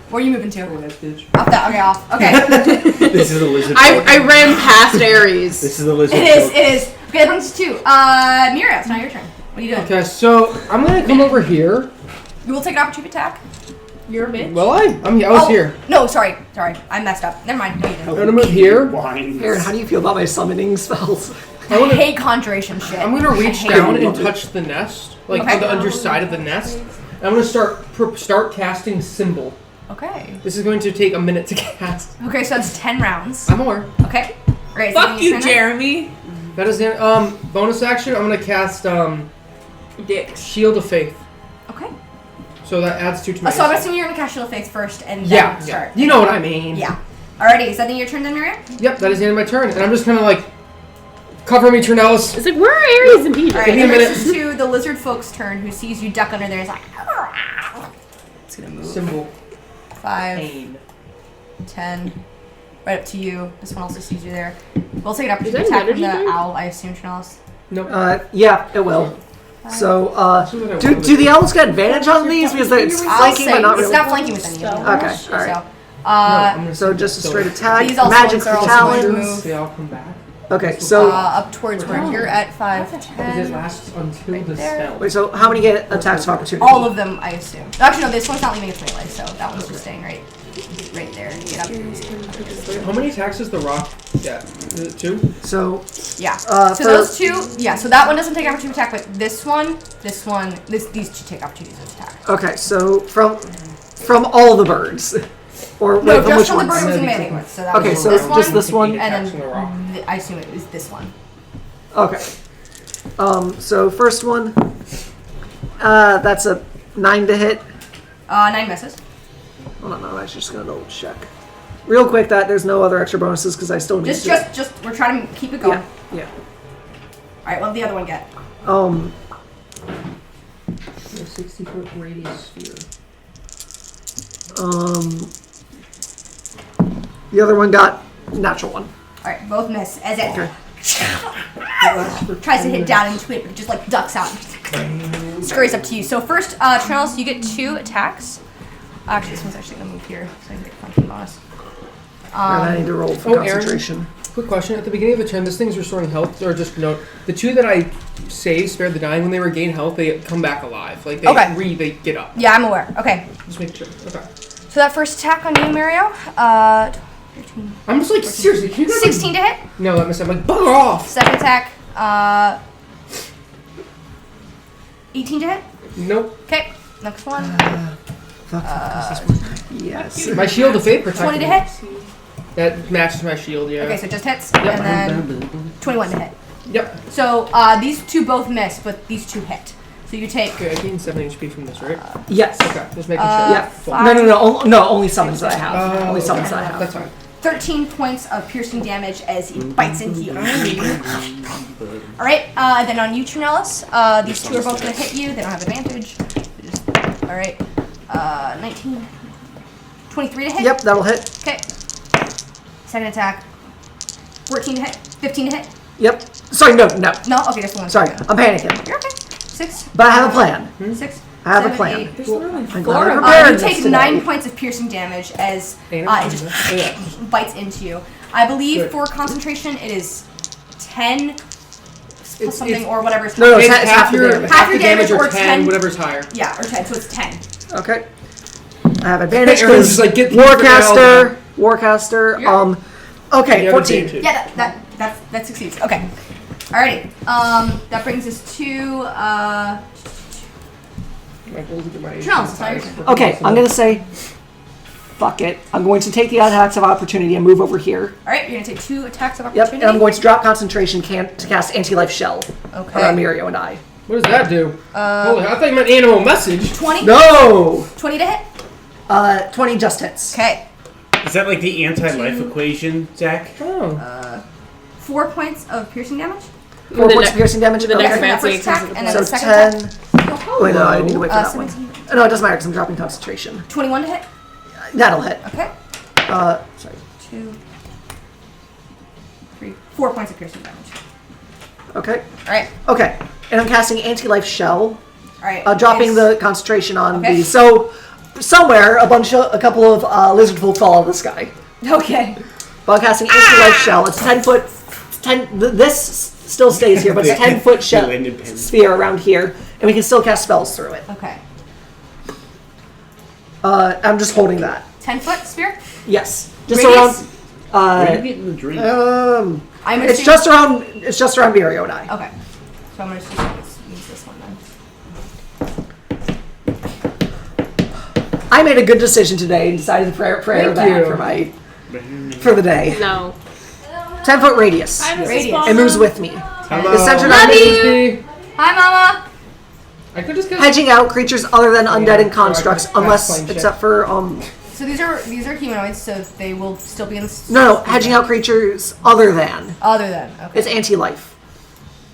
Where are you moving to? Oh, that bitch. Off that. Okay, off. Okay. This is a lizard. I ran past Ares. This is a lizard. It is. It is. Okay, that brings us to 2. Mira, it's now your turn. What are you doing? Okay, so I'm gonna come over here. You will take an opportunity attack. You're a bitch. Will I? I was here. No, sorry. I messed up. Never mind. No, you didn't. I'm gonna move here. Wines. Aaron, how do you feel about my summoning spells? I hate conjuration shit. I'm gonna reach I hate down it. and touch the nest, like Okay. on the underside of the nest. I'm gonna start casting symbol. Okay. This is going to take a minute to cast. Okay, so that's 10 rounds. I'm aware. Okay. Great. Fuck you, Jeremy. That is the bonus action. I'm gonna cast Dick. Shield of Faith. Okay. So that adds 2 to my. So I'm AC. assuming you're gonna cast Shield of Faith first and then start. You know what I mean. Yeah. Alrighty, is that the end of your turn then, Miriam? Yep, that is the end of my turn, and I'm just gonna like cover me, Tranelis. It's like, where are Aries and Peter? Alright, me a and minute. this is to the lizard folk's turn, who sees you duck under there. Is like, it's gonna move. Symbol. 5, 10, right up to you. This one also sees you there. We'll take an opportunity Is that attack from an the energy owl, I assume, Tranelis. Nope. Yeah, it will. So, do the owls get advantage on these because it's I'll flanking say but not it's really? not flanking with any of them. Okay, alright. So just a straight attack, These also magic ones are also talons. going to move. They all come back. Okay, so up towards where you're at 5, Because it 10. lasts until Right the there. spell. wait, so how many get attacks of opportunity? All of them, I assume. Actually, no, this one's not leaving its melee, so that one's just staying right there. Get up. Wait, how many attacks does the rock get? Is it 2? So Yeah. for- So those two, so that one doesn't take opportunity attack, but these two take opportunities of attack. okay, so from all the birds, or No, wait, from just which from the bird ones? it was in melee with. So that Okay, was so this one, just this one. and Attacks from the rock. then I assume it was this one. Okay. So first one, that's a 9 to hit. 9 misses. Hold on, I'm actually just gonna double check. Real quick, that there's no other extra bonuses because I still need to. Just we're trying to keep it going. Yeah. All right, what did the other one get? A 60-foot radius sphere. The other one got natural 1. All right, both miss as it Okay. tries to hit down into it, but it just like ducks out. Scurries up to you. So first, Tranelis, you get 2 attacks. Actually, this one's actually gonna move here, so I can get flanking bonus. And I need to roll for concentration. Quick question. At the beginning of the turn, this thing's restoring health, or just note, the 2 that I saved, spared the dying, when they regain health, they come back alive. Like, they get up. Yeah, I'm aware. Okay. Just make sure. Okay. So that first attack on you, Mario, 13, I'm just like, seriously, can you guys 16 to hit. No, that missed. I'm like, bugger off! Second attack, 18 to hit. Nope. Okay, next one. Yes. My shield of fate protects 20 to me. hit. That matches my shield, yeah. Okay, so it just hits, Yep. and then 21 to hit. Yep. So these 2 both miss, but these 2 hit. So you take Okay, I gained 7 HP from this, right? Yes. Okay, just making sure. Yeah. Cool. No, only summons that I have. Only summons that I have. That's fine. 13 points of piercing damage as he bites into you. Alright, then on you, Tranelis, these 2 are both going to hit you. They don't have advantage. Alright, 19, 23 to hit. Yep, that'll hit. Okay. Second attack, 14 to hit, 15 to hit. Yep. Sorry, no. No? Okay, just one. Sorry, I'm panicking. You're okay. 6. But I have a plan. 6. I have a 7, plan. 8. There's literally I'm 4 glad I of them. prepared You this take today. 9 points of piercing damage as it just bites into you. I believe Good. for concentration it is 10 plus something it's- or whatever. No, It's it's half your the damage. Half your damage damage or or 10, 10. whatever's higher. Yeah, or 10, so it's 10. Okay. I have advantage Aaron's because just like, get Warcaster. You're- Okay, Yeah, 14. the Yeah, that succeeds. Okay. Alrighty. That brings us to Tranelis, it's not your turn. Okay, I'm gonna say, fuck it. I'm going to take the attacks of opportunity and move over here. Alright, you're gonna take 2 attacks of Yep, opportunity. and I'm going to drop concentration to cast anti-life shell Okay. on Mirio and I. What does that do? Holy, I thought you meant animal message. 20? No! 20 to hit? 20 just hits. Okay. Is that like the anti-life equation, Zach? Oh. 4 points of piercing damage. 4 The points of ne- piercing damage. the Okay. next From that Fancy first attack, because and of then So the second 10. attack. Wait, no, I need to wait for that 17. one. No, it doesn't matter because I'm dropping concentration. 21 to hit. That'll hit. Okay. Sorry. 2, 3, 4 points of piercing damage. Okay. Alright. Okay. And I'm casting anti-life shell, Alright. dropping It's- the concentration on Okay. these. So somewhere a couple of lizard folk fall out of the sky. Okay. While casting anti-life shell, it's 10 foot. This still stays here, but it's 10-foot shell Independent. sphere around here, and we can still cast spells through it. Okay. I'm just holding that. 10-foot sphere? Yes. Just Radius? Where are you around. getting the drink? I'm It's assuming- just around Mirio and I. Okay. So I'm gonna just use this one then. I made a good decision today and decided to prayer Thank back you. for the day. No. 10-foot radius. Radius. It moves with me. Hello. It's centered Love on me. you. Hi, Mama. I could just get. Hedging out creatures other than undead and constructs, That's unless plain shit. except for So these are humanoids, so they will still be in the. no, hedging out creatures other than. Other than okay. It's anti-life.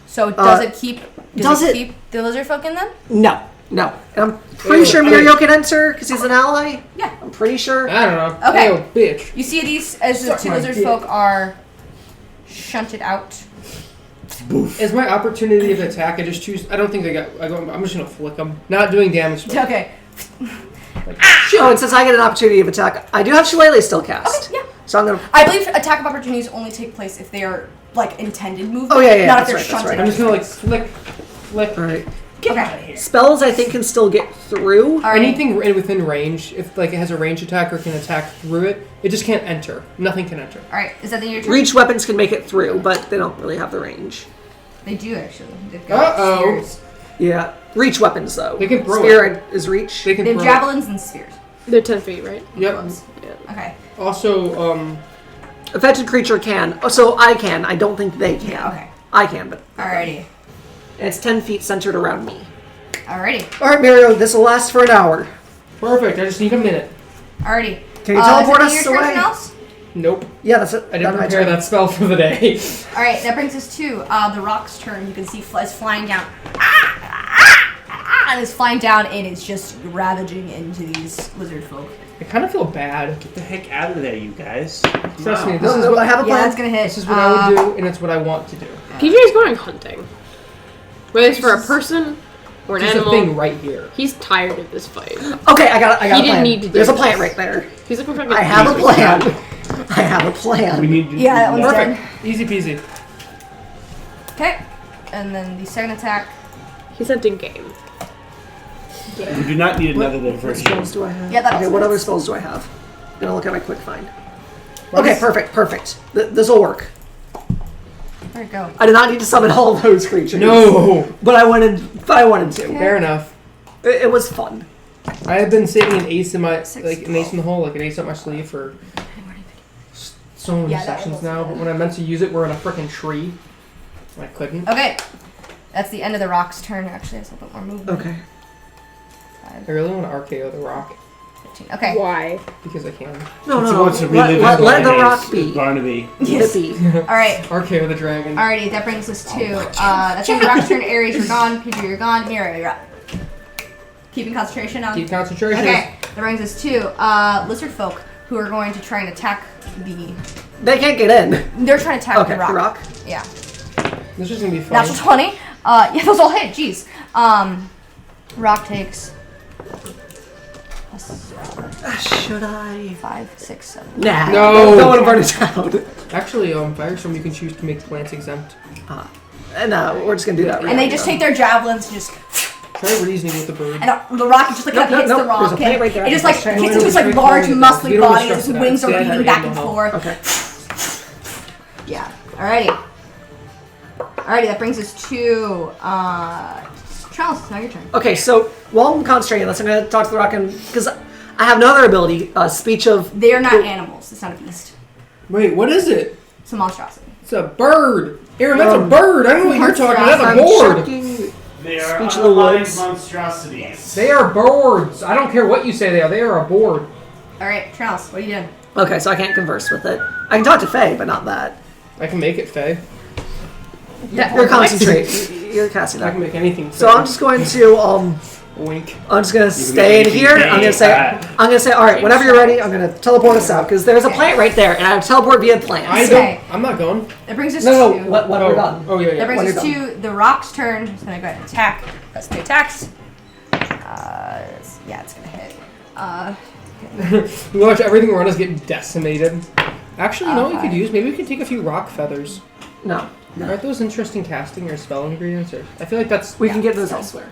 So does it keep? does it- keep the lizard folk in them? No. And I'm pretty sure Mirio can enter because he's an ally. Yeah. I'm pretty sure. I don't know. Okay. Oh, bitch. You see these as the Suck two my lizard dick. folk are shunted out. Is my opportunity of attack? I just choose. I don't think they got. I'm just gonna flick them. Not doing damage. To Okay. Oh, and since I get an opportunity of attack, I do have Shillelagh still cast. Okay. Yeah. So I'm gonna. I believe attack of opportunities only take place if they are like intended movement. Oh, yeah, Not if that's they're right, that's shunted. right. I'm just gonna like flick. All right. Get out of here. Spells I think can still get through. All right. Anything within range, if like it has a range attack or can attack through it, it just can't enter. Nothing can enter. All right. Is that the your turn? Reach weapons can make it through, but they don't really have the range. They do actually. They've got Uh-oh. spears. Yeah. Reach weapons though. They can throw Spear is reach. They can They have throw it. javelins and spears. They're 10 feet, right? Yep. Okay. Also, Affected creature can. Oh, so I can. I don't think they can. Yeah. Okay. I can, but Alrighty. it's 10 feet centered around me. Alrighty. All right, Mirio. This will last for an hour. perfect. I just need a minute. Alrighty. Can you teleport is that us your turn, away? Tranelis? Nope. Yeah, that's it. I didn't That's my prepare turn. that spell for the day. All right, that brings us to the rock's turn. You can see is flying down, and is flying down and is just ravaging into these lizard folk. I kind of feel bad. Get the heck out of there, you guys. Trust me. Wow. This is No, what I have a Yeah, plan. that's gonna hit. This is what I would do, and it's what I want to do. PJ is going hunting. Whether it's for a person or an There's a animal. thing right here. He's tired of this fight. Okay, I got He a didn't plan. need to do There's a this. plant right there. He's looking for I have a plan. I have a plan. We need to Yeah, that one's Perfect. dead. Easy peasy. Okay, and then the second attack. He's hunting game. We do not need another What diversion. spells do I have? Yeah, that Okay, also what other hits. spells do I have? I'm gonna look at my quick find. What Okay, is- perfect. This will work. There you go. I did not need to summon all those creatures. No. But I wanted to. Fair enough. It was fun. I have been saving an ace in my Six. an ace in the hole, like an ace up my sleeve for so many Yeah, that sessions was now. But when I meant to use it, we're in a freaking tree. I couldn't. Okay, that's the end of the rock's turn. Actually, has a little bit more movement. Okay. I really want to RKO the rock 15. Okay. Why? because I can. No, He no, wants to no. relive Let his the days rock with be. Barnaby. Yes. Let it be. All right. RKO the dragon. Alrighty, that brings us to that's the rock's turn. Aries, you're gone. Pedro, you're gone. Mira, you're up. Keeping concentration on. Keep concentration. Okay, that brings us to lizard folk who are going to try and attack the. They can't get in. They're trying to attack Okay, the rock. the rock. Yeah. This is gonna be fun. Natural 20. Yeah, those all hit. Jeez. Rock takes. Should I? 5, 6, 7. Nah. No. Don't want to burn it down. Actually, Firestorm you can choose to make plants exempt. No, we're just gonna do that. And they just take their javelins and just. Try reasoning with the bird. And the rock just like kind of hits the rock. There's a plant right there. It just like Let's try hits and into his like wait, large, wait, muscly you don't body wanna as his stress it out. wings are Yeah, beating yeah, back yeah, and yeah. forth. Okay. Yeah. Alrighty. Alrighty, that brings us to Tranelis, it's now your turn. Okay, so while I'm concentrating on this, I'm gonna talk to the rock and because I have another ability, speech of. They are not animals. It's not a beast. Wait, what is it? It's a monstrosity. It's a bird. Aaron, that's a bird. I don't know what you're talking about. That's a I'm board. checking- They are Speech of the unalive woods. monstrosities. They are boards. I don't care what you say they are. They are a board. Alright, Tranelis, what are you doing? Okay, so I can't converse with it. I can talk to Faye, but not that. I can make it Faye. You're concentrating. You're casting I that. can make anything Faye. So I'm just going to Wink. I'm just gonna can stay in make here. anything I'm gonna say, all right, whenever you're ready, I'm gonna teleport us out because there's a plant right there, and I teleport via plants. I Okay. don't. I'm not going. That brings us No, to when we're done. Oh yeah, that yeah. brings when us you're to the rock's turn. It's gonna go ahead and attack. That's 3 attacks. Yeah, it's gonna hit. We watch everything around us get decimated. Actually, you know what we could Okay. use? Maybe we could take a few rock feathers. No, Aren't those interesting casting or spell ingredients? Or I feel like that's. we can get those elsewhere.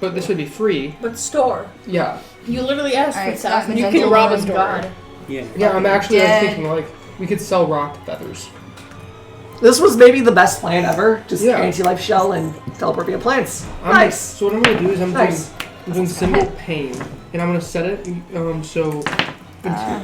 but this would be free. But store. Yeah. You literally asked Alright, for stuff, so and you magenta can rob a one, store. God. Yeah. Yeah, I'm actually Dead. thinking like we could sell rock feathers. This was maybe the best plan ever. Just Yeah. anti-life shell and teleport via plants. Nice. So what I'm gonna do is I'm Nice. doing symbol pain, and I'm gonna set it so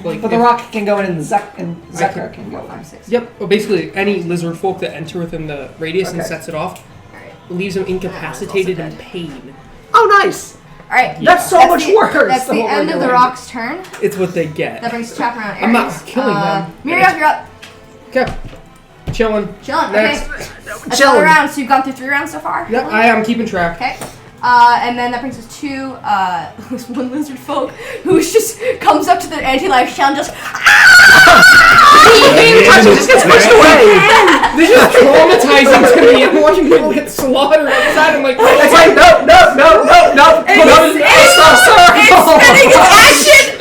like. But the if- rock can go in and Zekra can go in. 5, 6. Yep. Well, basically, any lizard folk that enter within the radius and Okay. sets it off Alright. leaves them incapacitated in pain. Oh, nice. Alright. That's so much the, worse. That's than the what we're end of the doing. rock's turn. It's what they That get. brings the chapter around Aries. I'm not killing them. Miriam, you're up. Okay. Chilling. Chilling. Next. Okay. That's Chilling. another round. So you've gone through 3 rounds so far. Yep. I am keeping track. Okay. And then that brings us to this one lizard folk who just comes up to the anti-life shell and just He just gets pushed away. This is traumatizing to me. I'm watching people get slaughtered outside. I'm like, It's like, no. It's spending its action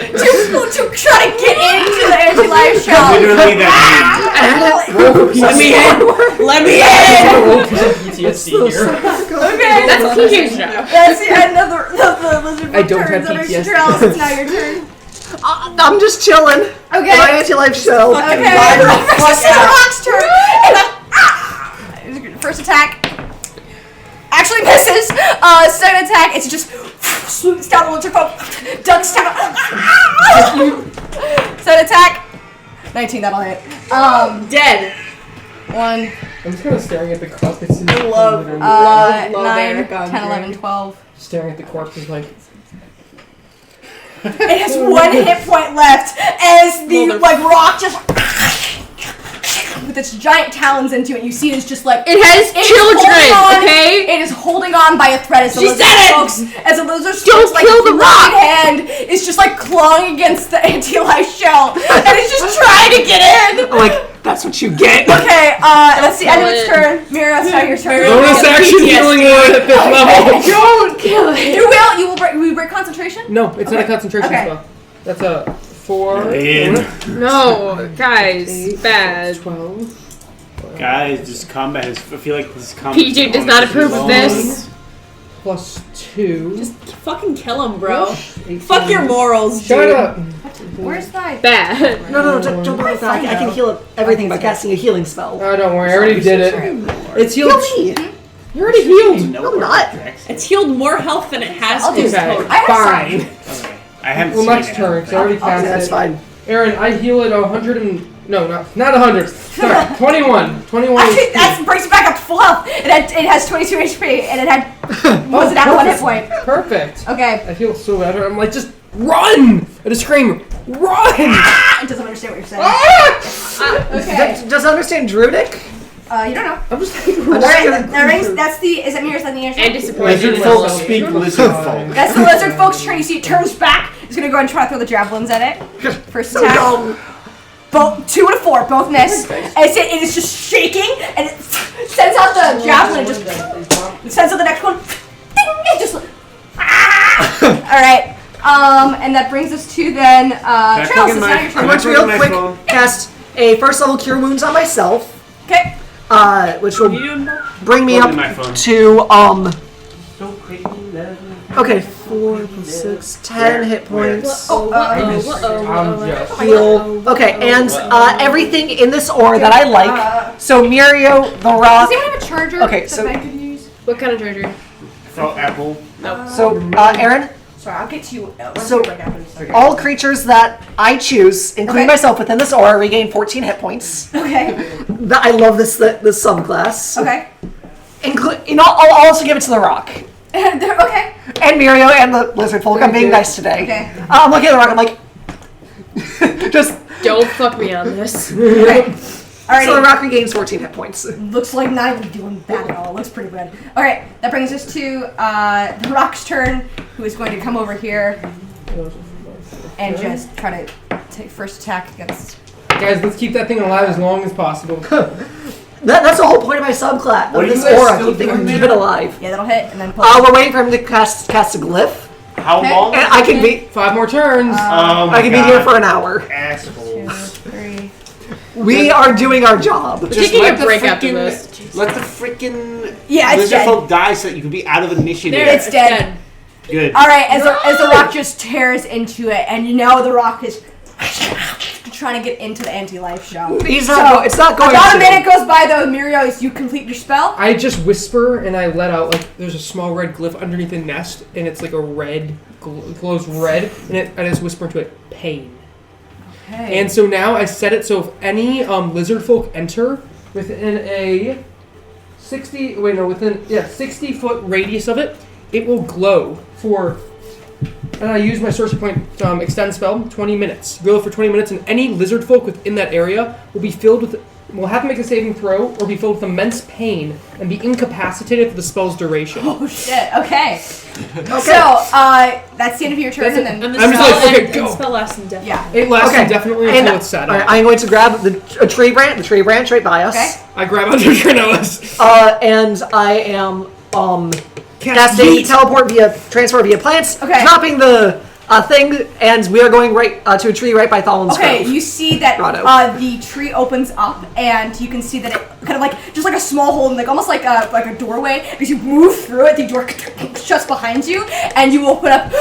to try to get into the anti-life shell. Literally that let me in. Let me in! PTSD here. Okay. That's PJ's job. That's the end of the lizard folk I don't turns. have Under PTSD. Tranelis, it's now your turn. I'm just chilling. Okay. My anti-life shell. Okay. This is the rock's turn. And then, first attack actually misses. Second attack, it's just swoops down the lizard folk, ducks down. Second attack, 19. That'll hit. Dead. 1, I'm just kind of staring at the corpse. Love 9, Eric 10, on 11, drink. 12. Staring at the corpse like. It has 1 hit point left as the rock just with its giant talons into it. You see it's just like It has holding children, on. okay? It is holding on by a thread as the She lizard said it! folks, as the lizard Don't folks, kill the rock! right hand is just like clawing against the anti-life shell, and it's just trying to get in. I'm like, that's what you get. Okay, that's the end of its Kill turn. Mira, it's now your turn. Bonus action healing word at 5th level. Don't kill it. You will break concentration. No, it's not a concentration Okay. spell. That's a 4. In. No, guys, bad. 12. Guys, this combat is. I feel like this combat. PJ does not approve of this. Plus 2. Just fucking kill him, bro. 18. Fuck your morals, dude. Shut up. Where's that? Bad. No, don't worry about that. I can heal everything by casting a healing spell. Oh, don't worry. I already did it. It's healed. Heal me. You're already healed. No, I'm not. It's healed more health than it has I'll do this Okay, coat. I have fine. Okay. I haven't Well, seen next it. turn, 'cause I already cast That's it. fine. Aaron, I heal at 100 and... No, not 100. Sorry, 21. 21 Actually, HP. that brings it back up to full health. It has 22 HP, and it had was it at 1 hit point. Perfect. Okay. I feel so better. I'm like, just run! I just scream, run! It doesn't understand what you're saying. Ah! Okay. Does it understand Druidic? You don't know. I'm just like, I'm run. just Alright, gonna- that rings. That's the. Is it Mira's? That's the answer. And disappointed. Lizard in folk myself. speak lizard folk. That's the lizard folk's turn. You see, it turns back. It's gonna go and try to throw the javelins at it. First attack. Both 2 and a 4, both miss. And it is just shaking, and it sends out the javelin. And just sends out the next one. Ding, it just. All right. And that brings us to then. Tranelis, it's now your I'm turn. going to real quick cast a first level cure wounds on myself, Okay. which will bring me Plug up in my phone. to okay, 4 plus 6, 10 hit points. I'm just... Heal. Okay, and everything in this ore that I like. So Mirio, the rock. Does anyone have a charger? Okay, that so- I could use? What kind of treasure? Oh, Apple. So Aaron, Sorry, I'll get to you. So- right after this. all creatures that I choose, including Okay. myself within this ore, regain 14 hit points. Okay. I love this subclass. Okay. I'll also give it to the rock. Okay. And Mirio and the lizard folk. I'm being nice today. Okay. I'm looking at the rock. I'm like, just Don't fuck me on this. Okay. Alrighty. so the rock regains 14 hit points. Looks like not even doing bad at all. Looks pretty good. Alright, that brings us to the rock's turn, who is going to come over here and just try to take first attack against. Guys, let's keep that thing alive as long as possible. That's the whole point of my subclass. What Of are this you guys aura, still keep doing it there? alive. Yeah, that'll hit, and then pull. We're waiting for him to cast a glyph, How Okay. long? and I can be 5 more turns. Oh my I can be God. here for an hour. 2, Assholes. 3. We are doing our job. We're taking let a the break after freaking- this. Let the freaking it's lizard dead. folk die so that you can be out of initiative. It's dead. Good. All right, as the rock just tears into it, and you know the rock is trying to get into the anti-life shell. It's not going about to. a minute goes by though, Mirio, as you complete your spell. I just whisper and I let out, like, there's a small red glyph underneath the nest, and it's like a red, glows red, and I just whisper into it, pain. Okay. And so now I set it so if any lizard folk enter within a 60-foot radius of it, it will glow for, and I use my sorcery point extend spell, 20 minutes. Glow for 20 minutes, and any lizard folk within that area will have to make a saving throw or be filled with immense pain and be incapacitated for the spell's duration. Oh shit! Okay. So that's the end of your turn, and then And the I'm spell, just like, okay, and go. the spell lasts indefinitely. yeah. It lasts Okay. indefinitely And, until it's set all up. right, I'm going to grab the tree branch right by us. Okay. I grab onto Tranelis. And I am Cast casting yeet. teleport transfer via plants, Okay. dropping the thing, and we are going right to a tree right by Thalen's Okay, Grove. you see that Grotto. the tree opens up, and you can see that it kind of like just like a small hole, like almost like a doorway. As you move through it, the door shuts behind you, and you open up.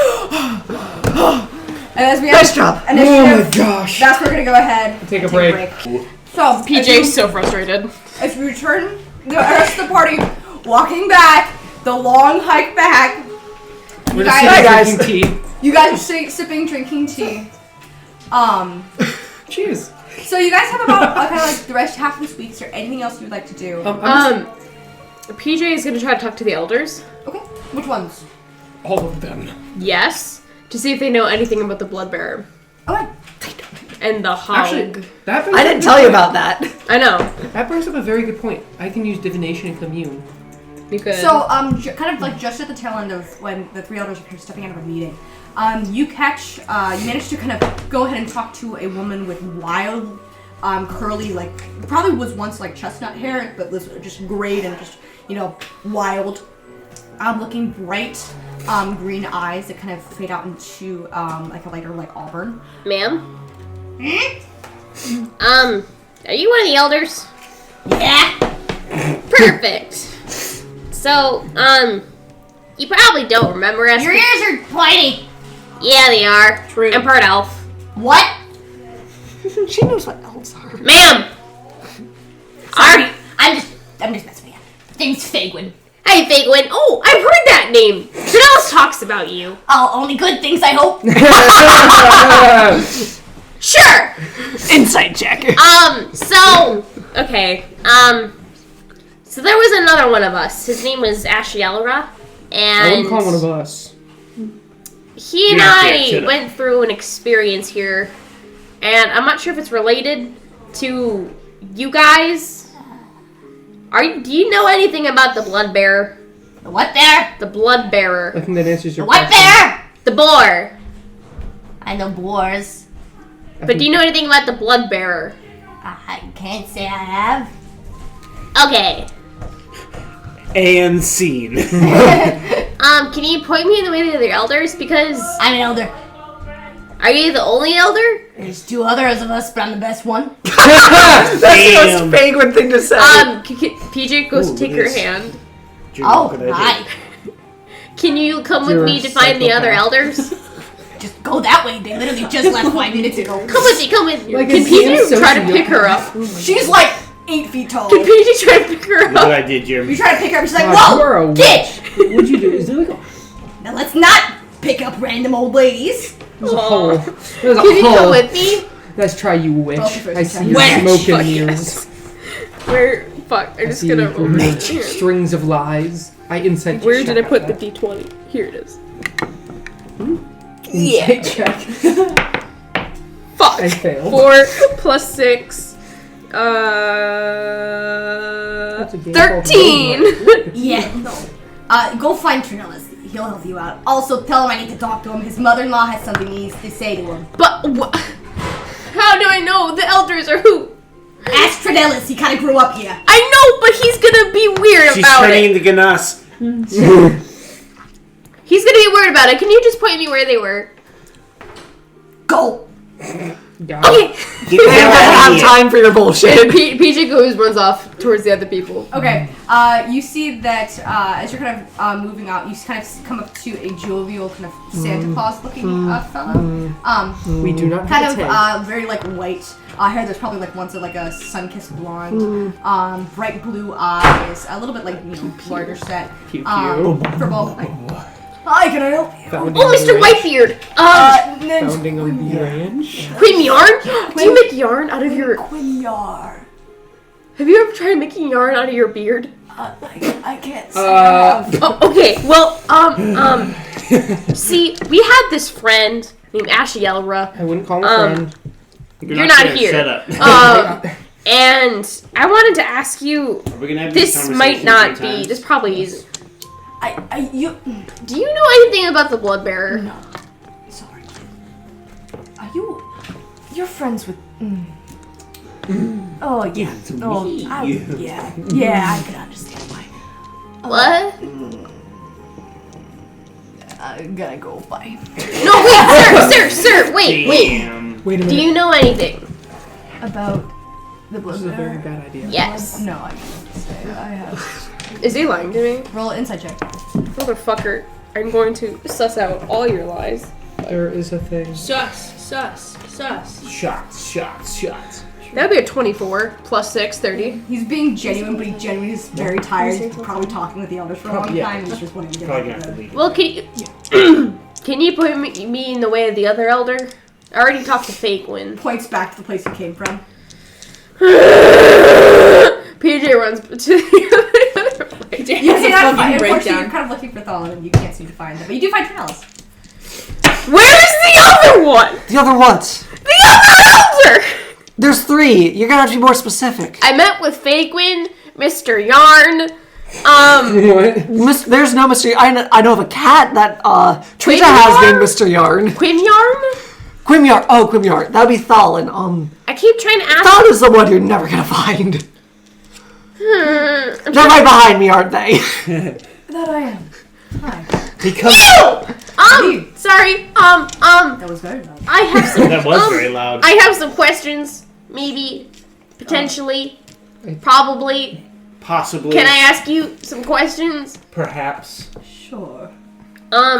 And as we have Nice job. initiative, Oh my gosh. that's where we're gonna go ahead. Take a and break. So PJ's so frustrated. as we return the rest of the party, walking back the long hike back. We're You just guys, sitting drinking tea. you guys are sipping, drinking tea. Cheers. So you guys have about kind of like the rest half of this week. Is there anything else you would like to do? PJ is gonna try to talk to the elders. Okay. Which ones? All of them. Yes, to see if they know anything about the blood bearer Okay. and the hog. Actually, that brings I up didn't a tell good you point. about that. I know. That brings up a very good point. I can use divination and commune. You could. So kind of like just at the tail end of when the three elders are kind of stepping out of a meeting, you manage to kind of go ahead and talk to a woman with wild, curly, like probably was once like chestnut hair, but was just grayed and just wild, looking bright, green eyes that kind of fade out into like a lighter like auburn. Ma'am? Are you one of the elders? Yeah. Perfect. So, you probably don't remember us. Your ears are pointy. Yeah, they are. True. I'm part elf. What? She knows what elves are. Ma'am! Sorry. I'm just messing with you. Name's Fagwin. Hey, Fagwin. Oh, I've heard that name. Tranelis talks about you. Oh, only good things, I hope. Sure! Insight check. So there was another one of us. His name was Ashielra, I and wouldn't call one of us. he and Yeah, I shut up. went through an experience here, and I'm not sure if it's related to you guys. Do you know anything about the blood bearer? The what bear? The blood bearer. I think that answers your What question. bear? The boar. I know boars. But do you know anything about the blood bearer? I can't say I have. Okay. And scene. Can you point me in the way to the elders? Because I'm an elder. are you the only elder? There's two others of us, but I'm the best one. That's the Damn. most penguin thing to say. PJ goes Ooh, to take look your at this. hand. Oh, hi. Can you come with You're me a to find the other psychopath. elders? Just go that way. They literally just left 5 minutes ago. Come with me, come with me. Like Can a damn PJ try to sociopath. pick her up? She's like 8 feet tall. Can PJ try to pick her Look what up? I did, Jeremy. You try to pick her up, she's like, God, you are a whoa, get! What'd you do? Is there like a, Now let's not pick up random old ladies. there's a Aw. hole? There's a Can you come hole. with me? Let's try you, witch. Okay, first I see try. your Witch. smoke in Fuck the yes. ears. Where? Fuck, I'm I just see gonna your roll it. Here. strings of lies. I insight check. Where did I put the that. d20? Here it is. Insight check. Fuck. I failed. 4 plus 6. That's a game called 13. Yeah, no. Go find Tranelis. He'll help you out. Also, tell him I need to talk to him. His mother-in-law has something he needs to say to him. But how do I know the elders are who? Ask Tranelis. He kind of grew up here. I know, but he's gonna be weird She's about turning it. into Ganas. He's gonna be weird about it. Can you just point me where they were? Go. Got Okay. They don't have time for your bullshit. PJ runs off towards the other people. Okay, you see that as you're kind of moving out, you kind of come up to a jovial kind of Santa Claus-looking fellow. We do not Kind have a of very like white hair. There's probably like once like a sun-kissed blonde. Bright blue eyes, a little bit like larger set. Pew, pew. For both. Hi, can I help you? Founding Oh, Mr. Whitebeard. Founding of the ranch. Quim yarn? Do you make yarn out of your... Quinyar. Have you ever tried making yarn out of your beard? I can't say I have. Oh, okay, well, see, we had this friend named Ashielra. I wouldn't call him a friend. You're not here. Shut up. And I wanted to ask you, We're gonna have this might not be, this probably isn't. Do you know anything about the Bloodbearer? No. Sorry. You're friends with... Oh, yeah. Yeah, I can understand why. What? I'm gonna go bye. No, wait, sir, wait. Damn. Wait a minute. Do you know anything? About the This is a very Bloodbearer? bad idea. Yes. No, I can't say I have. Is he lying to me? Roll an insight check. Motherfucker, I'm going to suss out all your lies. There is a thing. Sus. Shots. That would be a 24 plus 6, 30. He's being genuine, but he genuinely is very tired. He's probably talking with the elders for a long Yeah. time. And he's just wanting to get Probably back gonna have to to leave. Well, can you put me in the way of the other elder? I already talked to Fake Wind. Points back to the place he came from. PJ runs to the other place. You cannot find. Unfortunately, breakdown. you're kind of looking for Thalon, and you can't seem to find them. But you do find Tranelis. Where is the other one? The other what? The other elder! There's 3. You're gonna have to be more specific. I met with Fake Wind, Mr. Yarn. What? There's no mystery. I know of a cat that Trita has named Mr. Yarn. Quim Yarn? Quimyar. Oh, Quimyar. That'd be Thalon. I keep trying to ask. Thalon is the one you're never gonna find. They're right behind me, aren't they? That I am. Hi. Sorry. That was very loud. I have some. That was very loud. I have some questions. Maybe, potentially, probably. Possibly. Can I ask you some questions? Perhaps. Sure.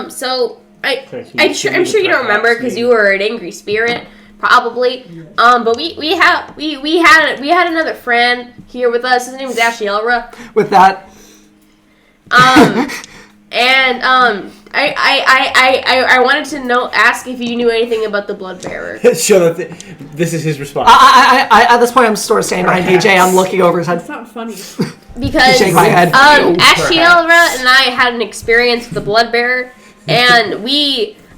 So I'm Can sure you you don't remember perhaps because me? you were an angry spirit, probably. But we had another friend here with us. His name is Ashielra. With that. I wanted to ask if you knew anything about the Bloodbearer. Show that this is his response. I at this point I'm sort of standing behind PJ. I'm looking over his head. It's not funny. Because Shake my head. Ashielra and I had an experience with the Bloodbearer, and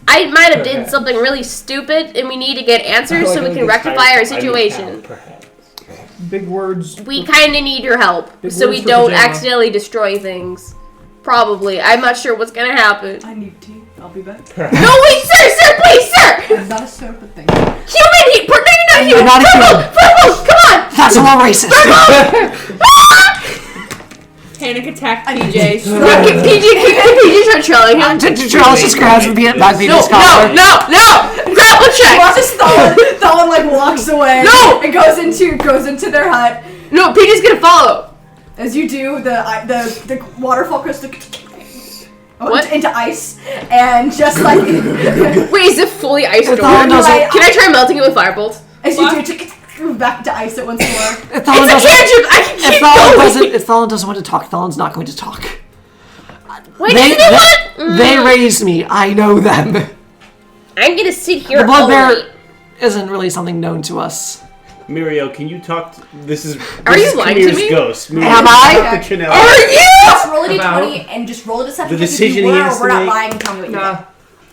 I might have did something really stupid, and we need to get answers so we can rectify our situation. Big words. We kind of need your help, Big so we words for don't pajama. accidentally destroy things. Probably. I'm not sure what's gonna happen. I need tea. I'll be back. No, wait, sir, please, sir! I'm not a serpent thing. Human heat! No, you're not human! I'm not a human. Purple, come on! That's a little racist. Panic attack, PJ. PJ start trolling him. Tranelis just grabs the back PJ's collar. No! Grapple check! Watch as Thalon like walks away. No! And goes into their hut. No, PJ's gonna follow. As you do, the waterfall crystal What? into ice, and just like Wait, is it fully iced over? Thalon doesn't- Can I try melting it with firebolt? as you do, back to ice it once more. If Thalon It's a cantrip! I can keep going! if Thalon doesn't want to talk, Thalon's not going to talk. Wait, you know what? They raised me. I know them. I'm gonna sit here The all Bloodbearer night. isn't really something known to us. Muriel, can you talk? This is lying to Kamir's me? ghost. Muriel, Am I? talk to Tranelis. Are you? Just roll a About- d20 and just roll a deception The check if decision you he were, has or we're to not make? lying and tell me what you Nah. did.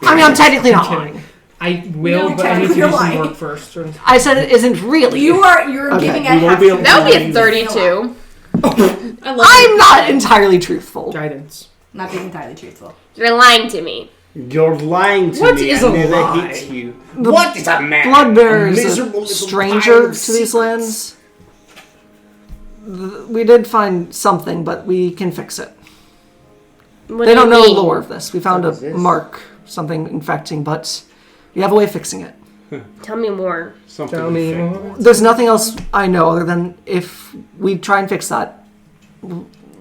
I mean, I'm technically not I'm lying. kidding. I will, No, but I need to you're do some lying. work first. Or... I said it isn't really. You're Okay. giving We a won't half. be able to That would be a lie. 32. I love I'm not entirely truthful. Guidance. Not being entirely truthful. You're lying to me. You're lying to What me. is I a never lie? hate you. What is a man? Bloodbearer A is miserable a little stranger pile to of these secrets. lands. We did find something, but we can fix it. What They do don't you know mean? the lore of this. We found What a is this? mark, something infecting, but we have a way of fixing it. Tell me more. Something Tell me thick. more. There's nothing else I know other than if we try and fix that,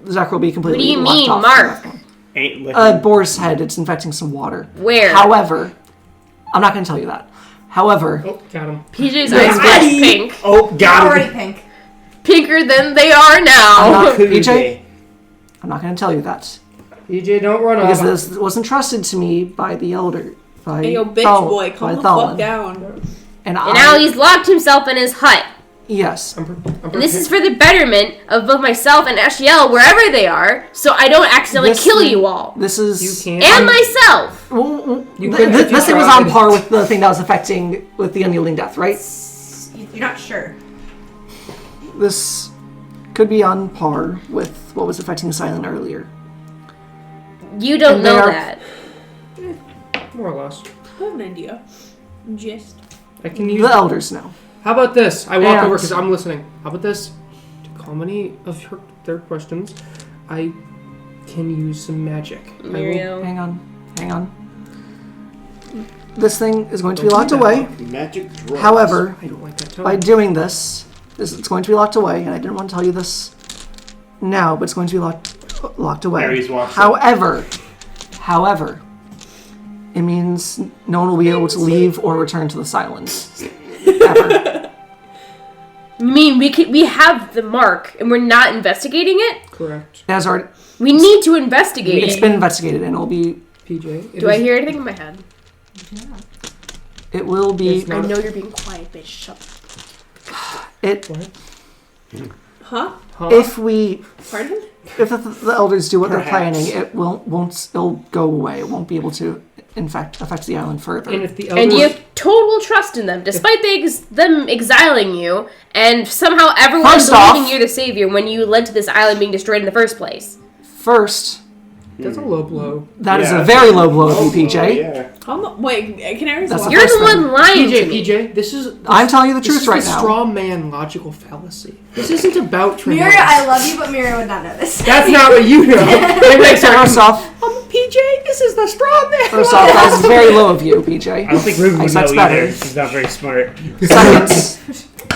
Zach will be What completely do you locked mean, off. Mark? Ain't liquid. Boar's head. It's infecting some water. Where? However, I'm not going to tell you that. However, Oh, got him. PJ's eyes flash pink. Oh, got Already it. pink. Pinker than they are I'm now. not, PJ, I'm not going to tell you that. EJ, don't run Because off. this wasn't trusted to me by the elder. By Hey, yo, bitch Thal- boy, by calm the Thalin. fuck down. And And now he's locked himself in his hut. Yes. And this is for the betterment of both myself and Ashiel, wherever they are, so I don't accidentally This kill thing- you all. This is... You can't. And myself. You couldn't if you this thing was tried. on par with the thing that was affecting with the unyielding death, right? You're not sure. This could be on par with what was affecting Silent earlier. You don't And they know are- that. More or less. I have an idea. Just. I can use. The elders know. How about this? I walk And- over because I'm listening. How about this? To calm any of their questions, I can use some magic. I will- Muriel. Hang on. This thing is going to be Don't locked do that. away. Magic drugs. However, I don't like that tone. by doing this, it's going to be locked away, and I didn't want to tell you this now, but it's going to be locked away. Ares walks However, it means no one will be able to leave or return to the silence. Ever. You mean we have the mark and we're not investigating it? Correct. It has already, We need to investigate it's it. been investigated, and it'll be. PJ. Do I hear anything in my head? It will be. It's I not- know you're being quiet, bitch. Shut up. It. Huh? Huh? If we. Pardon? If the elders do what Perhaps. they're planning, it won't. It'll go away. It won't be able to, in fact, affect the island further. and if the And elders, you have total trust in them, despite them exiling you, and somehow everyone First believing off- you're the savior when you led to this island being destroyed in the first place. First, that's a low blow. that is Yeah. a very low blow of you, PJ. Oh, yeah. Wait, can I That's walk? You're first the thing. one lying to me. PJ, this is. I'm telling you the This truth is right the now. straw man logical fallacy. This isn't about Tranelis. Mira, I love you, but Mira would not know this. That's not what you know. It makes First off, PJ, this is the straw man. that is very low of you, PJ. I don't think Ruben would know That's either. better. She's not very smart. Second,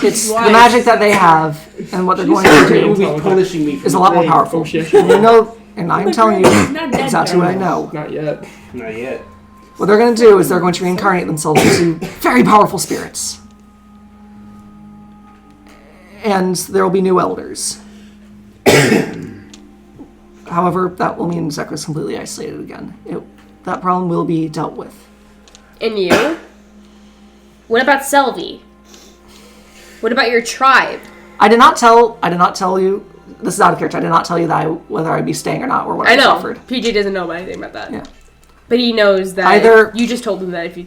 it's the magic that they have and what they're going to She will do be punishing me for is a lot more playing. powerful. Oh, shit. You know, and I'm telling you Not dead, exactly what I know. Not yet. Not yet. What they're going to do is they're going to reincarnate themselves into very powerful spirits. And there will be new elders. However, that will mean Zekra's completely isolated again. That problem will be dealt with. And you? What about Selvi? What about your tribe? I did not tell you, this is out of character, I did not tell you that whether I'd be staying or not, or what I I was know. offered. PJ doesn't know anything about that. Yeah. But he knows that Either- you just told him that if we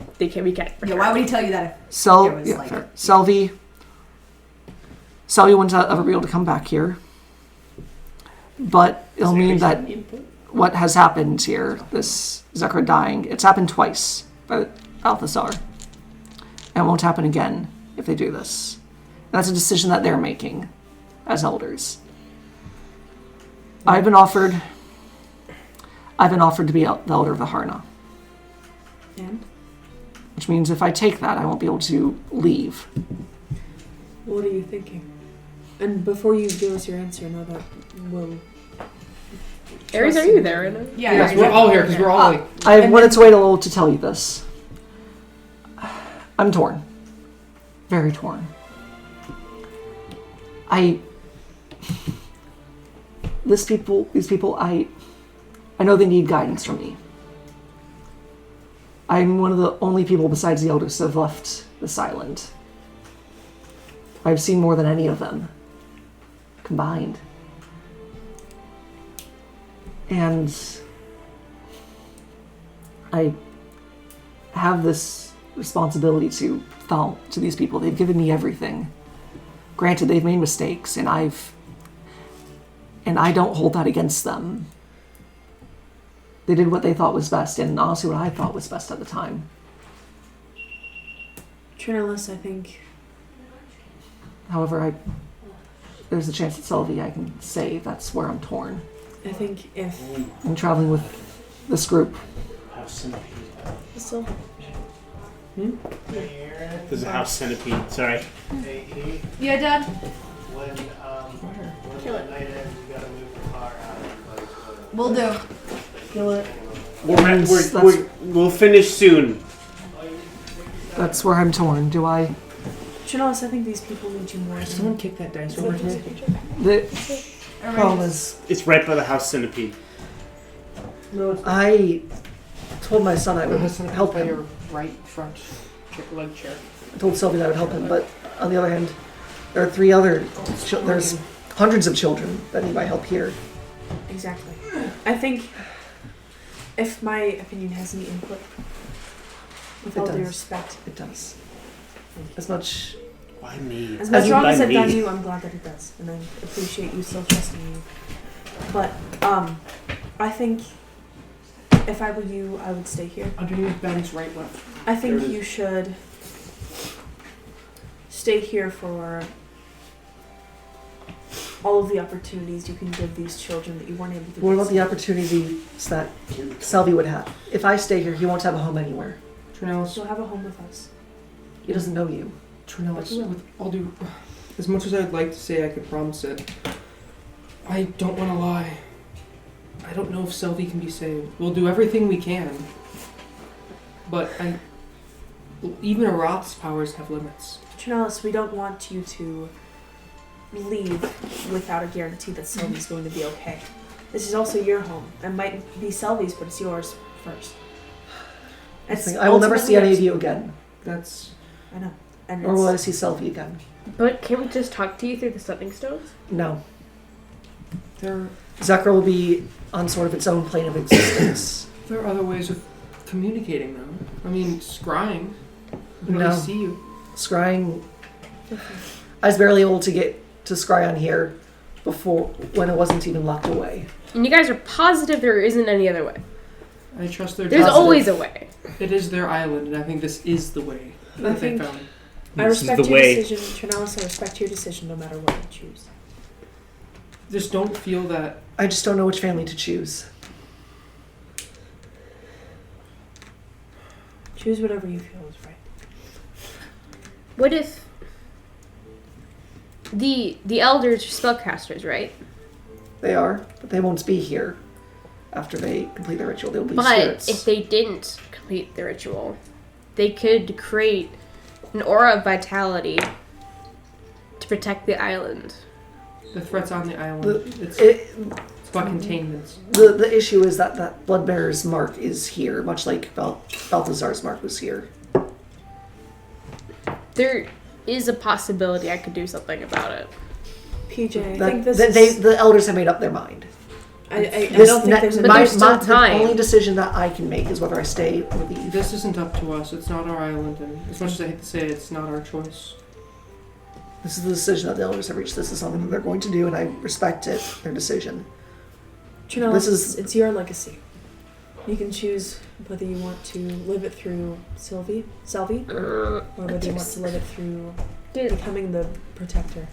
can't. Yeah, why would he tell you that? It was like- Fair. Selvi wouldn't ever be able to come back here. But it'll mean that what has happened here, this Zekra dying, it's happened twice by Balthasar. And it won't happen again if they do this. And that's a decision that they're making as elders. I've been offered to be the elder of the Harna. And? Which means if I take that, I won't be able to leave. What are you thinking? And before you give us your answer, know that we'll... Aries, are you there right now? Yeah, Yes, you're we're all exactly here because we're all like. I And wanted to wait a little to tell you this. I'm torn. Very torn. These people, I know they need guidance from me. I'm one of the only people besides the elders that have left this island. I've seen more than any of them combined. And I have this responsibility to these people. They've given me everything. Granted, they've made mistakes, and I don't hold that against them. They did what they thought was best, and honestly what I thought was best at the time. Tranelis, I think... However, there's a chance that Selvi, I can say that's where I'm torn. I think if... I'm traveling with this group. So, There's a house centipede. Sorry. Yeah, Dad? When the night ends, we gotta move the car out of Will do. Kill it. We'll finish soon. That's where I'm torn. Do I? Tranelis, I think these people need you more. Someone kick that dice over here. The problem is, It's right by the house centipede. No, it's I told my son I would help by him. your right front leg chair. I told Sylvie that I would help him, but on the other hand, there are 3 other. There's hundreds of children that need my help here. Exactly. I think if my opinion has any input, with It all due does. respect, It does. As much. Why me? as much Why wrong as I've me? done you, I'm glad that it does, and I appreciate you still trusting me. But I think if I were you, I would stay here. Underneath Ben's right left. I think There it you should stay here for all of the opportunities you can give these children that you weren't able to. What give about the opportunities that Selby would have? If I stay here, he won't have a home anywhere. Tranelis. You'll have a home with us. He doesn't know you. Tranelis, with all due, as much as I'd like to say I could promise it, I don't want to lie. I don't know if Selby can be saved. We'll do everything we can, but even a Roth's powers have limits. Tranelis, we don't want you to leave without a guarantee that Sylvie's going to be okay. This is also your home. It might be Sylvie's, but it's yours first. I will never see any of you again. That's. I know. And Or will I see Selby again? But can't we just talk to you through the stepping stones? No. There Zekra will be on sort of its own plane of existence. are other ways of communicating, though. I mean, scrying. We No. see you. Scrying. I was barely able to get to scry on here before when it wasn't even locked away. And you guys are positive there isn't any other way. I trust their. There's judgment. always a way. It is their island, and I think this is the way I that they think- found. I This is respect the your way. decision, Tranelis. I respect your decision no matter what you choose. Just don't feel that. I just don't know which family to choose. Choose whatever you feel is right. What if the elders are spellcasters, right? They are, but they won't be here after they complete their ritual. They'll be But spirits. if they didn't complete the ritual, they could create an aura of vitality to protect the island. The threat's on the island. It's about containment. The issue is that Bloodbearer's mark is here, much like Balthazar's mark was here. There is a possibility I could do something about it. PJ, I That- think this that is. the elders have made up their mind. I This don't think there's. But my, there's still the time. only decision that I can make is whether I stay or leave. This isn't up to us. It's not our island, and as much as I hate to say it, it's not our choice. This is the decision that the elders have reached. This is something that they're going to do, and I respect it, their decision. Tranelis, this is- it's your legacy. You can choose whether you want to live it through Selby, or whether you want to live it through becoming the protector.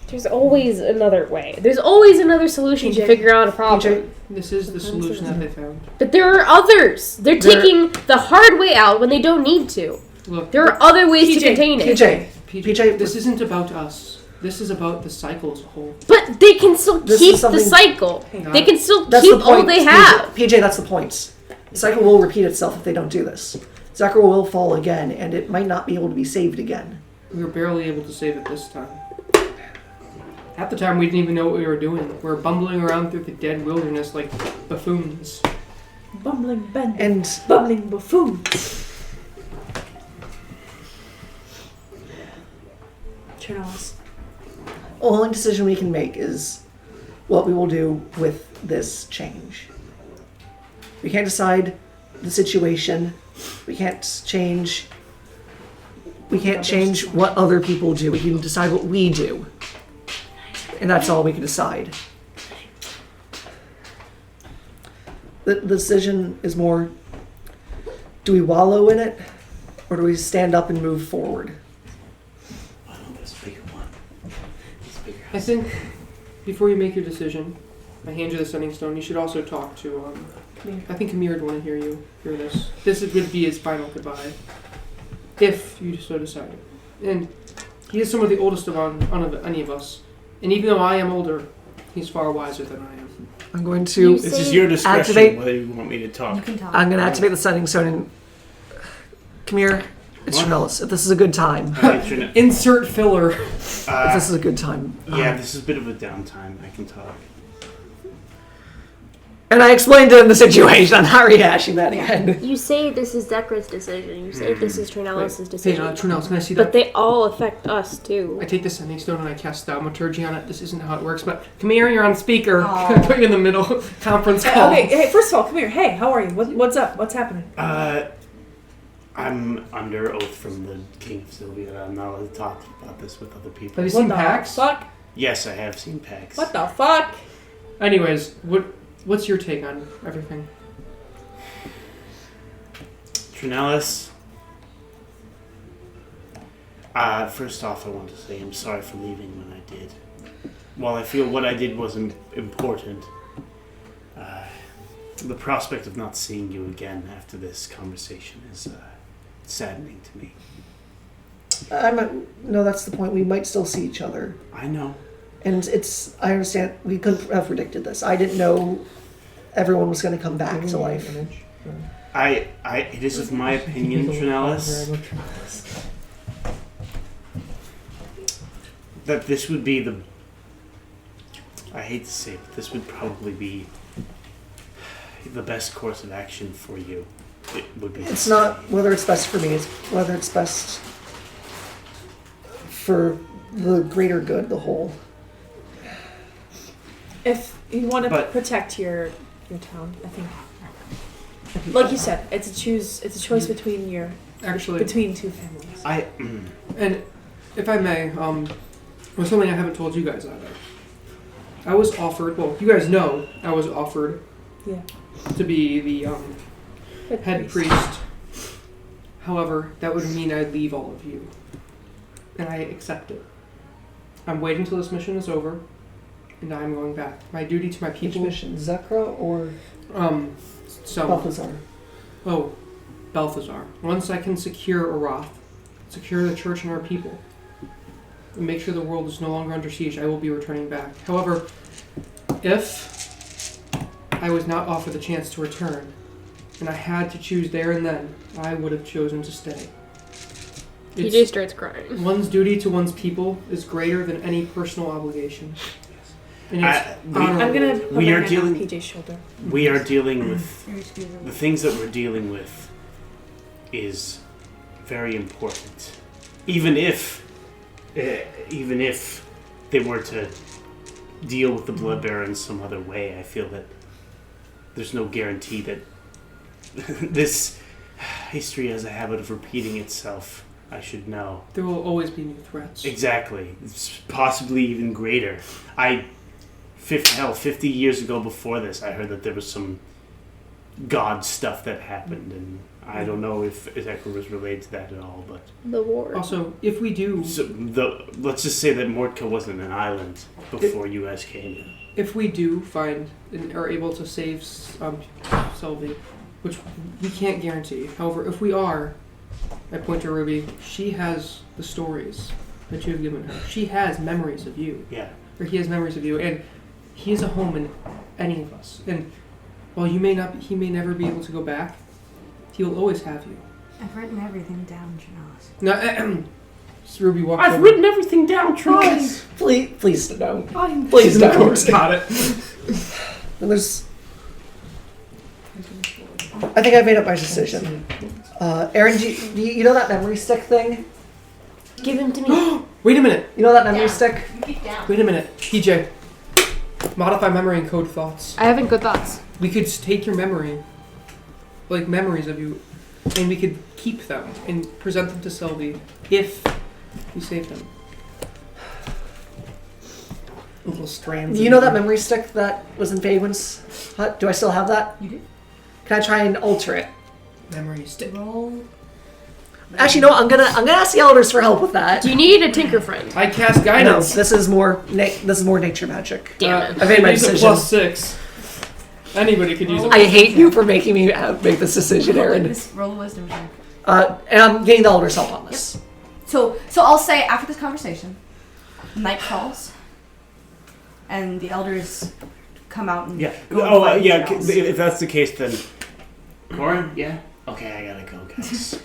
There's always another way. There's always another solution to PJ. figure out a problem. PJ, This is the solution that they found. But there are others. They're There- taking the hard way out when they don't need to. Look, There are other ways to PJ, contain it. PJ, PJ, this isn't about us. This is about the cycle as a whole. But they can still This keep is the something- cycle. Hey, They can still that's keep the point. all they have. PJ, that's the point. The cycle will repeat itself if they don't do this. Zekra will fall again, and it might not be able to be saved again. We were barely able to save it this time. Half the time we didn't even know what we were doing. We were bumbling around through the dead wilderness like buffoons. Bumbling Ben. And bumbling buffoon. Tranelis. the only decision we can make is what we will do with this change. We can't decide the situation. We can't change. We can't change what other people do. We can decide what we do. And that's all we can decide. The decision is more, do we wallow in it? Or do we stand up and move forward? Oh, there's a bigger one. There's a bigger I think before you make your decision, I hand you the sending stone. You should also talk to. I think Amir would want to hear this. This would be his final goodbye. if you so decide. And he is some of the oldest of any of us. And even though I am older, he's far wiser than I am. I'm going to. This is your discretion activate- whether you want me to talk. You can talk. I'm going to activate the sending stone and. Come here. It's What? Tranelis. If this is a good time. Insert filler. If this is a good time. Yeah, this is a bit of a downtime. I can talk. And I explained to him the situation. I'm not rehashing that again. You say this is Dekra's decision. You say this is Tranelis' Hey, decision. Tranelis, can I see that? But they all affect us too. I take the sending stone and I cast thaumaturgy on it. This isn't how it works, but come here, you're on speaker. Aw. Put you in the middle. Conference call. Okay, hey, first of all, come here. Hey, how are you? What's up? What's happening? I'm under oath from the King of Sylvia. I'm not allowed to talk about this with other people. Have you seen What the PAX? fuck? Yes, I have seen PAX. What the fuck? Anyways, what's your take on everything? Tranelis. First off, I want to say I'm sorry for leaving when I did. While I feel what I did was important, the prospect of not seeing you again after this conversation is saddening to me. No, that's the point. We might still see each other. I know. And I understand, we couldn't have predicted this. I didn't know everyone was going to come back to life. It is of my opinion, Tranelis, that this would be I hate to say it, but this would probably be the best course of action for you. It would be. It's not whether it's best for me, it's whether it's best for the greater good, the whole. If you want to But- protect your town, I think, like you said, it's a choice between between two families. And if I may, there's something I haven't told you guys either. I was offered, well, you guys know I was offered Yeah. to be the head priest. However, that would mean I'd leave all of you. And I accept it. I'm waiting till this mission is over, and I'm going back. My duty to my Which people... mission? Zekra or Balthazar? Oh, Balthazar. Once I can secure Arath, secure the church and our people, and make sure the world is no longer under siege, I will be returning back. However, if I was not offered the chance to return, and I had to choose there and then, I would have chosen to stay. TJ starts crying. One's duty to one's people is greater than any personal obligation. And it's honorable. I'm gonna put We my are hand dealing- on PJ's shoulder. We are dealing with You're excusable. the things that we're dealing with is very important. Even if they were to deal with the Blood Barons some other way, I feel that there's no guarantee that this history has a habit of repeating itself. I should know. There will always be new threats. Exactly. It's possibly even greater. 50 years ago before this, I heard that there was some god stuff that happened, and I don't know if Zekra was related to that at all, but... The war. Also, if we do... So let's just say that Mordka wasn't an island before you guys came. If we do find and are able to save Sylvie, which we can't guarantee, however, if we are, I point to Ruby, she has the stories that you have given her. She has memories of you. Yeah. Or he has memories of you, and he is a home in any of us. And while he may never be able to go back, he will always have you. I've written everything down, Tranelis. Now, Ruby walks I've over. written everything down, Tranelis! Please no. I'm Please Of don't. course, got it. And there's. I think I made up my decision. Aaron, do you know that memory stick thing? Give him to me. Wait a minute. You know that memory stick? Get down. Wait a minute. PJ. Modify memory and code thoughts. I haven't good thoughts. We could take your memory, like memories of you, and we could keep them and present them to Sylvie if we save them. Little strands. You know that memory stick that was in Vagrant's hut? Do I still have that? You do? Can I try and alter it? memory stick? Roll. Actually, no. I'm gonna ask the elders for help with that. Do you need a tinker friend? I cast No, guidance. this is more nature magic. Damn it. I made my He's a decision. +6. Anybody could use it. I hate you for making me make this decision, Roll Aaron. a wisdom check. And I'm getting the elders' help on this. So I'll say after this conversation, night falls, and the elders come out and Yeah. go Oh, and find yeah. Tranelis. If that's the case, then Corin, yeah. Okay, I gotta go, guys.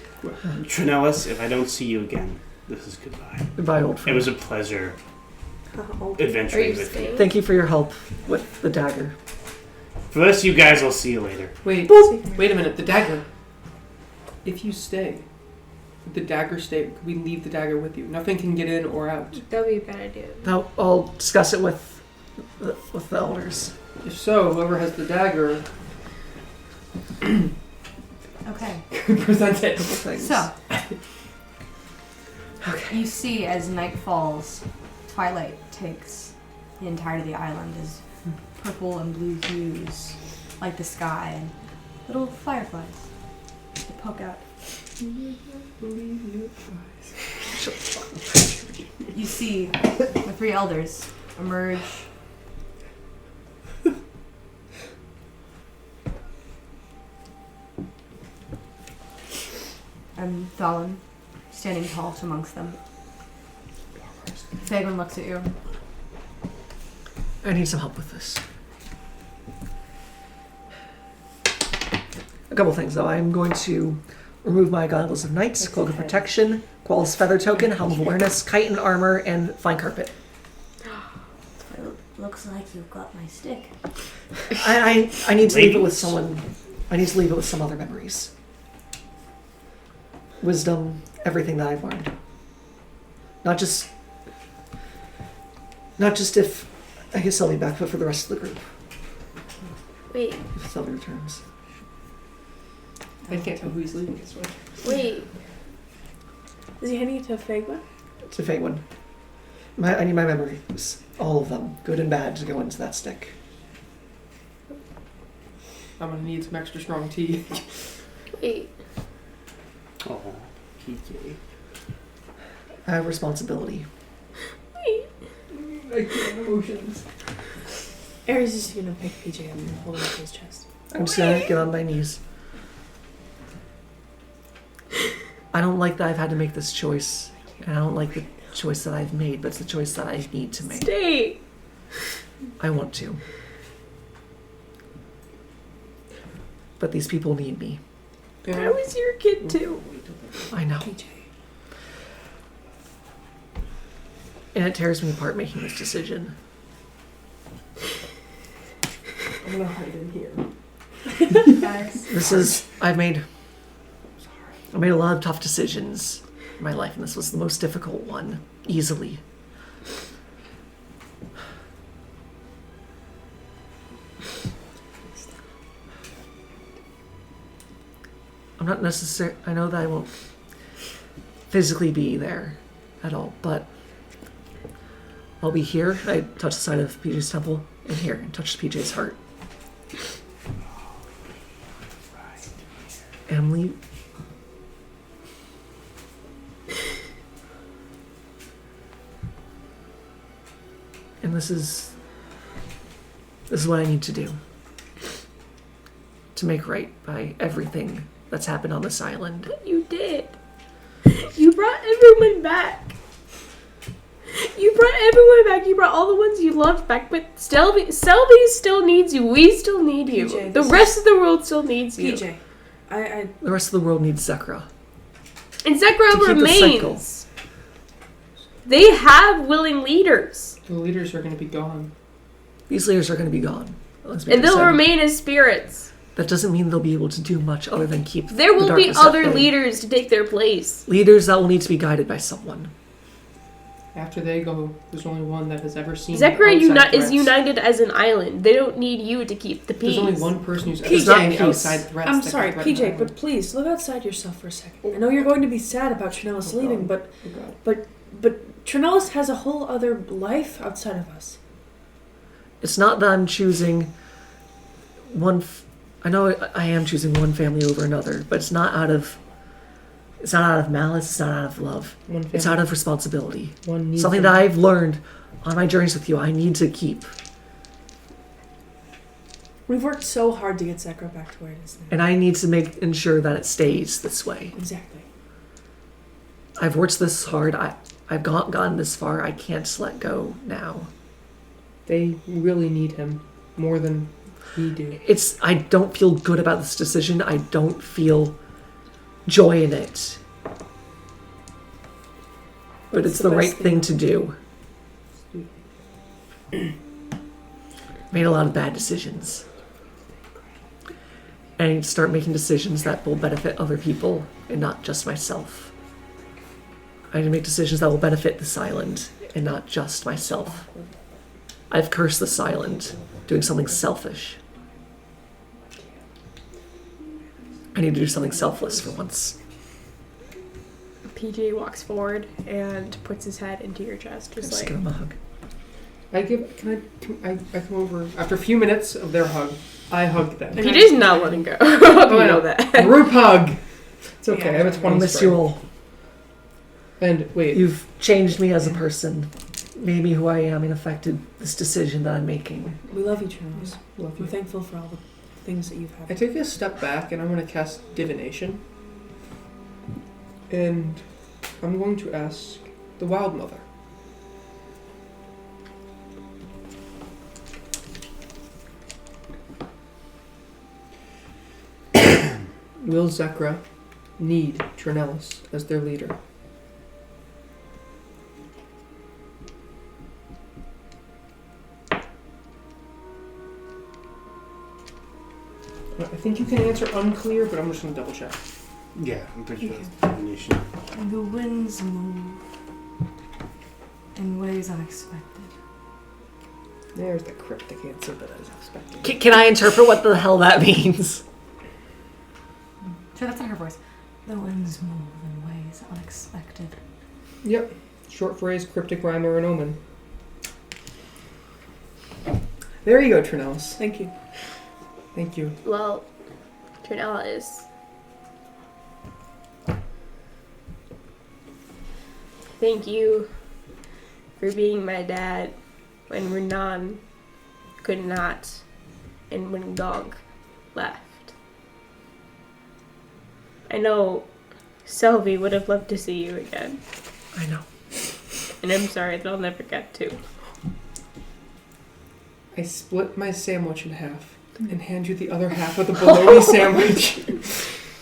Tranelis, if I don't see you again, this is goodbye. Goodbye, old It friend. was a pleasure Are adventuring you with you. staying? Thank you for your help with the dagger. For the rest of you guys, I'll see you later. Wait a minute. The dagger. If you stay, would the dagger stay? Could we leave the dagger with you? Nothing can get in or out. That would be a bad idea. Now, I'll discuss it with the elders. If so, whoever has the dagger Okay. could present it. Things. So, you see as night falls, twilight takes the entirety of the island as purple and blue hues like the sky and little fireflies that poke out. You see the three elders emerge. And Thalin standing tall amongst them. Fagan looks at you. I need some help with this. A couple things, though. I'm going to remove my Goggles of Knights, Cloak of Protection, Qual's Feather Token, Helm of Awareness, Kite and Armor, and Fine Carpet. Looks like you've got my stick. I need to leave it with Ladies. someone. I need to leave it with some other memories. Wisdom, everything that I've learned. Not just if I get Selby back, but for the rest of the group. Wait, If Selby returns. I can't tell who he's leaving this with. wait. Is he handing it to Fagma? It's a fake one. I need my memories. All of them, good and bad, to go into that stick. I'm gonna need some extra strong tea. Wait. Oh, PJ. I have responsibility. I can't emotions. Ares is just gonna pick PJ up and hold him to his chest. I'm just gonna get on my knees. I don't like that I've had to make this choice. And I don't like the choice that I've made, but it's the choice that I need to make. Stay. I want to. But these people need me. I was your kid too. I know. PJ. And it tears me apart making this decision. I'm gonna hide in here. Guys. I made a lot of tough decisions in my life, and this was the most difficult one, easily. I'm not necessarily, I know that I won't physically be there at all, but I'll be here. I touch the side of PJ's temple, and here, and touch PJ's heart. Emily. And this is what I need to do. To make right by everything that's happened on this island. You did. You brought everyone back. You brought everyone back. You brought all the ones you loved back, but Selby still needs you. We still need you. PJ, The this rest of the world still needs you. PJ. I The rest of the world needs Zekra. And Zekra To keep the remains. They have willing leaders. The leaders are gonna be gone. These leaders are going to be gone. As we And just they'll said. remain as spirits. That doesn't mean they'll be able to do much other than keep There the will be darkness at other bay. leaders to take their place. Leaders that will need to be guided by someone. After they go, there's only one that has ever seen Zekra outside is threats. united as an island. They don't need you to keep the peace. There's only one person who's ever PJ. seen Peace. outside threats. I'm that sorry, can threaten the PJ, island. but please look outside yourself for a second. I know you're going to be sad about Tranelis Oh, leaving, God. but Oh, God. but Tranelis has a whole other life outside of us. It's not that I'm choosing one. I know I am choosing one family over another, but it's not out of malice. It's not out of love. One family, It's out of responsibility. one needs Something them. that I've learned on my journeys with you. I need to keep. We've worked so hard to get Zekro back to where it is now. And I need to ensure that it stays this way. Exactly. I've worked this hard. I've gotten this far. I can't let go now. They really need him more than we do. I don't feel good about this decision. I don't feel joy in it. But it's the right thing to do. Made a lot of bad decisions. And I need to start making decisions that will benefit other people and not just myself. I need to make decisions that will benefit this island and not just myself. I've cursed this island, doing something selfish. I need to do something selfless for once. PJ walks forward and puts his head into your chest, Just give him a hug. Can I come over after a few minutes of their hug? I hug them. PJ's not letting go. You know that. Group hug. It's okay. I have a 20 I'll miss spray. you all. And wait, You've changed me as a person, made me who I am, and affected this decision that I'm making. We love you, Tranelis. love We're you. thankful for all the things that you've I had. take a step back and I'm going to cast divination. And I'm going to ask the Wild Mother. Will Zekra need Tranelis as their leader? I think you can answer unclear, but I'm just going to double check. Yeah, I'm pretty sure that's the definition. The winds move in ways unexpected. There's the cryptic answer that I was expecting. Can I interpret what the hell that means? Sure, that's not her voice. The winds move in ways unexpected. Yep. Short phrase, cryptic rhyme, or an omen. There you go, Tranelis. Thank you. Thank you. Well, Tranelis. Thank you for being my dad when Renan could not and when Gonk left. I know Selby would have loved to see you again, I know. and I'm sorry that I'll never get to. I split my sandwich in half and hand you the other half of the bologna sandwich.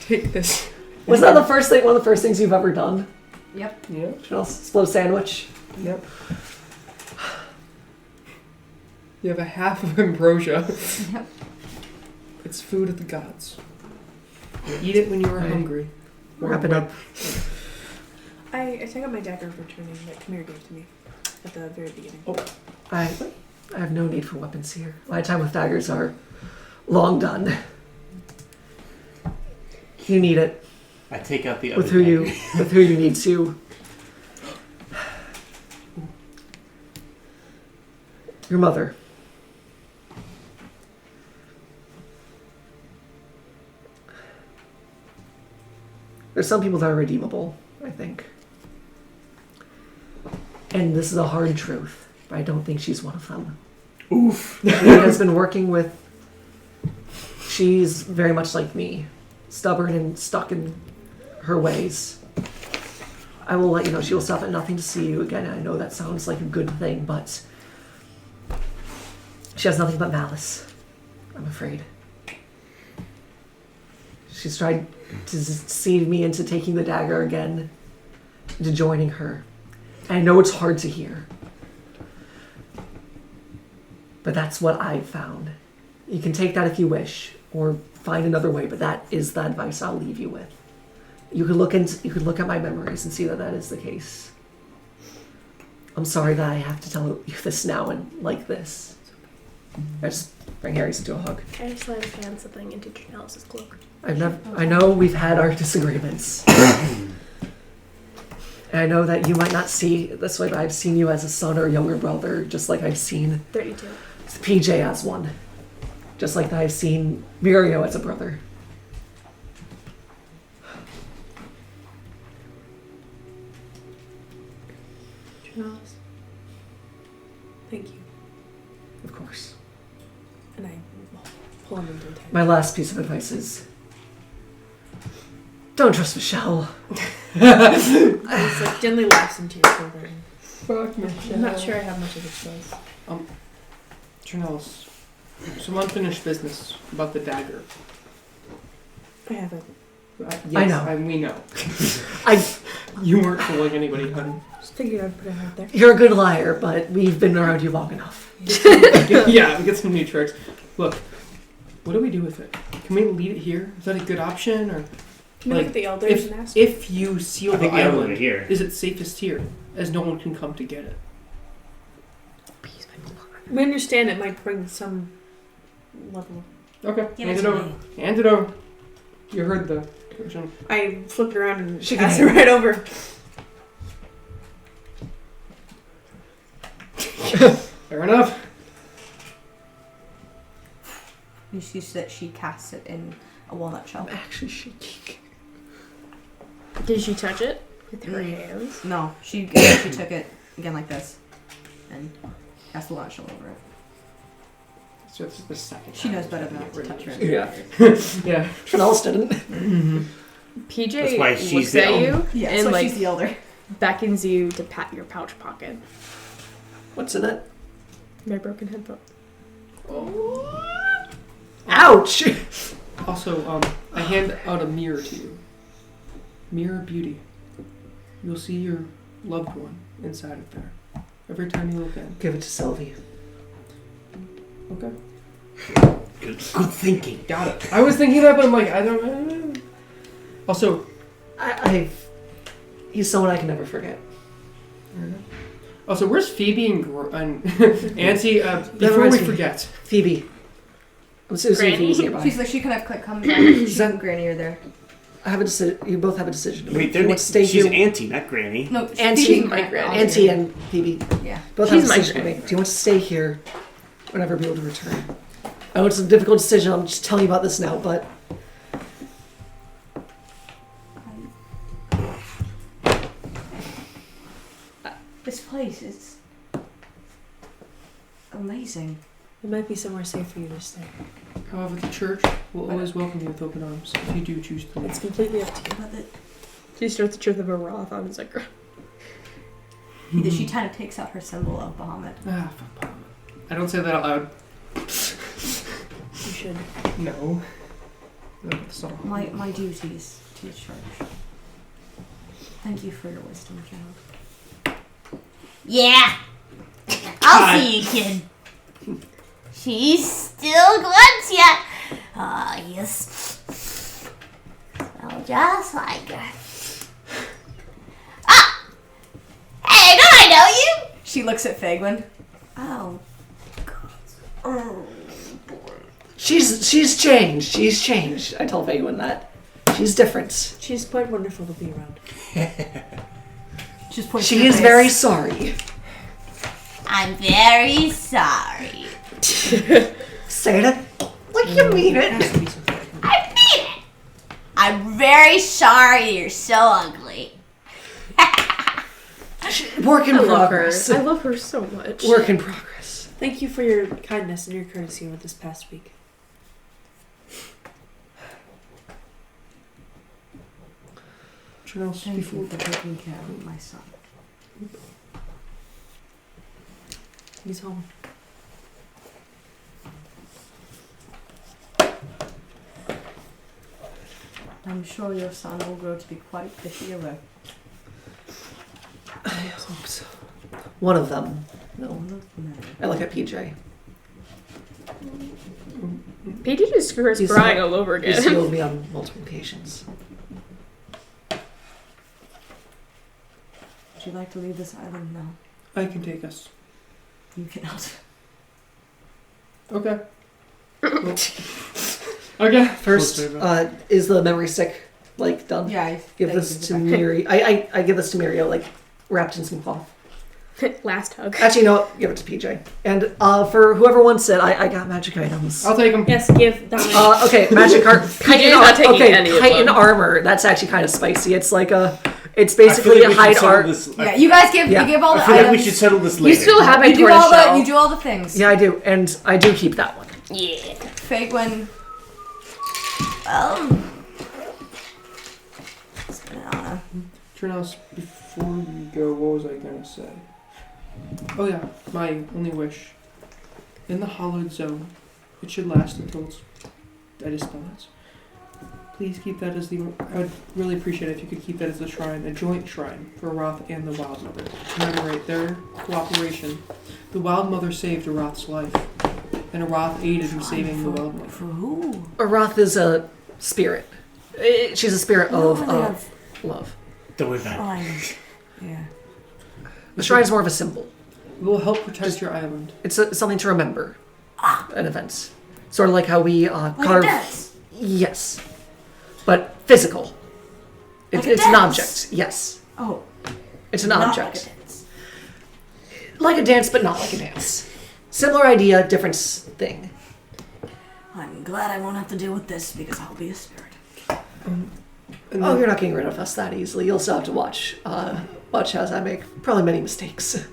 Take this. Was that the first thing? One of the first things you've ever done? Yep. Yep. Split a sandwich. Yep. You have a half of ambrosia. Yep. It's food of the gods. You eat it when you are Right. hungry. Wrap it up. I take out my dagger of returning that Kamir gave to me at the very beginning. I have no need for weapons here. My time with daggers are long done. You need it I take out the other with who you need to. Your mother. There's some people that are redeemable, I think. And this is a hard truth, but I don't think she's one of them. Oof. She has been working with... She's very much like me. Stubborn and stuck in her ways. I will let you know she will stop at nothing to see you again. I know that sounds like a good thing, but... She has nothing but malice, I'm afraid. She's tried to deceive me into taking the dagger again, into joining her. And I know it's hard to hear. But that's what I've found. You can take that if you wish, or find another way, but that is the advice I'll leave you with. You could look at my memories and see that that is the case. I'm sorry that I have to tell you this now and like this. I just bring Harry's into a hug. I just let him hand something into Tranelis' cloak. I know we've had our disagreements. And I know that you might not see it this way, but I've seen you as a son or younger brother, just like I've seen 32. PJ as one. Just like I've seen Mirio as a brother. Tranelis. Thank you. Of course. And I pull him into a tank. My last piece of advice is don't trust Michelle. It's like gently laughs into your shoulder. Fuck Michelle. I'm not sure I have much of a choice. Tranelis, some unfinished business about the dagger. I have it. Yes, I know. We know. I. You weren't fooling anybody, honey. Just figured I'd put it out there. You're a good liar, but we've been around you long enough. Yeah, we get some new tricks. Look, what do we do with it? Can we leave it here? Is that a good option? Or Can you Like, look at the elders and ask? if you seal I the think the other island, way here. is it safest here, as no one can come to get it? We understand it might bring some level. Okay, Give hand it it to over. me. Hand it over. You heard the version. I flipped around and She passed can- it right over. Fair enough. You see that she casts it in a walnut shell. I'm actually shaking. Did she touch it with her hands? No, she took it again like this, and cast the walnut shell over it. So it's the second. She time knows it's better gonna than get to rid of touch it. her. Yeah. Tranelis didn't. PJ That's why she's looks the at you Yeah, and so like she's the elder. beckons you to pat your pouch pocket. What's in it? My broken headphone. Ouch! Also, I hand out a mirror to you. Mirror of beauty. You'll see your loved one inside of there. Every time you look in. Give it to Sylvie. Okay. Good thinking. Got it. I was thinking that, but I'm like, I don't know. Also, He's someone I can never forget. where's Phoebe and Auntie? Before reminds we me. forget. Phoebe. I'm so sorry if Granny? Phoebe's nearby. She's like she kind of comes out. She's and Granny are there. I have a decision. You both have a decision. to Wait, make. Do you want to stay she's here? Auntie, not Granny. No, Auntie, Phoebe, my Granny. Auntie and Phoebe. Yeah. Both She's have a my decision to granny. make. Do you want to stay here or never be able to return? I know it's a difficult decision. I'm just telling you about this now, but This place is amazing. It might be somewhere safe for you to stay. However, the church will always welcome you with open arms if you do choose to It's leave. completely up to you. But She starts the truth of a Roth on his like. she kind of takes out her symbol of Bahamut. Ah, fuck Parliament. I don't say that out loud. You should. No. No, but the song. My duties to the church. Thank you for your wisdom, child. Yeah. I'll see you, kid. She's still wants ya. Oh, yes. Smell just like her. Ah! Hey, don't I know you? She looks at Fagwin. Oh. Oh. she's changed. She's changed. I told Faywin that. She's different. She's quite wonderful to be around. Just points She to your is face. very sorry. I'm very sorry. Say it like you mean it. I mean it. I'm very sorry you're so ugly. Work in I love her. progress. I love her so much. Work in progress. Thank you for your kindness and your courtesy over this past week. Tranelis, Thank before you for taking care of my son. He's home. I'm sure your son will grow to be quite the hero. I hope so. One of them. No. I look at PJ. PJ just screws He's crying not- all over He's again. healed me on multiple occasions. Would you like to leave this island now? I can take us. You cannot. Okay. Cool. Okay. First, is the memory stick like done? Yeah, I Give this to Miri. I give this to Mirio, like wrapped in some cloth. Last hug. Actually, no, give it to PJ. And for whoever wants it, I got magic items. I'll take them. Yes, give Dominic. Okay, magic art. PJ is not taking any of Chitin them. armor. That's actually kind of spicy. It's like it's I feel basically like a we should hide settle art. this- Yeah, you guys give Yeah. you give all the I feel items. like we should settle this You later. still have my you do tortoise all the shell. you do all the things. Yeah, I do, and I do keep that one. Yeah. Fagwin. Well, Tranelis, before you go, what was I gonna say? Oh yeah, my only wish. In the hollowed zone, it should last until I dispel it. Please keep that as the. I would really appreciate it if you could keep that as a shrine, a joint shrine for Roth and the Wild Mother. Commemorate their cooperation. The Wild Mother saved Aroth's life, and Aroth aided in saving the Wild Mother. for who? Aroth is a spirit. She's a spirit of love. Don't worry about it. Fine. Yeah. The shrine is more of a symbol. It will help protect your island. It's something to remember at events. Sort of like how we Like carve. a dance. Yes, but physical. Like a It's an dance. object. Yes, Oh, it's an Not object. like a dance. Like a dance, but not like a dance. Similar idea, different thing. I'm glad I won't have to deal with this because I'll be a spirit. And Oh, you're not getting rid of us that easily. You'll still have to watch as I make probably many mistakes.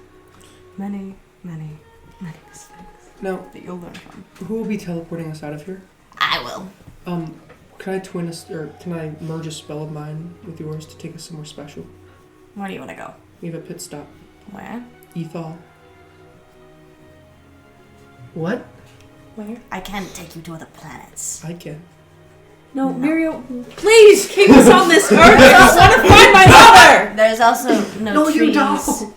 many mistakes now, that you'll learn from. who will be teleporting us out of here? I will. Can I twin us, or can I merge a spell of mine with yours to take us somewhere special? Where do you want to go? We have a pit stop. Where? Ethol. What? Where? I can't take you to other planets. I can. No, Muriel, please keep us on this earth. I want to find my mother. There's also no trees. You don't.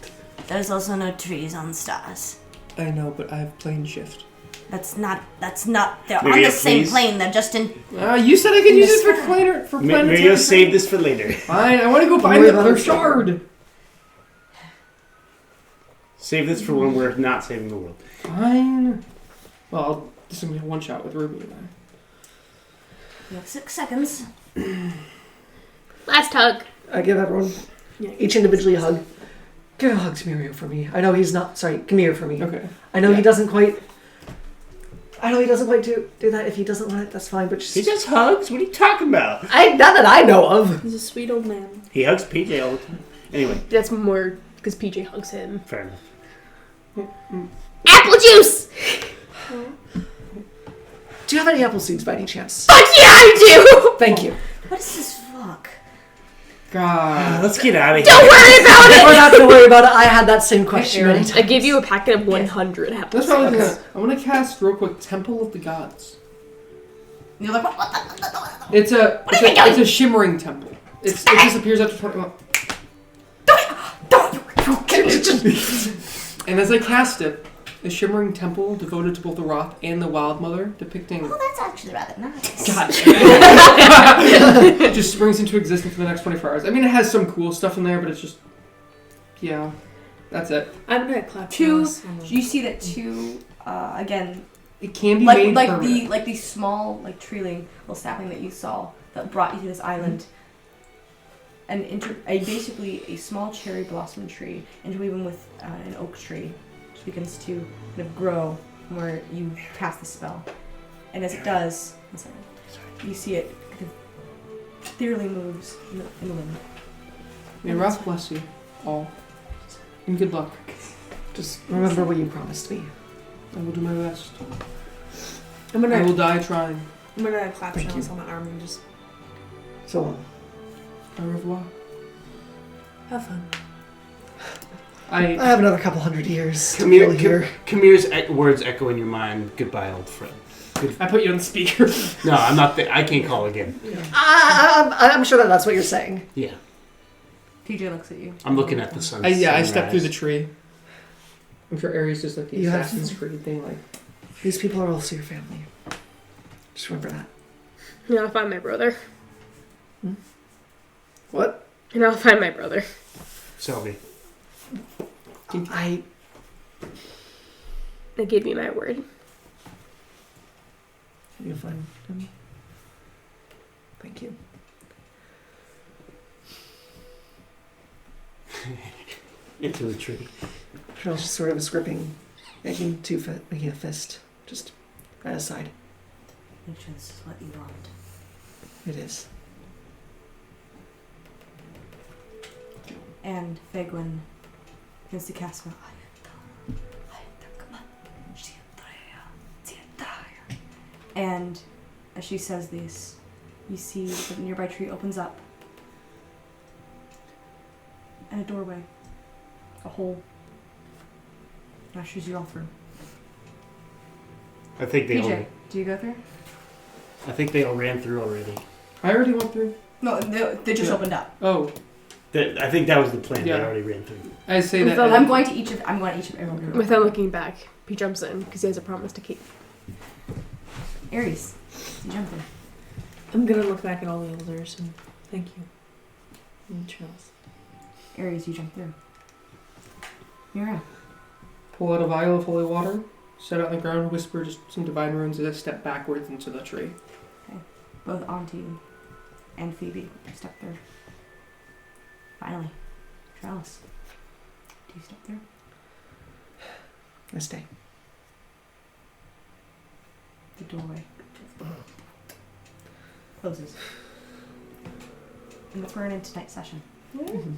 There's also no trees on stars. I know, but I have plane shift. That's not. They're on Maria, the same please. plane. They're just in. You said I could use it for planet for planetary. Mario, save this for later. Fine, I want to go find worry the about other it. shard. Save this for when we're not saving the world. Fine. Well, this is gonna be a one shot with Ruby and You have 6 seconds. Last hug. I give everyone each individually a hug. Give a hug to Mirio for me. I know he's not. Sorry, come here for me. I. Okay. I know he doesn't quite. I know he doesn't quite do that. If he doesn't want it, that's fine. But just He just hugs? What are you talking about? not that I know of. He's a sweet old man. He hugs PJ all the time. Anyway, That's more because PJ hugs him. fair enough. Apple juice! Do you have any apple seeds by any chance? Fuck yeah, I do! Thank you. What is this fuck? God. Let's get out of here. Don't worry about it! We're not gonna worry about it. I had that same question many I times. gave you a packet of 100 apple That's what I was seeds. gonna. I want to cast real quick Temple of the Gods. You're like, what? It's a shimmering temple. It disappears after 21. And as I cast it, a shimmering temple devoted to both the Roth and the Wild Mother, depicting. Well, that's actually rather nice. God. It just springs into existence for the next 24 hours. I mean, it has some cool stuff in there, but it's just. Yeah. That's it. I'm gonna clap. Two. Tranelis on the- You see that two. Again, It can be made like permanent. the small treeling, little sapling that you saw that brought you to this island. Basically a small cherry blossom tree, interweaving with an oak tree, which begins to kind of grow from where you cast the spell. And as it does, you see it kind of ethereally moves in the wind. May Roth bless you all. And good luck. Just remember what you promised me. I will do my best. I'm I gonna will die trying. clap Thank Tranelis you. on the arm and just So long. Au revoir. have fun. I have another couple hundred years to Kamir, feel here. Kamir's words echo in your mind. Goodbye, old friend. I put you on speaker. No, I'm not. I can't call again. I'm sure that's what you're saying. Yeah, TJ looks at you. I'm looking at the sun. I stepped through the tree. I'm sure Ares is like the You have- Assassin's Creed thing, like. These people are also your family. Just remember that. And I'll find my brother. What? And I'll find my brother. Selby. I They gave me my word. You'll find him. Thank you. Into the tree. Charles just sort of is gripping, making a fist, just at his side. Make sure this is what you want. It is. And Fagwin begins to cast spell. And as she says these, you see that the nearby tree opens up. And a doorway. A hole. Ushers you all through. I think they all. PJ, do you go through? I think they all ran through already. I already went through. No, they just opened up. Oh, I think that was the plan. Yeah. They already ran through. I say that. I'm going to each of everyone. Without looking back, he jumps in because he has a promise to keep. Aries, you jump in. I'm gonna look back at all the elders and thank you. And Tranelis. Aries, you jump through. Mira. Pull out a vial of holy water, set it on the ground, whisper just some divine runes as I step backwards into the tree. Both Auntie and Phoebe step through. Finally, Tranelis, do you step through? I stay. The doorway closes. And we're in tonight's session. Mm-hmm.